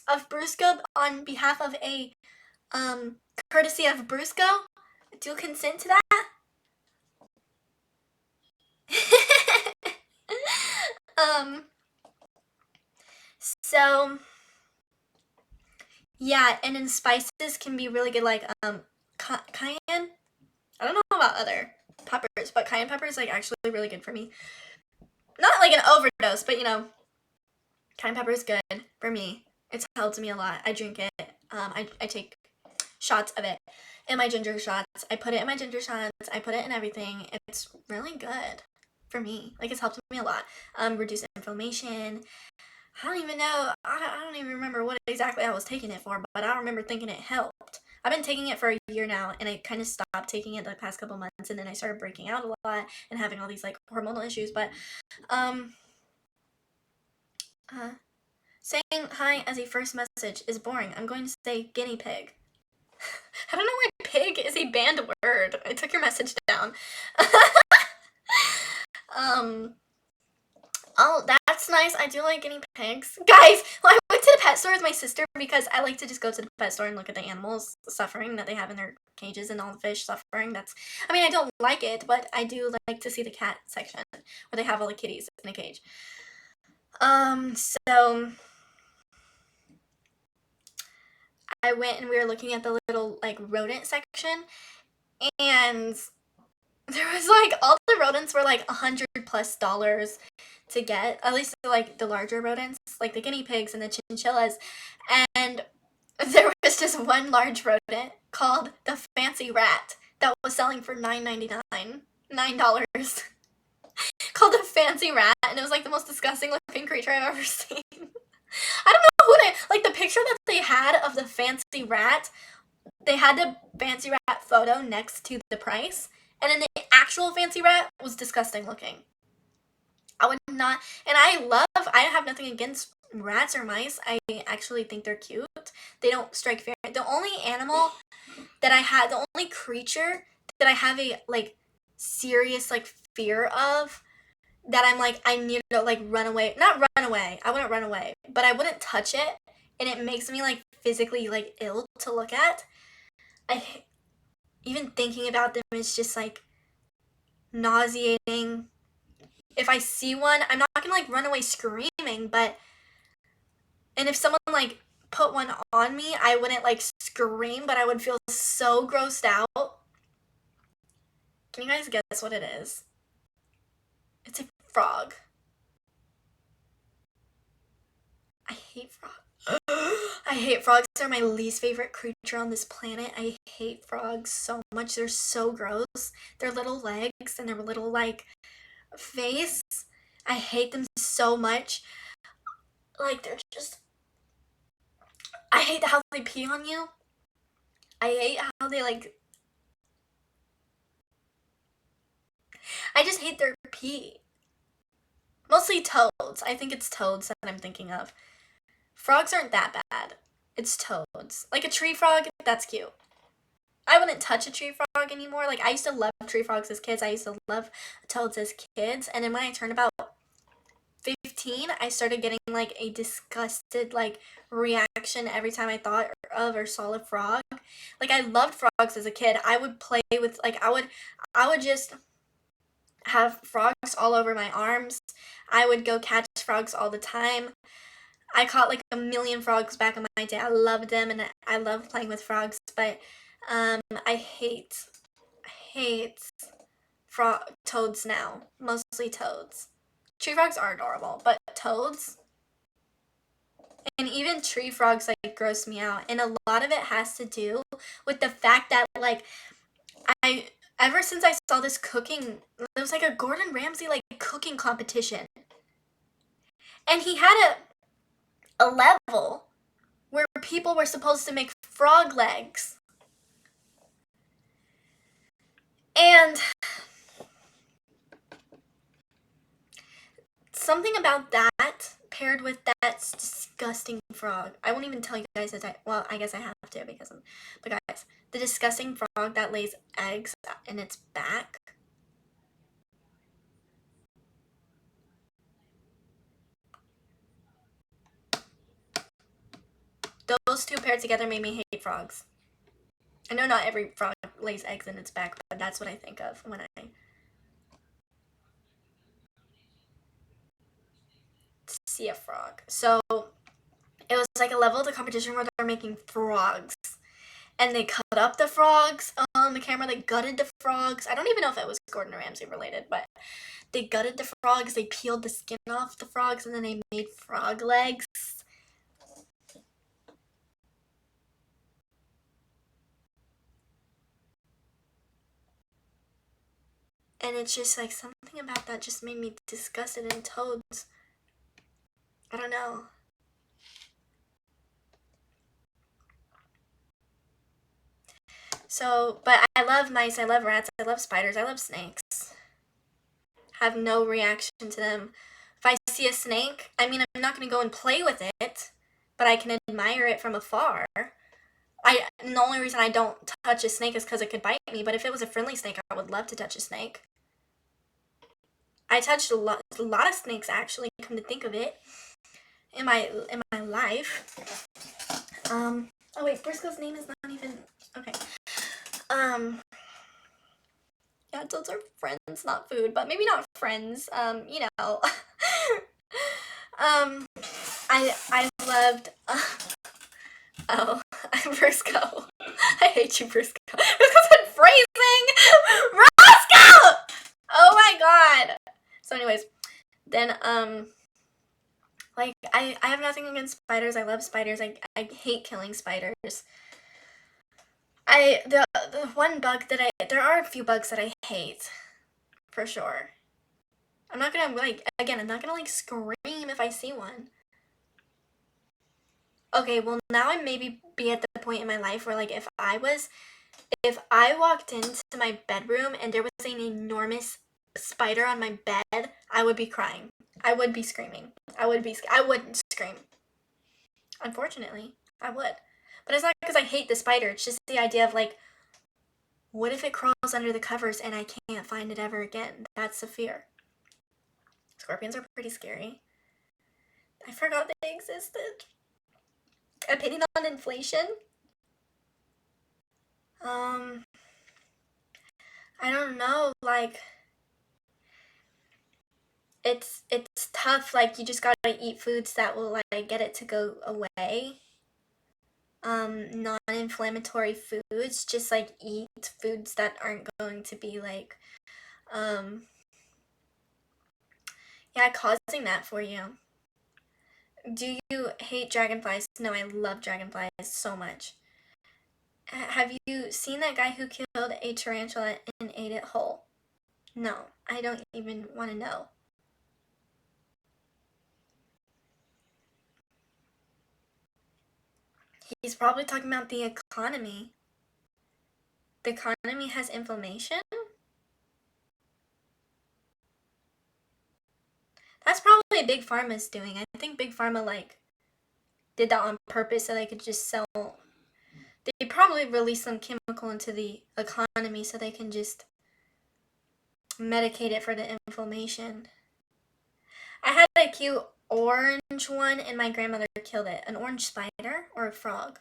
of Briscoe, on behalf of a courtesy of Briscoe? Do you consent to that? So yeah, and then spices can be really good, like cayenne. I don't know about other peppers, but cayenne pepper is like actually really good for me. Not like an overdose, but you know, cayenne pepper is good for me. It's helped me a lot. I drink it. I take shots of it in my ginger shots. I put it in my ginger shots. I put it in everything. It's really good for me. Like, it's helped me a lot. Reduce inflammation. I don't even know. I don't even remember what exactly I was taking it for, but I remember thinking it helped. I've been taking it for a year now, and I kind of stopped taking it the past couple months, and then I started breaking out a lot and having all these like hormonal issues. But Saying hi as a first message is boring. I'm going to say guinea pig. I don't know why pig is a banned word. I took your message down. Oh, that's nice. I do like guinea pigs. Guys, well, I went to the pet store with my sister because I like to just go to the pet store and look at the animals suffering that they have in their cages and all the fish suffering. I mean, I don't like it, but I do like to see the cat section where they have all the kitties in a cage. So I went and we were looking at the little, like, rodent section, and there was, like, all the rodents were, like, $100+ to get, at least, like, the larger rodents, like the guinea pigs and the chinchillas, and there was just one large rodent called the fancy rat that was selling for $9.99. $9. Called the fancy rat, and it was, like, the most disgusting looking creature I've ever seen. I don't know who like, the picture that they had of the fancy rat, they had the fancy rat photo next to the price, and then the actual fancy rat was disgusting looking. I would not, and I have nothing against rats or mice. I actually think they're cute. They don't strike fear. The only animal that I had, the only creature that I have a, like, serious, like, fear of, that I'm like, I need to, like, run away. Not run away. I wouldn't run away, but I wouldn't touch it, and it makes me, like, physically, like, ill to look at. Even thinking about them is just, like, nauseating. If I see one, I'm not gonna, like, run away screaming, but, and if someone, like, put one on me, I wouldn't, like, scream, but I would feel so grossed out. Can you guys guess what it is? It's a frog. I hate frogs. I hate frogs. They're my least favorite creature on this planet. I hate frogs so much. They're so gross. Their little legs and their little, like, face. I hate them so much. Like, they're just... I hate how they pee on you. I hate how they, like... I just hate their pee. Mostly toads. I think it's toads that I'm thinking of. Frogs aren't that bad. It's toads. Like a tree frog, that's cute. I wouldn't touch a tree frog anymore. Like, I used to love tree frogs as kids. I used to love toads as kids. And then when I turned about 15, I started getting, like, a disgusted, like, reaction every time I thought of or saw a frog. Like, I loved frogs as a kid. I would play with, like, I would just have frogs all over my arms. I would go catch frogs all the time. I caught, like, a million frogs back in my day. I loved them, and I love playing with frogs, but I hate toads now. Mostly toads. Tree frogs are adorable, but toads, and even tree frogs, like, gross me out. And a lot of it has to do with the fact that, like, ever since I saw this cooking, it was like a Gordon Ramsay, like, cooking competition. And he had a level where people were supposed to make frog legs. And something about that paired with that disgusting frog. I won't even tell you guys well, I guess I have to but guys, the disgusting frog that lays eggs in its back. Those two paired together made me hate frogs. I know not every frog lays eggs in its back, but that's what I think of when I see a frog. So it was like a level of the competition where they're making frogs. And they cut up the frogs on the camera. They gutted the frogs. I don't even know if it was Gordon Ramsay related, but they gutted the frogs. They peeled the skin off the frogs, and then they made frog legs. And it's just like something about that just made me disgusted in toads. I don't know. So, but I love mice, I love rats, I love spiders, I love snakes. Have no reaction to them. If I see a snake, I mean, I'm not going to go and play with it, but I can admire it from afar. And the only reason I don't touch a snake is because it could bite me, but if it was a friendly snake, I would love to touch a snake. I touched a lot of snakes, actually, come to think of it, in my life. Oh wait, Briscoe's name is not even, okay. Yeah, those are friends, not food, but maybe not friends, you know. I loved, oh, Briscoe. I hate you, Briscoe. Briscoe said phrasing! Briscoe! Oh my god! So anyways, then, like, I have nothing against spiders. I love spiders. I hate killing spiders. The one bug that there are a few bugs that I hate, for sure. I'm not gonna, like, again, I'm not gonna, like, scream if I see one. Okay, well, now I maybe be at the point in my life where, like, if I walked into my bedroom and there was an enormous spider on my bed, I would be crying. I would be screaming. I wouldn't scream. Unfortunately, I would. But it's not because I hate the spider. It's just the idea of, like, what if it crawls under the covers and I can't find it ever again? That's the fear. Scorpions are pretty scary. I forgot they existed. Opinion on inflation? I don't know, like, it's tough, like, you just gotta eat foods that will, like, get it to go away. Non-inflammatory foods, just, like, eat foods that aren't going to be, like, yeah, causing that for you. Do you hate dragonflies? No, I love dragonflies so much. Have you seen that guy who killed a tarantula and ate it whole? No, I don't even want to know. He's probably talking about the economy. The economy has inflammation? That's probably Big Pharma's doing. I think Big Pharma, like, did that on purpose so they could just sell. They probably released some chemical into the economy so they can just medicate it for the inflammation. I had a cute orange one and my grandmother killed it. An orange spider or a frog?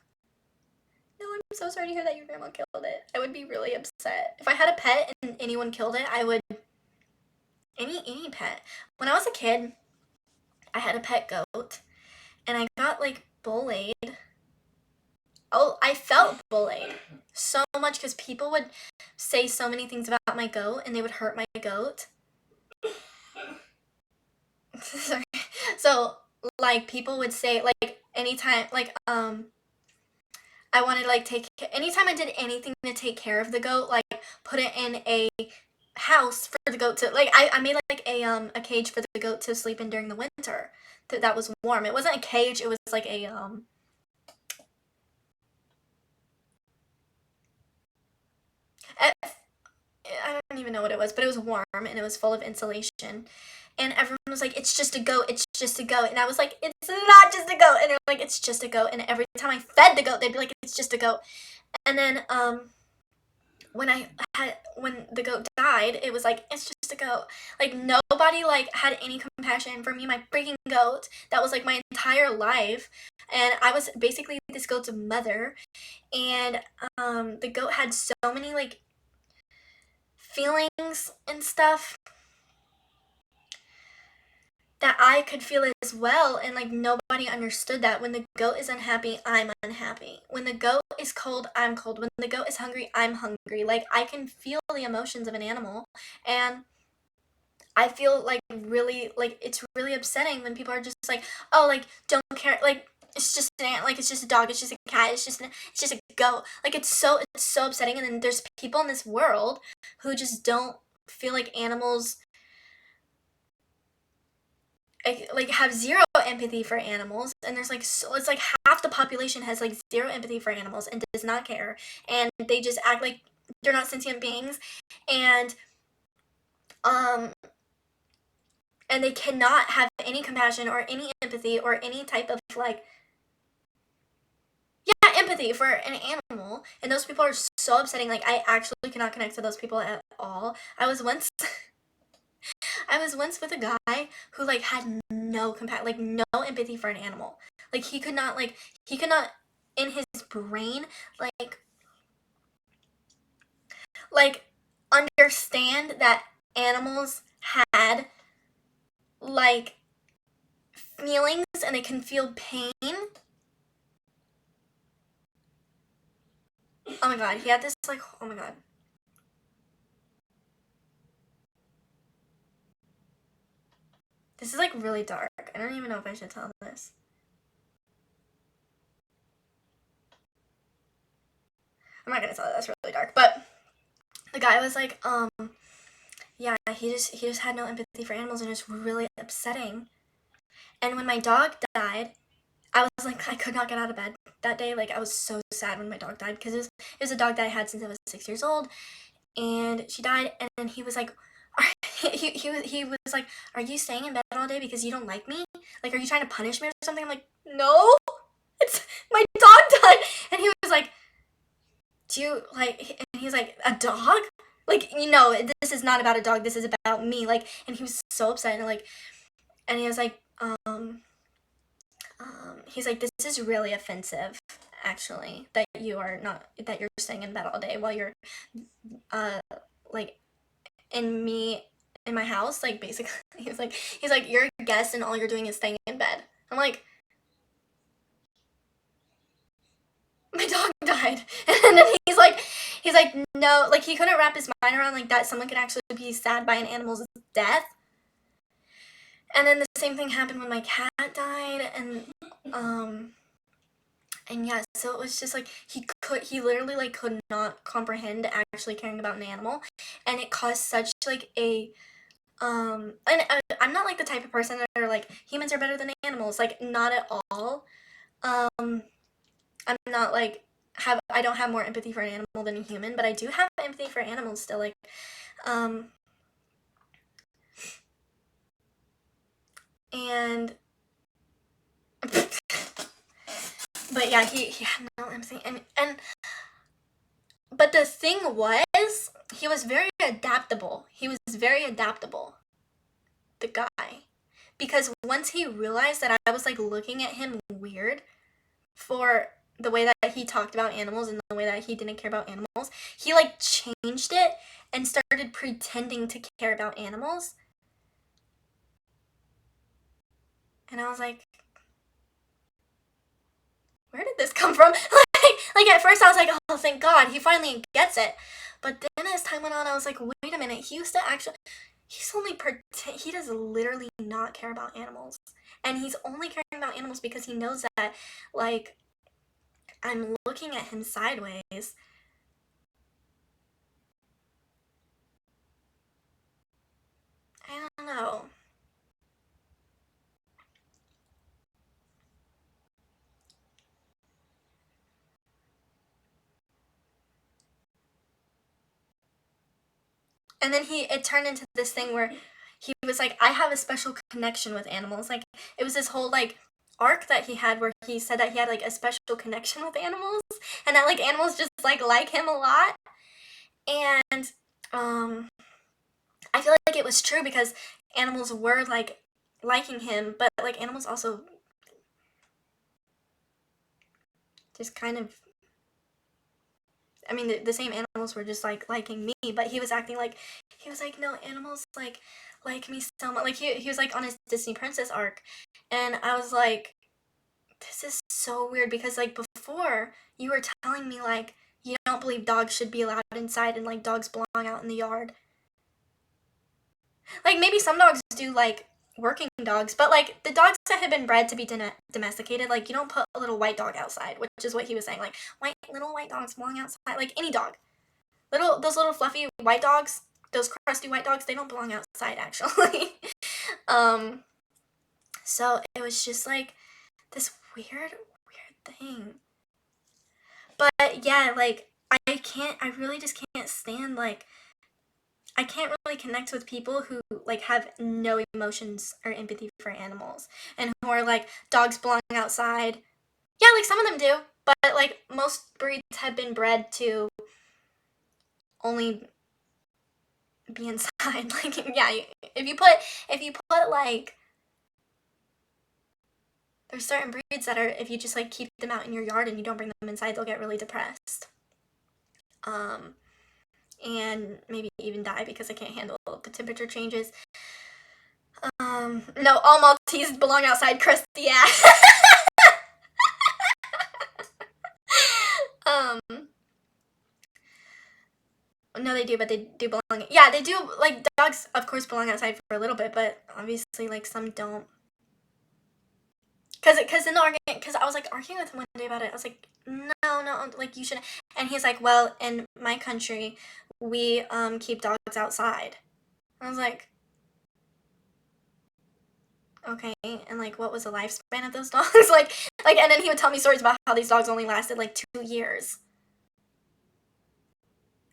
No, I'm so sorry to hear that your grandma killed it. I would be really upset. If I had a pet and anyone killed it, I would... Any pet. When I was a kid, I had a pet goat. And I got, like, bullied. Oh, I felt bullied so much because people would say so many things about my goat and they would hurt my goat. Sorry. So, like, people would say, like, anytime, like, I wanted to, like, anytime I did anything to take care of the goat, like, put it in a house for the goat to, like, I made, like, a cage for the goat to sleep in during the winter that was warm. It wasn't a cage, it was, like, a, I don't even know what it was, but it was warm and it was full of insulation. And everyone was like, it's just a goat, it's just a goat. And I was like, it's not just a goat. And they're like, it's just a goat. And every time I fed the goat, they'd be like, it's just a goat. And then when the goat died, it was like, it's just a goat. Like, nobody, like, had any compassion for me, my freaking goat. That was, like, my entire life. And I was basically this goat's mother. And the goat had so many, like, feelings and stuff that I could feel as well, and, like, nobody understood that. When the goat is unhappy, I'm unhappy. When the goat is cold, I'm cold. When the goat is hungry, I'm hungry. Like, I can feel the emotions of an animal, and I feel, like, really, like, it's really upsetting when people are just like, oh, like, don't care, like, it's just an ant, like, it's just a dog, it's just a cat, it's just a goat. Like, it's so upsetting. And then there's people in this world who just don't feel like animals, like, have zero empathy for animals. And there's, like, so it's like half the population has, like, zero empathy for animals and does not care, and they just act like they're not sentient beings. And and they cannot have any compassion or any empathy or any type of like, yeah, empathy for an animal. And those people are so upsetting. Like, I actually cannot connect to those people at all. I was once with a guy who like had no like no empathy for an animal. Like he could not in his brain like understand that animals had like feelings and they can feel pain. Oh my god, he had this like, oh my god. This is like really dark. I don't even know if I should tell this. I'm not gonna tell it, that's really dark. But the guy was like, yeah, he just had no empathy for animals and it was really upsetting. And when my dog died, I was like, I could not get out of bed that day. Like I was so sad when my dog died because it was a dog that I had since I was 6 years old, and she died. And then he was like, he was like, are you staying in bed all day because you don't like me? Like, are you trying to punish me or something? I'm like, no, it's my dog died. And he was like, do you like? And he's like, a dog? Like, you know, this is not about a dog. This is about me. Like, and he was so upset and like, and he was like, he's like, this is really offensive, actually, that you're staying in bed all day while you're, like, in my house, like, basically, he's like, you're a guest and all you're doing is staying in bed. I'm like, my dog died. And then he's like, no, like, he couldn't wrap his mind around, like, that someone could actually be sad by an animal's death. And then the same thing happened when my cat died, and yeah, so it was just like he literally like could not comprehend actually caring about an animal, and it caused such like a and I'm not like the type of person that are like humans are better than animals, like not at all. I'm not like I don't have more empathy for an animal than a human, but I do have empathy for animals still, like and but yeah, he had no empathy, and but the thing was, he was very adaptable. He was very adaptable, the guy. Because once he realized that I was like looking at him weird for the way that he talked about animals and the way that he didn't care about animals, he like changed it and started pretending to care about animals. And I was like, where did this come from? Like at first I was like, oh, thank God, he finally gets it. But then as time went on, I was like, wait a minute, he used to actually, he does literally not care about animals. And he's only caring about animals because he knows that, like, I'm looking at him sideways. I don't know. And then it turned into this thing where he was like, I have a special connection with animals. Like, it was this whole, like, arc that he had where he said that he had, like, a special connection with animals. And that, like, animals just, like him a lot. And, I feel like it was true because animals were, like, liking him. But, like, animals also just kind of, I mean, the same animals were just like liking me, but he was acting like, he was like, no, animals like me so much. Like he was like on his Disney princess arc, and I was like, this is so weird because like before you were telling me like you don't believe dogs should be allowed inside and like dogs belong out in the yard. Like maybe some dogs do, like working dogs, but like the dogs that have been bred to be domesticated, like you don't put a little white dog outside, which is what he was saying. Like little white dogs belong outside, like any dog. Those little fluffy white dogs, those crusty white dogs, they don't belong outside actually. So it was just like this weird thing. But yeah, like I really just can't stand like I can't really connect with people who like have no emotions or empathy for animals and who are like dogs belong outside. Yeah, like some of them do, but like most breeds have been bred to only be inside. Like yeah, if you put like there's certain breeds that are if you just like keep them out in your yard and you don't bring them inside, they'll get really depressed. And maybe even die because they can't handle the temperature changes. No, all Maltese belong outside, Chris. Yeah. um, no, they do, but they do belong. Yeah, they do. Like dogs, of course, belong outside for a little bit, but obviously, like some don't. Cause in the argument, cause I was like arguing with him one day about it. I was like, no, like you shouldn't. And he's like, well, in my country, we keep dogs outside. I was like, okay, and like what was the lifespan of those dogs? like and then he would tell me stories about how these dogs only lasted like 2 years.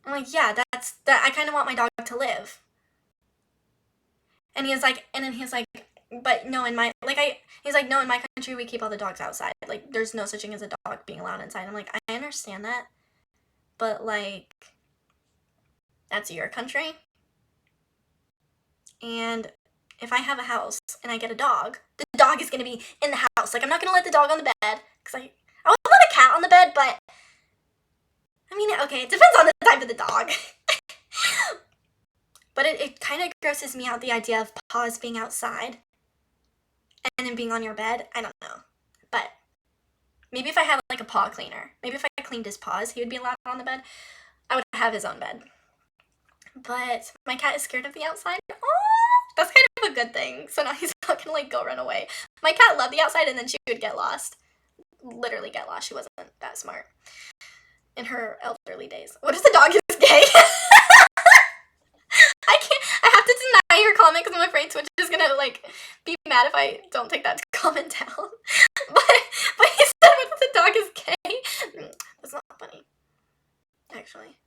I'm like, yeah, that's that I kind of want my dog to live. And he was like, and then he's like, but no, in my like I he's like, no, in my country we keep all the dogs outside. Like there's no such thing as a dog being allowed inside. I'm like, I understand that, but like that's your country. And if I have a house and I get a dog, the dog is gonna be in the house. Like I'm not gonna let the dog on the bed because I would let a cat on the bed, but I mean, okay, it depends on the type of the dog. But it kind of grosses me out the idea of paws being outside and then being on your bed. I don't know. But maybe if I had like a paw cleaner, maybe if I cleaned his paws, he would be allowed on the bed. I would have his own bed. But my cat is scared of the outside. Oh, that's kind of a good thing. So now he's not gonna like go run away. My cat loved the outside and then she would get lost. Literally get lost. She wasn't that smart in her elderly days. What if the dog is gay? I can't. I have to deny your comment because I'm afraid Twitch is gonna like be mad if I don't take that comment down. but he said, "What if the dog is gay?" That's not funny. Actually,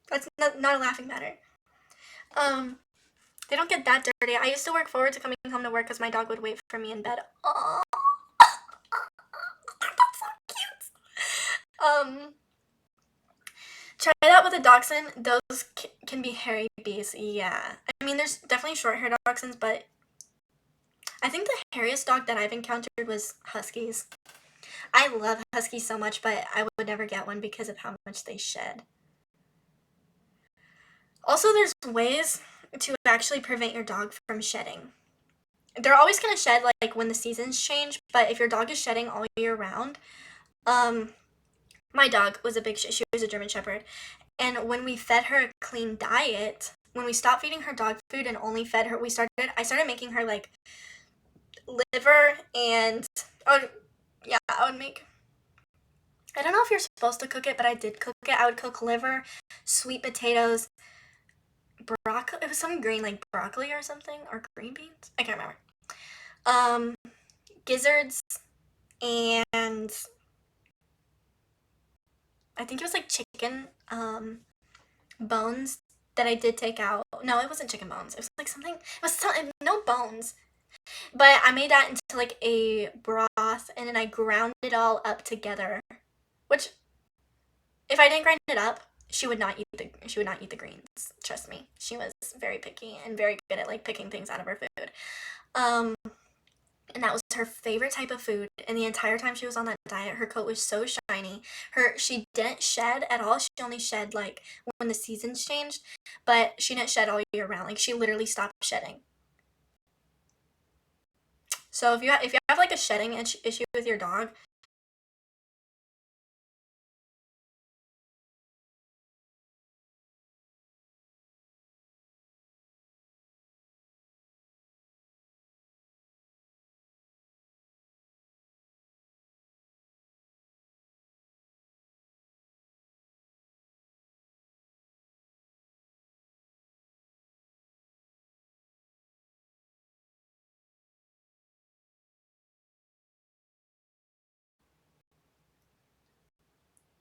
that's not a laughing matter. They don't get that dirty. I used to work forward to coming home to work because my dog would wait for me in bed. Oh, that's so cute. Try that with a dachshund. Those can be hairy beasts. Yeah. I mean, there's definitely short-haired dachshunds, but I think the hairiest dog that I've encountered was huskies. I love huskies so much, but I would never get one because of how much they shed. Also, there's ways to actually prevent your dog from shedding. They're always going to shed like when the seasons change, but if your dog is shedding all year round, my dog was a big she was a German Shepherd, and when we fed her a clean diet, when we stopped feeding her dog food and only fed her, I started making her like liver and I don't know if you're supposed to cook it, but I did cook it. I would cook liver, sweet potatoes, broccoli. It was some green like broccoli or something or green beans. I can't remember. Gizzards and I think it was like chicken bones that I did take out. No, it wasn't chicken bones. It was like something. It was something, no bones. But I made that into like a broth, and then I ground it all up together. Which, if I didn't grind it up, she would not eat the greens. Trust me, she was very picky and very good at like picking things out of her food. And that was her favorite type of food. And the entire time she was on that diet, her coat was so shiny. She didn't shed at all. She only shed like when the seasons changed, but she didn't shed all year round. Like she literally stopped shedding. So if you have like a shedding issue with your dog,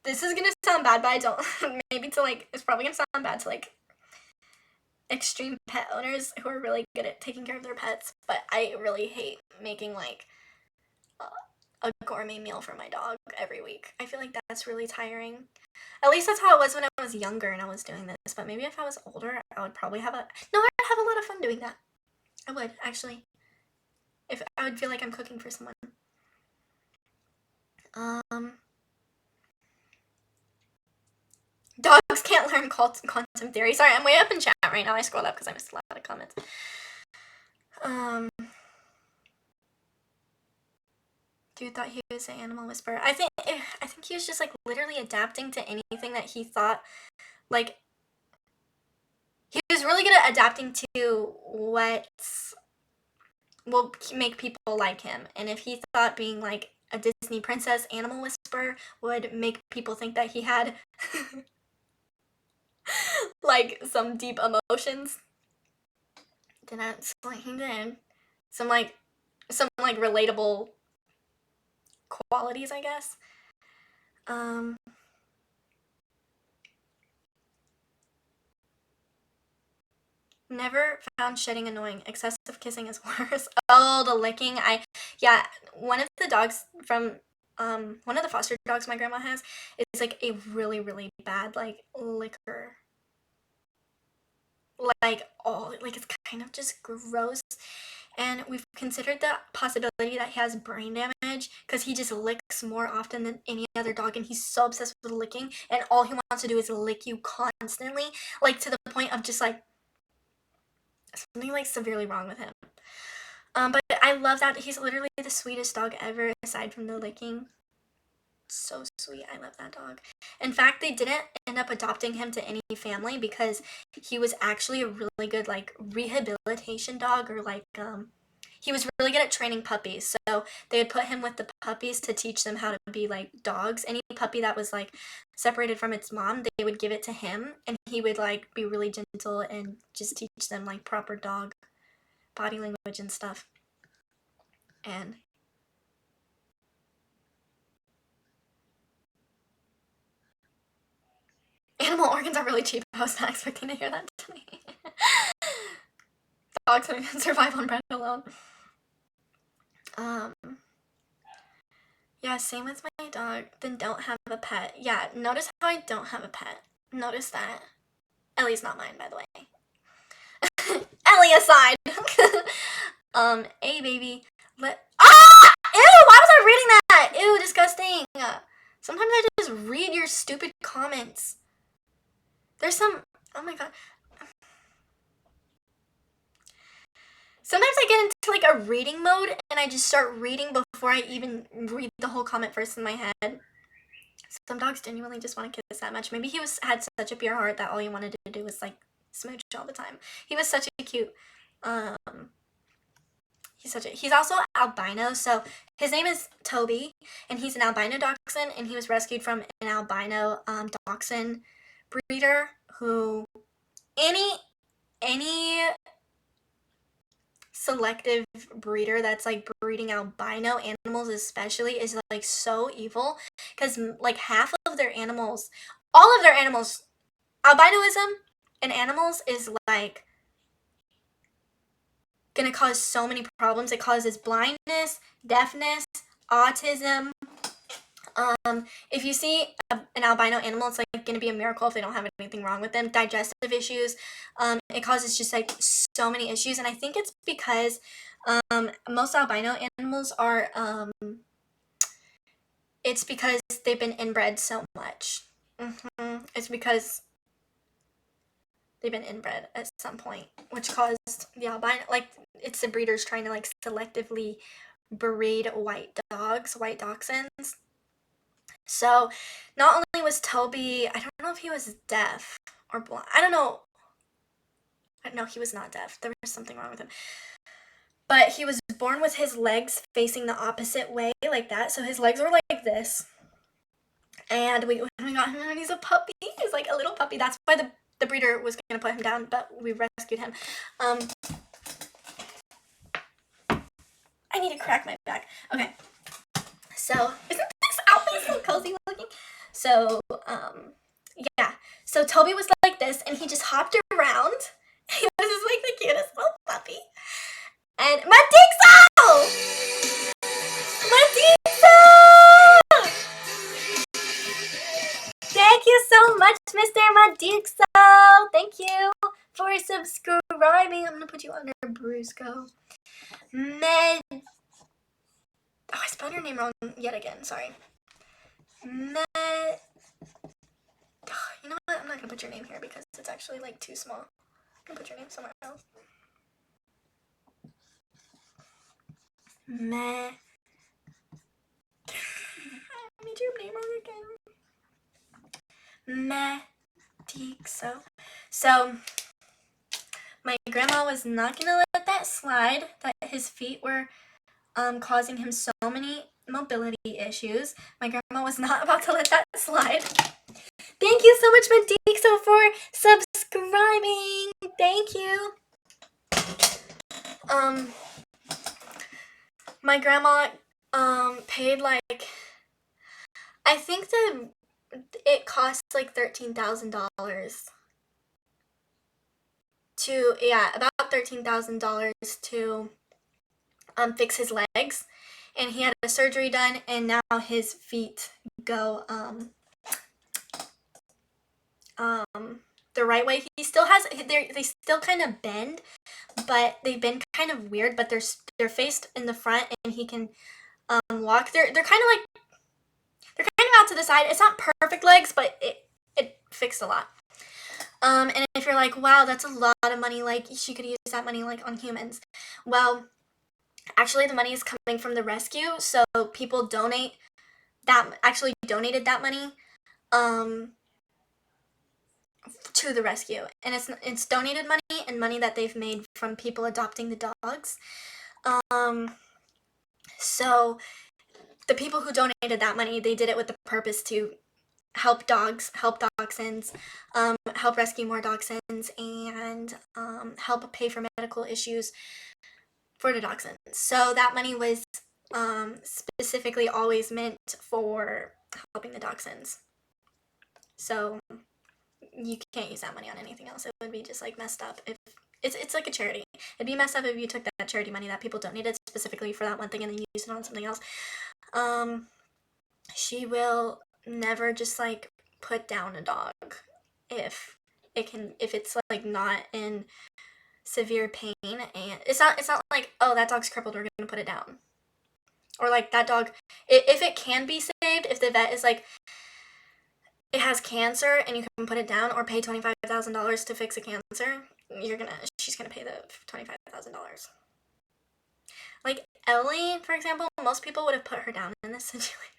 this is gonna sound bad, but I don't. Maybe to like, it's probably gonna sound bad to like extreme pet owners who are really good at taking care of their pets, but I really hate making like a gourmet meal for my dog every week. I feel like that's really tiring. At least that's how it was when I was younger and I was doing this, but maybe if I was older, I would probably have I'd have a lot of fun doing that. I would, actually. If I would feel like I'm cooking for someone. Dogs can't learn quantum theory. Sorry, I'm way up in chat right now. I scrolled up because I missed a lot of comments. Dude thought he was an animal whisperer. I think he was just like literally adapting to anything that he thought, like, he was really good at adapting to what will make people like him. And if he thought being like a Disney princess animal whisperer would make people think that he had like some deep emotions, then that's what he did. Some relatable qualities, I guess. Never found shedding annoying. Excessive kissing is worse. Oh, the licking. Yeah, one of the dogs from one of the foster dogs my grandma has is like a really, really bad like licker. Like, oh, like it's kind of just gross. And we've considered the possibility that he has brain damage because he just licks more often than any other dog, and he's so obsessed with licking, and all he wants to do is lick you constantly, like to the point of just like something like severely wrong with him. But I love that he's literally the sweetest dog ever, aside from the licking. So sweet. I love that dog. In fact, they didn't end up adopting him to any family because he was actually a really good like rehabilitation dog, or like he was really good at training puppies. So they would put him with the puppies to teach them how to be like dogs. Any puppy that was like separated from its mom, they would give it to him, and he would like be really gentle and just teach them like proper dog body language and stuff. And animal organs are really cheap. I was not expecting to hear that today. Dogs can survive on bread alone. Yeah, same with my dog. Then don't have a pet. Yeah, notice how I don't have a pet. Notice that. Ellie's not mine, by the way. Ellie aside. Hey baby. Ew, why was I reading that? Ew, disgusting. Sometimes I just read your stupid comments. There's some, oh my god. Sometimes I get into like a reading mode and I just start reading before I even read the whole comment first in my head. Some dogs genuinely just want to kiss that much. Maybe he had such a pure heart that all he wanted to do was like smooch all the time. He was such a cute, he's also albino, so his name is Toby, and he's an albino dachshund, and he was rescued from an albino dachshund breeder who, any selective breeder that's like breeding albino animals especially is like so evil, because like half of their animals, all of their animals, albinoism in animals is like gonna cause so many problems. It causes blindness, deafness, autism. If you see an albino animal, it's like gonna be a miracle if they don't have anything wrong with them. Digestive issues. It causes just like so many issues, and I think it's because most albino animals are it's because they've been inbred so much. It's because they've been inbred at some point, which caused the albino, like, it's the breeders trying to like selectively breed white dachshunds. So not only was Toby, I don't know if he was deaf or blind. I don't know. No, he was not deaf. There was something wrong with him. But he was born with his legs facing the opposite way, like that. So his legs were like this. And we got him when he's a puppy. He's like a little puppy. That's why the breeder was going to put him down, but we rescued him. I need to crack my back. Okay. So, isn't this outfit so cozy looking? So, yeah. So Toby was like this, and he just hopped around. He And Matixo! Thank you so much, Mr. Matixo! Thank you for subscribing. I'm gonna put you under Brusco. Med... Oh, I spelled your name wrong yet again. Sorry. Med... You know what? I'm not gonna put your name here because it's actually like too small. I'm gonna put your name somewhere else. Let me do your name wrong again. Matixo. So my grandma was not gonna let that slide. That his feet were causing him so many mobility issues. My grandma was not about to let that slide. Thank you so much, Matixo, for subscribing. Thank you. My grandma paid like, I think that it cost like $13,000 to, yeah, about $13,000 to fix his legs, and he had a surgery done, and now his feet go the right way. He still has, they still kind of bend, but they bend kind of weird, but they're faced in the front, and he can walk. They're kind of like, they're kind of out to the side. It's not perfect legs, but it fixed a lot. And if you're like, wow, that's a lot of money, like she could use that money like on humans. Well, actually the money is coming from the rescue, so people donated that money to the rescue, and it's donated money and money that they've made from people adopting the dogs. So the people who donated that money, they did it with the purpose to help dogs, help dachshunds, help rescue more dachshunds, and help pay for medical issues for the dachshunds. So that money was specifically always meant for helping the dachshunds. So you can't use that money on anything else. It would be just like messed up if it's like a charity. It'd be messed up if you took that charity money that people donated specifically for that one thing and then used it on something else. She will never just like put down a dog if it's like not in severe pain, and it's not like, oh, that dog's crippled, we're gonna put it down. Or like that dog, if it can be saved, if the vet is like, it has cancer and you can put it down, or pay $25,000 to fix a cancer, she's gonna pay the $25,000. Like Ellie, for example, most people would have put her down in this situation.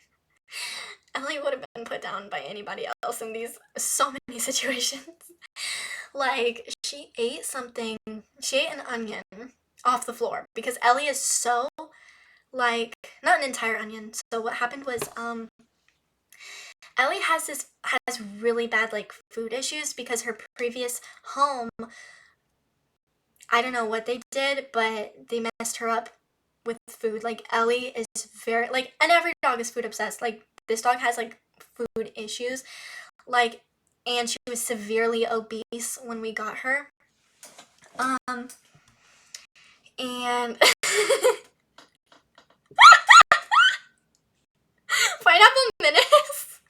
Ellie would have been put down by anybody else in so many situations. Like, she ate an onion off the floor, because Ellie is so, like, not an entire onion. So what happened was, Ellie has really bad, like, food issues, because her previous home, I don't know what they did, but they messed her up with food. Like, Ellie is very, like, and every dog is food obsessed. Like, this dog has like food issues, like, and she was severely obese when we got her. And Pineapple Menace.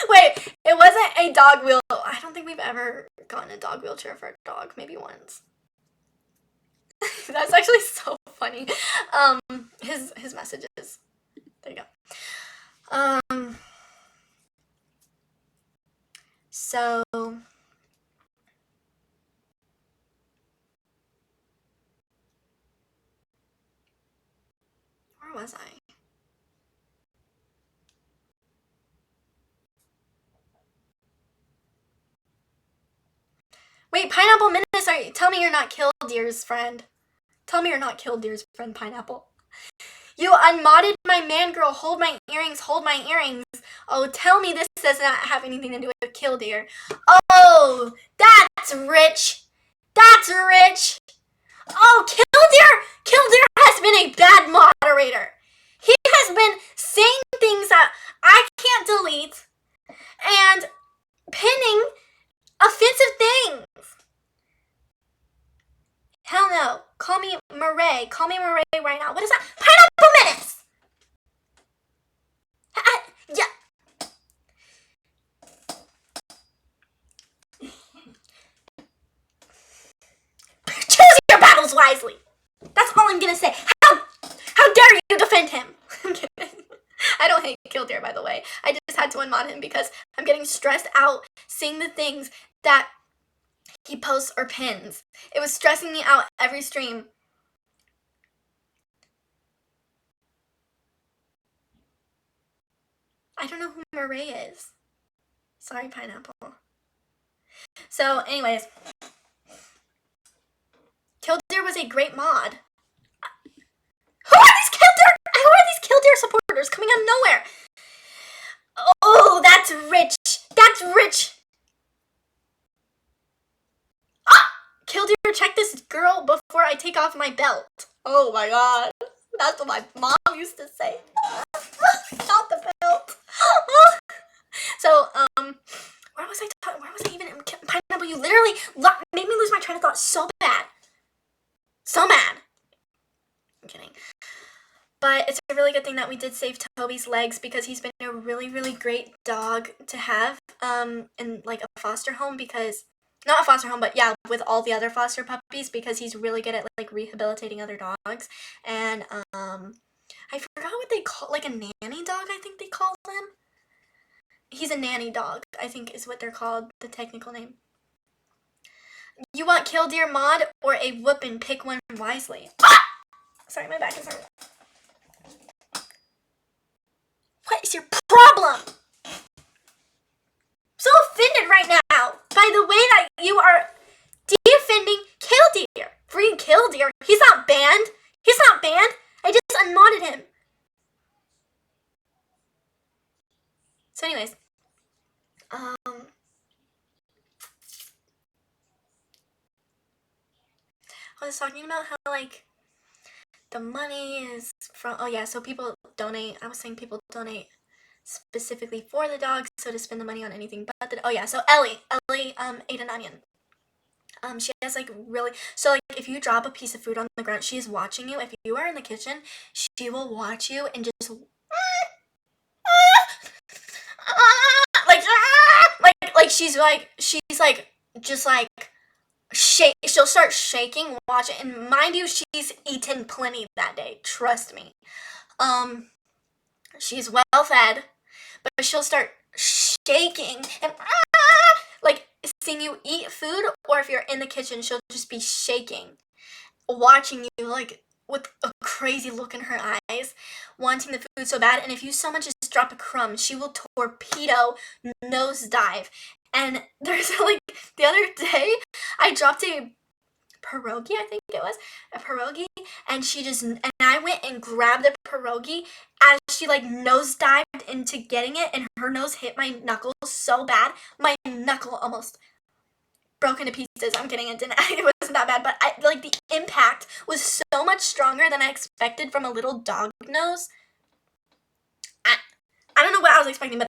Wait, it wasn't a dog wheel. I don't think we've ever gotten a dog wheelchair for a dog. Maybe once. That's actually so funny. His messages. There you go. So where was I? Wait, Pineapple Menace, tell me you're not Killdeer's friend. Tell me you're not Killdeer's friend, Pineapple. You unmodded my man girl. Hold my earrings. Hold my earrings. Oh, tell me this does not have anything to do with Killdeer. Oh, that's rich. That's rich. Oh, Killdeer has been a bad moderator. He has been saying things that I can't delete and pinning offensive things. Hell no. Call me Murray. Call me Marie right now. What is that? Pineapple Menace! Yeah. Choose your battles wisely. That's all I'm gonna say. How dare you defend him? I'm kidding. I don't hate Killdeer, by the way. I just had to unmod him because I'm getting stressed out seeing the things that he posts or pins. It was stressing me out every stream. I don't know who Murray is. Sorry, Pineapple. So, anyways, Killdeer was a great mod. Who are these Killdeer supporters coming out of nowhere? Oh, that's rich. That's rich. Ah! Killdeer, check this girl before I take off my belt. Oh my god. That's what my mom used to say. Not the belt. So, where was I even? Pineapple, you literally made me lose my train of thought so bad. So mad. I'm kidding. But it's a really good thing that we did save Toby's legs because he's been a really, really great dog to have in like a foster home because, not a foster home, but yeah, with all the other foster puppies because he's really good at like rehabilitating other dogs. And I forgot what they call, like a nanny dog, I think they call them. He's a nanny dog, I think is what they're called, the technical name. You want Killdeer mod or a whoopin'? Pick one wisely. Ah! Sorry, my back is hurt. What is your problem? I'm so offended right now by the way that you are defending Killdeer. Free Killdeer. He's not banned. He's not banned. I just unmodded him. So anyways, I was talking about how like the money is from, oh yeah, so people donate. I was saying people donate specifically for the dogs, so to spend the money on anything but the, oh yeah, so Ellie ate an onion. She has like really, so like if you drop a piece of food on the ground, she is watching you. If you are in the kitchen, she will watch you and just like she's like just like shake. She'll start shaking, watch it, and mind you, she's eaten plenty that day. Trust me. She's well fed, but she'll start shaking and like seeing you eat food, or if you're in the kitchen, she'll just be shaking, watching you like with a crazy look in her eyes, wanting the food so bad. And if you so much as drop a crumb, she will torpedo nosedive. And there's like the other day, I dropped a pierogi, I think it was a pierogi, and I went and grabbed the pierogi as she like nosedived into getting it, and her nose hit my knuckle so bad, my knuckle almost broke into pieces. I'm kidding, it wasn't that bad, but like the impact was so much stronger than I expected from a little dog nose. I don't know what I was expecting, but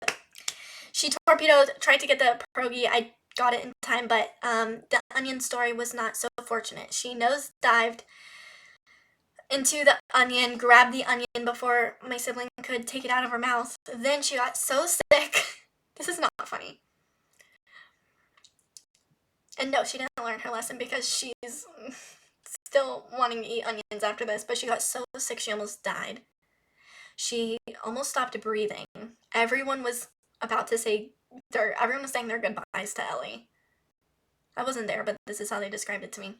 she tried to get the pierogi. I got it in time, but the onion story was not so fortunate. She nosedived into the onion, grabbed the onion before my sibling could take it out of her mouth. Then she got so sick. This is not funny. And no, she didn't learn her lesson because she's still wanting to eat onions after this, but she got so sick she almost died. She almost stopped breathing. Everyone was saying their goodbyes to Ellie. I wasn't there, but this is how they described it to me.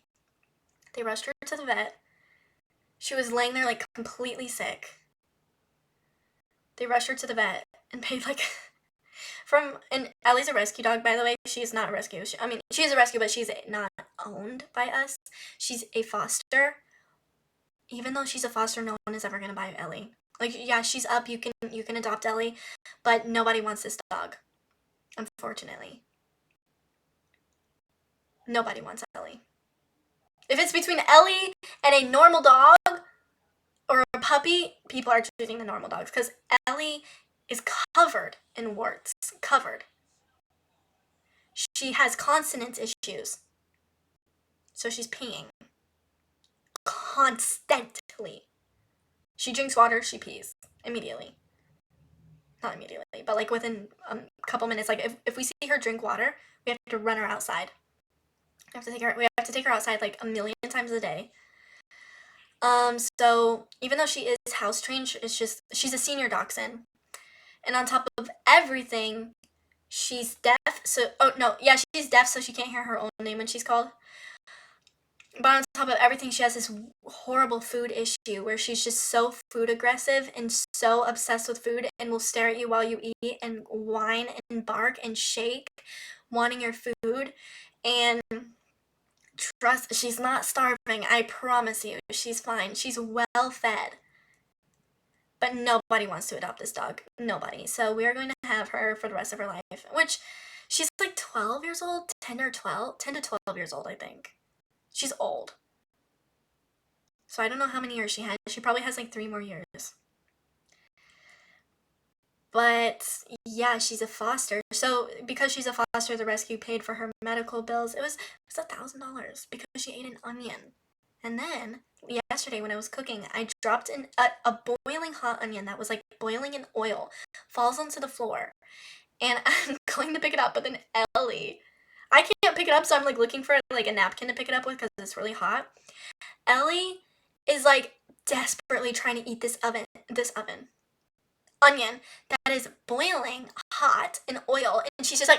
They rushed her to the vet. She was laying there like completely sick. They rushed her to the vet and paid like and Ellie's a rescue dog, by the way. She's not a rescue. She's a rescue, but she's not owned by us. She's a foster. Even though she's a foster, no one is ever gonna buy Ellie. Like, yeah, she's up. You can adopt Ellie, but nobody wants this dog. Unfortunately, nobody wants Ellie. If it's between Ellie and a normal dog or a puppy, people are choosing the normal dogs because Ellie is covered in warts. Covered. She has consonant issues. So she's peeing constantly. She drinks water, she pees immediately. Not immediately, but like within a couple minutes. Like if we see her drink water, we have to run her outside. We have to take her outside like a million times a day. So even though she is house trained, it's just she's a senior dachshund, and on top of everything, she's deaf. So she's deaf, so she can't hear her own name when she's called. But on top of everything, she has this horrible food issue where she's just so food aggressive and so obsessed with food and will stare at you while you eat and whine and bark and shake, wanting your food. And trust, she's not starving. I promise you, she's fine. She's well fed. But nobody wants to adopt this dog. Nobody. So we are going to have her for the rest of her life, which she's like 12 years old, 10 to 12 years old, I think. She's old. So I don't know how many years she has. She probably has like 3 more years. But yeah, she's a foster. So because she's a foster, the rescue paid for her medical bills. It was $1,000 because she ate an onion. And then yesterday when I was cooking, I dropped in a boiling hot onion that was like boiling in oil, falls onto the floor. And I'm going to pick it up, but then Ellie, I can't pick it up, so I'm like looking for like a napkin to pick it up with because it's really hot. Ellie is like desperately trying to eat this onion that is boiling hot in oil, and she's just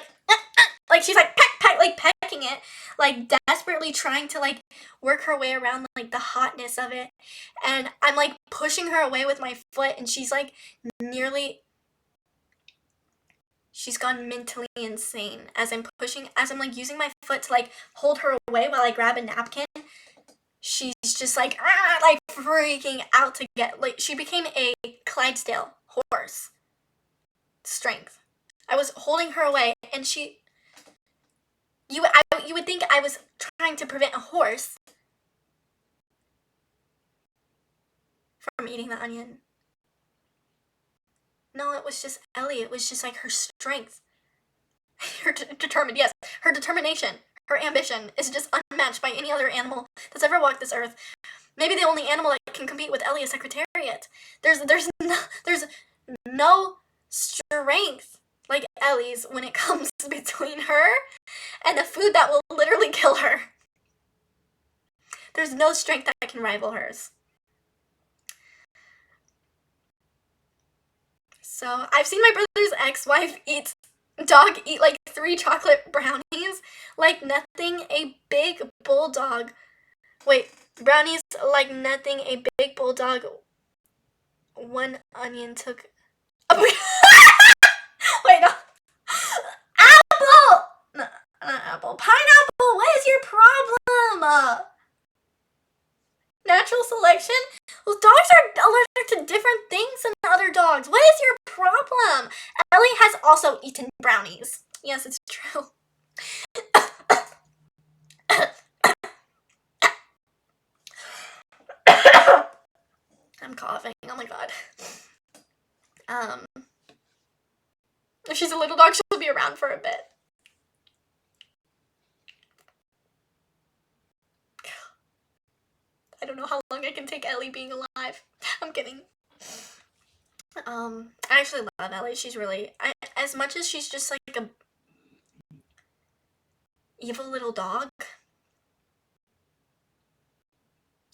like she's like pecking it, like desperately trying to like work her way around like the hotness of it. And I'm like pushing her away with my foot, and she's like she's gone mentally insane as I'm like using my foot to like hold her away while I grab a napkin. She's just like freaking out to get, like, she became a Clydesdale horse. Strength. I was holding her away, and you would think I was trying to prevent a horse from eating the onion. No, it was just Ellie. It was just like her strength. Her determined, yes, her determination, her ambition is just unmatched by any other animal that's ever walked this earth. Maybe the only animal that can compete with Ellie is Secretariat. There's no strength like Ellie's when it comes between her and the food that will literally kill her. There's no strength that can rival hers. So I've seen my brother's ex-wife eat like 3 chocolate brownies like nothing a big bulldog. Wait, brownies like nothing a big bulldog. 1 onion took. Oh, wait, no. Apple! No, not apple. Pineapple! What is your problem? Natural selection? Well, dogs are allergic to different things than other dogs. What is your problem? Ellie has also eaten brownies. Yes, it's true. I'm coughing. Oh my god. If she's a little dog, she'll be around for a bit. I don't know how long I can take Ellie being alive. I'm kidding. I actually love Ellie. She's really, as much as she's just like a evil little dog,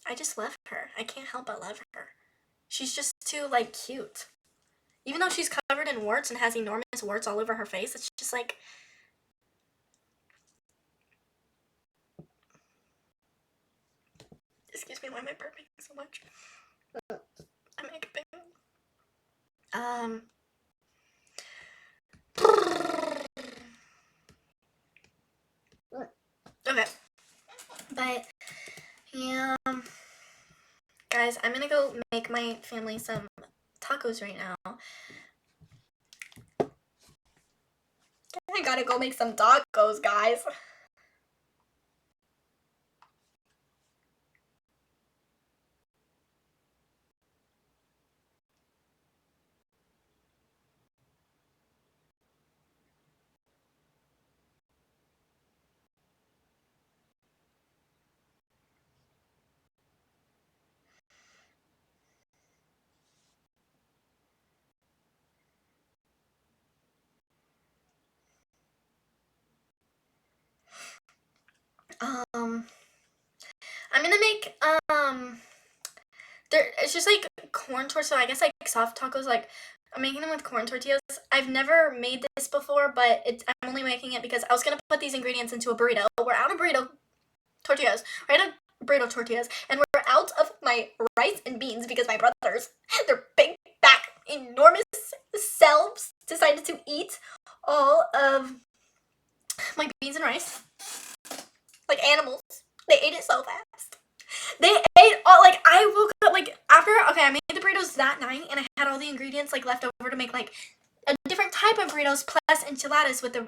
I just love her. I can't help but love her. She's just too like cute. Even though she's covered in warts and has enormous warts all over her face, it's just like, excuse me, why am I burping so much? I'm hiccuping. Okay. But, yeah. Guys, I'm gonna go make my family some tacos right now. I gotta go make some tacos, guys. I'm gonna make, it's just like corn tortillas, so I guess like soft tacos, like I'm making them with corn tortillas. I've never made this before, but I'm only making it because I was gonna put these ingredients into a burrito. We're out of burrito tortillas. We're out of burrito tortillas, and we're out of my rice and beans because my brothers, their big back, enormous selves, decided to eat all of my beans and rice like animals. They ate it so fast. They ate all, like, I woke up, like, after, okay, I made the burritos that night, and I had all the ingredients, like, left over to make, like, a different type of burritos plus enchiladas with the,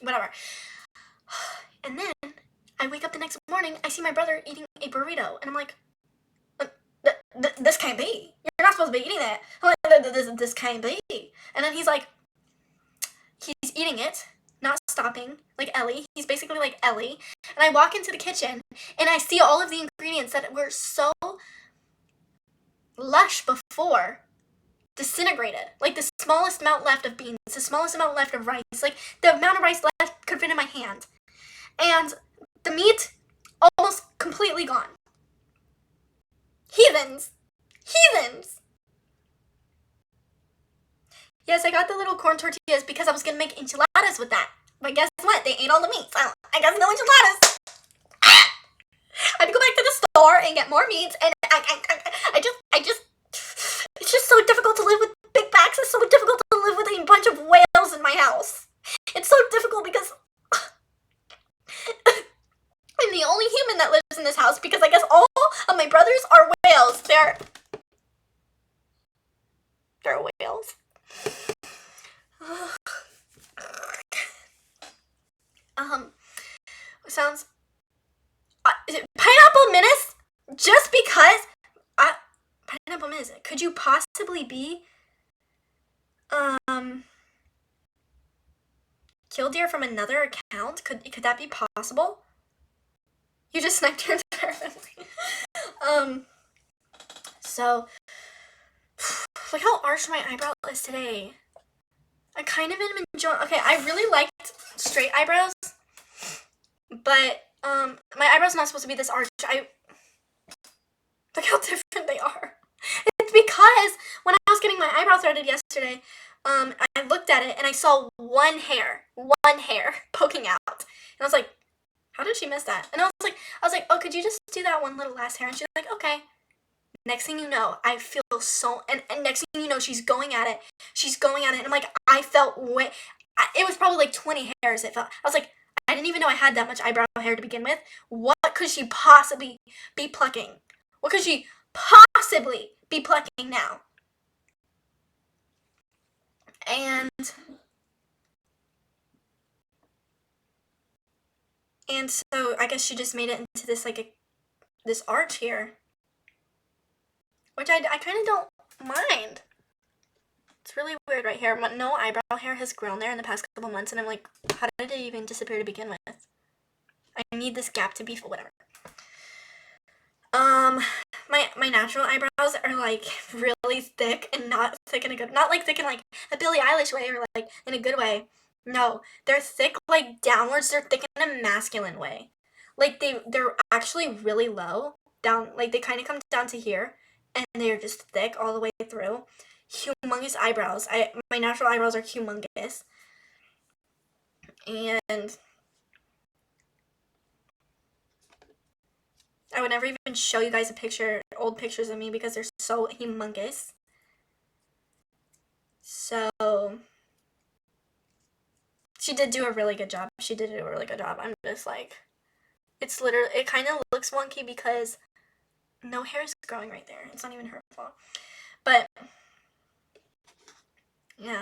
whatever. And then, I wake up the next morning, I see my brother eating a burrito, and I'm like, this can't be. You're not supposed to be eating that. I'm like, this can't be. And then he's like, he's eating it, not stopping, like Ellie. He's basically like Ellie. And I walk into the kitchen, and I see all of the ingredients that were so lush before disintegrated. Like the smallest amount left of beans, the smallest amount left of rice. Like the amount of rice left could fit in my hand. And the meat, almost completely gone. Heathens. Heathens. Yes, I got the little corn tortillas because I was going to make enchiladas with that. But guess what? They ate all the meat. So I guess no enchiladas. I had to go back to the store and get more meat. And I just, it's just so difficult to live with big backs. It's so difficult to live with a bunch of whales in my house. It's so difficult because I'm the only human that lives in this house because I guess all of my brothers are whales. They're whales. Sounds pineapple menace just because pineapple menace. Could you possibly be killdeer from another account? Could that be possible? You just sniped your entire family. So look how arched my eyebrow is today. I kind of am enjoying. Okay, I really liked straight eyebrows, but my eyebrows not supposed to be this arched. Look how different they are. It's because when I was getting my eyebrow threaded yesterday, I looked at it and I saw one hair poking out, and I was like, how did she miss that? And I was like, oh, could you just do that one little last hair? And she's like, okay. Next thing you know, I feel so, and next thing you know, she's going at it. And I'm like, I felt it was probably like 20 hairs it felt. I was like, I didn't even know I had that much eyebrow hair to begin with. What could she possibly be plucking? What could she possibly be plucking now? And so I guess she just made it into this like this arch here, which I kind of don't mind. It's really weird right here. No eyebrow hair has grown there in the past couple months, and I'm like, how did it even disappear to begin with? I need this gap to be full, whatever. My natural eyebrows are like really thick and not thick in a good, not like thick in like a Billie Eilish way or like in a good way. No, they're thick like downwards. They're thick in a masculine way. Like they're actually really low down. Like they kind of come down to here, and they're just thick all the way through. Humongous eyebrows. My natural eyebrows are humongous, and I would never even show you guys old pictures of me because they're so humongous. So she did do a really good job. I'm just like, it's literally, it kind of looks wonky because no hair is growing right there. It's not even her fault. But yeah,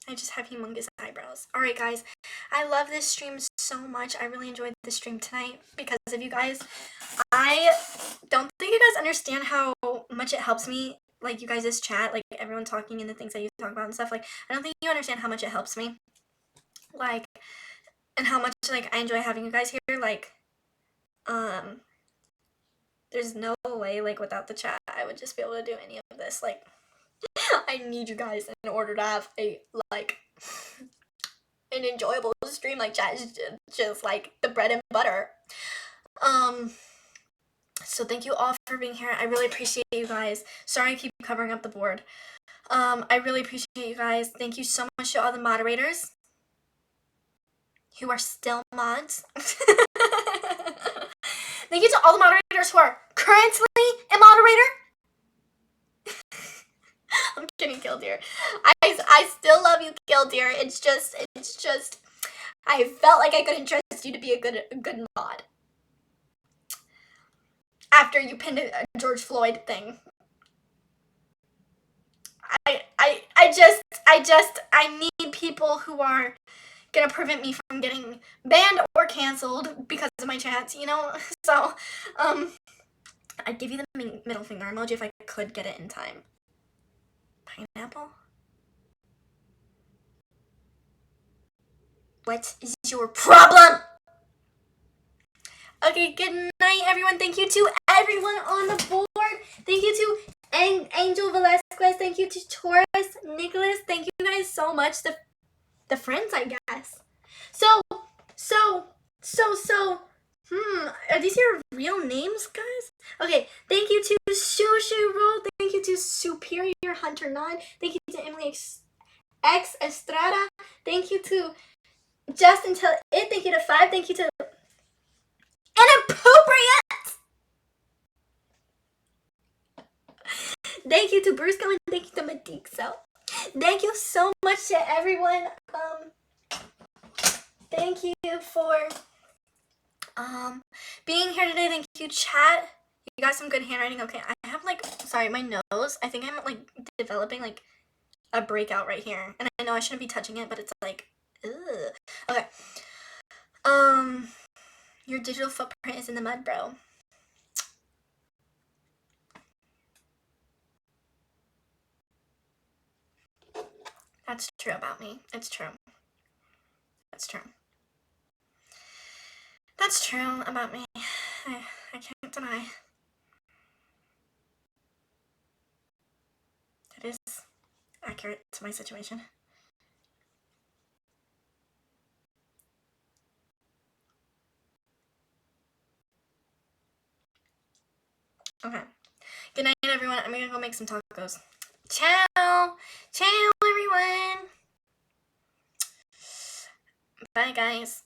I just have humongous eyebrows. Alright guys, I love this stream so much. I really enjoyed this stream tonight because of you guys. I don't think you guys understand how much it helps me, like you guys' chat, like everyone talking and the things that you talk about and stuff. Like, I don't think you understand how much it helps me. Like, and how much like I enjoy having you guys here. Like, there's no way like without the chat I would just be able to do any of this. Like, I need you guys in order to have a like an enjoyable stream like chat is just like the bread and butter. So thank you all for being here. I really appreciate you guys. Sorry I keep covering up the board. I really appreciate you guys. Thank you so much to all the moderators who are still mods. Thank you to all the moderators who are currently a moderator. I'm kidding, Killdeer. I still love you, Killdeer. It's just I felt like I couldn't trust you to be a good mod after you pinned a George Floyd thing. I need people who are gonna prevent me from getting banned or canceled because of my chats, you know? So, I'd give you the middle finger emoji if I could get it in time. Pineapple? What is your problem? Okay, good night, everyone. Thank you to everyone on the board. Thank you to Angel Velasquez. Thank you to Taurus, Nicholas. Thank you guys so much. The friends, I guess. So, are these your real names, guys? Okay, thank you to Sushi Roll. Thank you to Superior Hunter 9. Thank you to Emily X Estrada. Thank you to Justin Tell It. Thank you to 5. Thank you to Inappropriate. Thank you to Brusco and thank you to Medixo. Thank you so much to everyone. Thank you for being here today. Thank you, chat. You got some good handwriting. Okay, I have like, sorry, my nose. I think I'm like developing like a breakout right here, and I know I shouldn't be touching it, but it's like, ugh. Okay. Your digital footprint is in the mud, bro. That's true about me. It's true. That's true. That's true about me. I can't deny. That is accurate to my situation. Okay. Good night, everyone. I'm gonna go make some tacos. Ciao! Ciao, everyone! Bye, guys.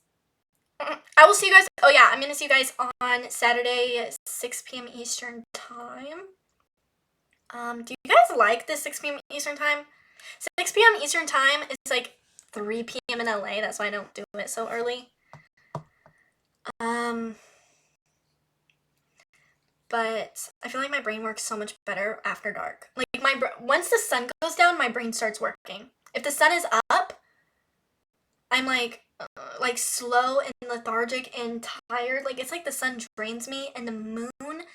I will see you guys. Oh, yeah, I'm gonna see you guys on Saturday at 6 p.m. Eastern Time. Do you guys like the 6 p.m. Eastern Time? 6 p.m. Eastern Time is like 3 p.m. in LA. That's why I don't do it so early. But I feel like my brain works so much better after dark. Like once the sun goes down, my brain starts working. If the sun is up, I'm like slow and lethargic and tired. Like it's like the sun drains me and the moon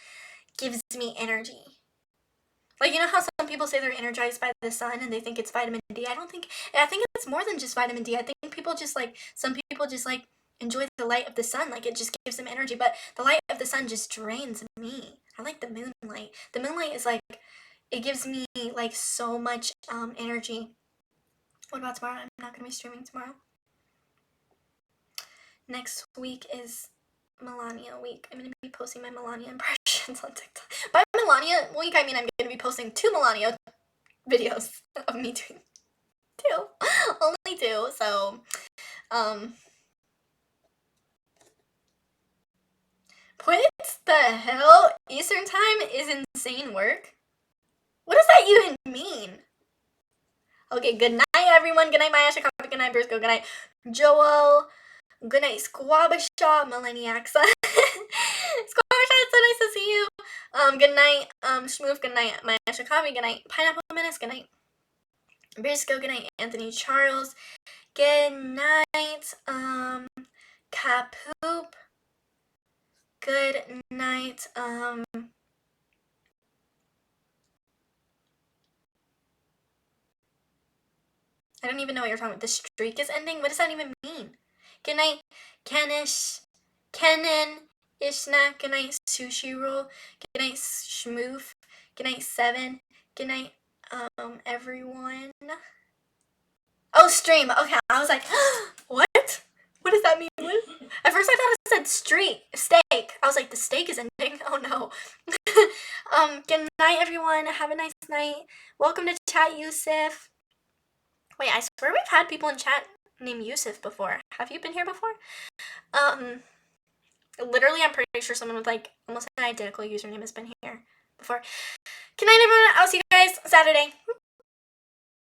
gives me energy. Like, you know how some people say they're energized by the sun and they think it's vitamin D? I think it's more than just vitamin D. I think some people just like enjoy the light of the sun. Like, it just gives them energy. But the light of the sun just drains me. I like the moonlight. The moonlight is like, it gives me like so much energy. What about tomorrow? I'm not going to be streaming tomorrow. Next week is Melania week. I'm going to be posting my Melania impressions on TikTok. By Melania week, I mean I'm going to be posting 2 Melania videos of me doing 2. Only 2, so, what the hell? Eastern time is insane work? What does that even mean? Okay, good night, everyone. Good night, Maya Chicago. Good night, Briscoe. Good night, Joel. Good night, Squabashaw, Millenniaxa. Squabashaw, it's so nice to see you. Good night, Schmoof. Good night, Maya Chicago. Good night, Pineapple Menace. Good night, Briscoe. Good night, Anthony Charles. Good night, Capoop. Good night, I don't even know what you're talking about. The streak is ending? What does that even mean? Good night, Kenish. Kenan. Ishna. Good night, Sushi Roll. Good night, Schmoof. Good night, 7. Good night, everyone. Oh, stream. Okay, I was like, what? What does that mean? What? At first I thought it said steak. I was like, the steak is ending. Oh no. Good night, everyone. Have a nice night. Welcome to chat, Yusuf. Wait, I swear we've had people in chat named Yusuf before. Have you been here before? Literally, I'm pretty sure someone with like almost an identical username has been here before. Good night, everyone. I'll see you guys Saturday.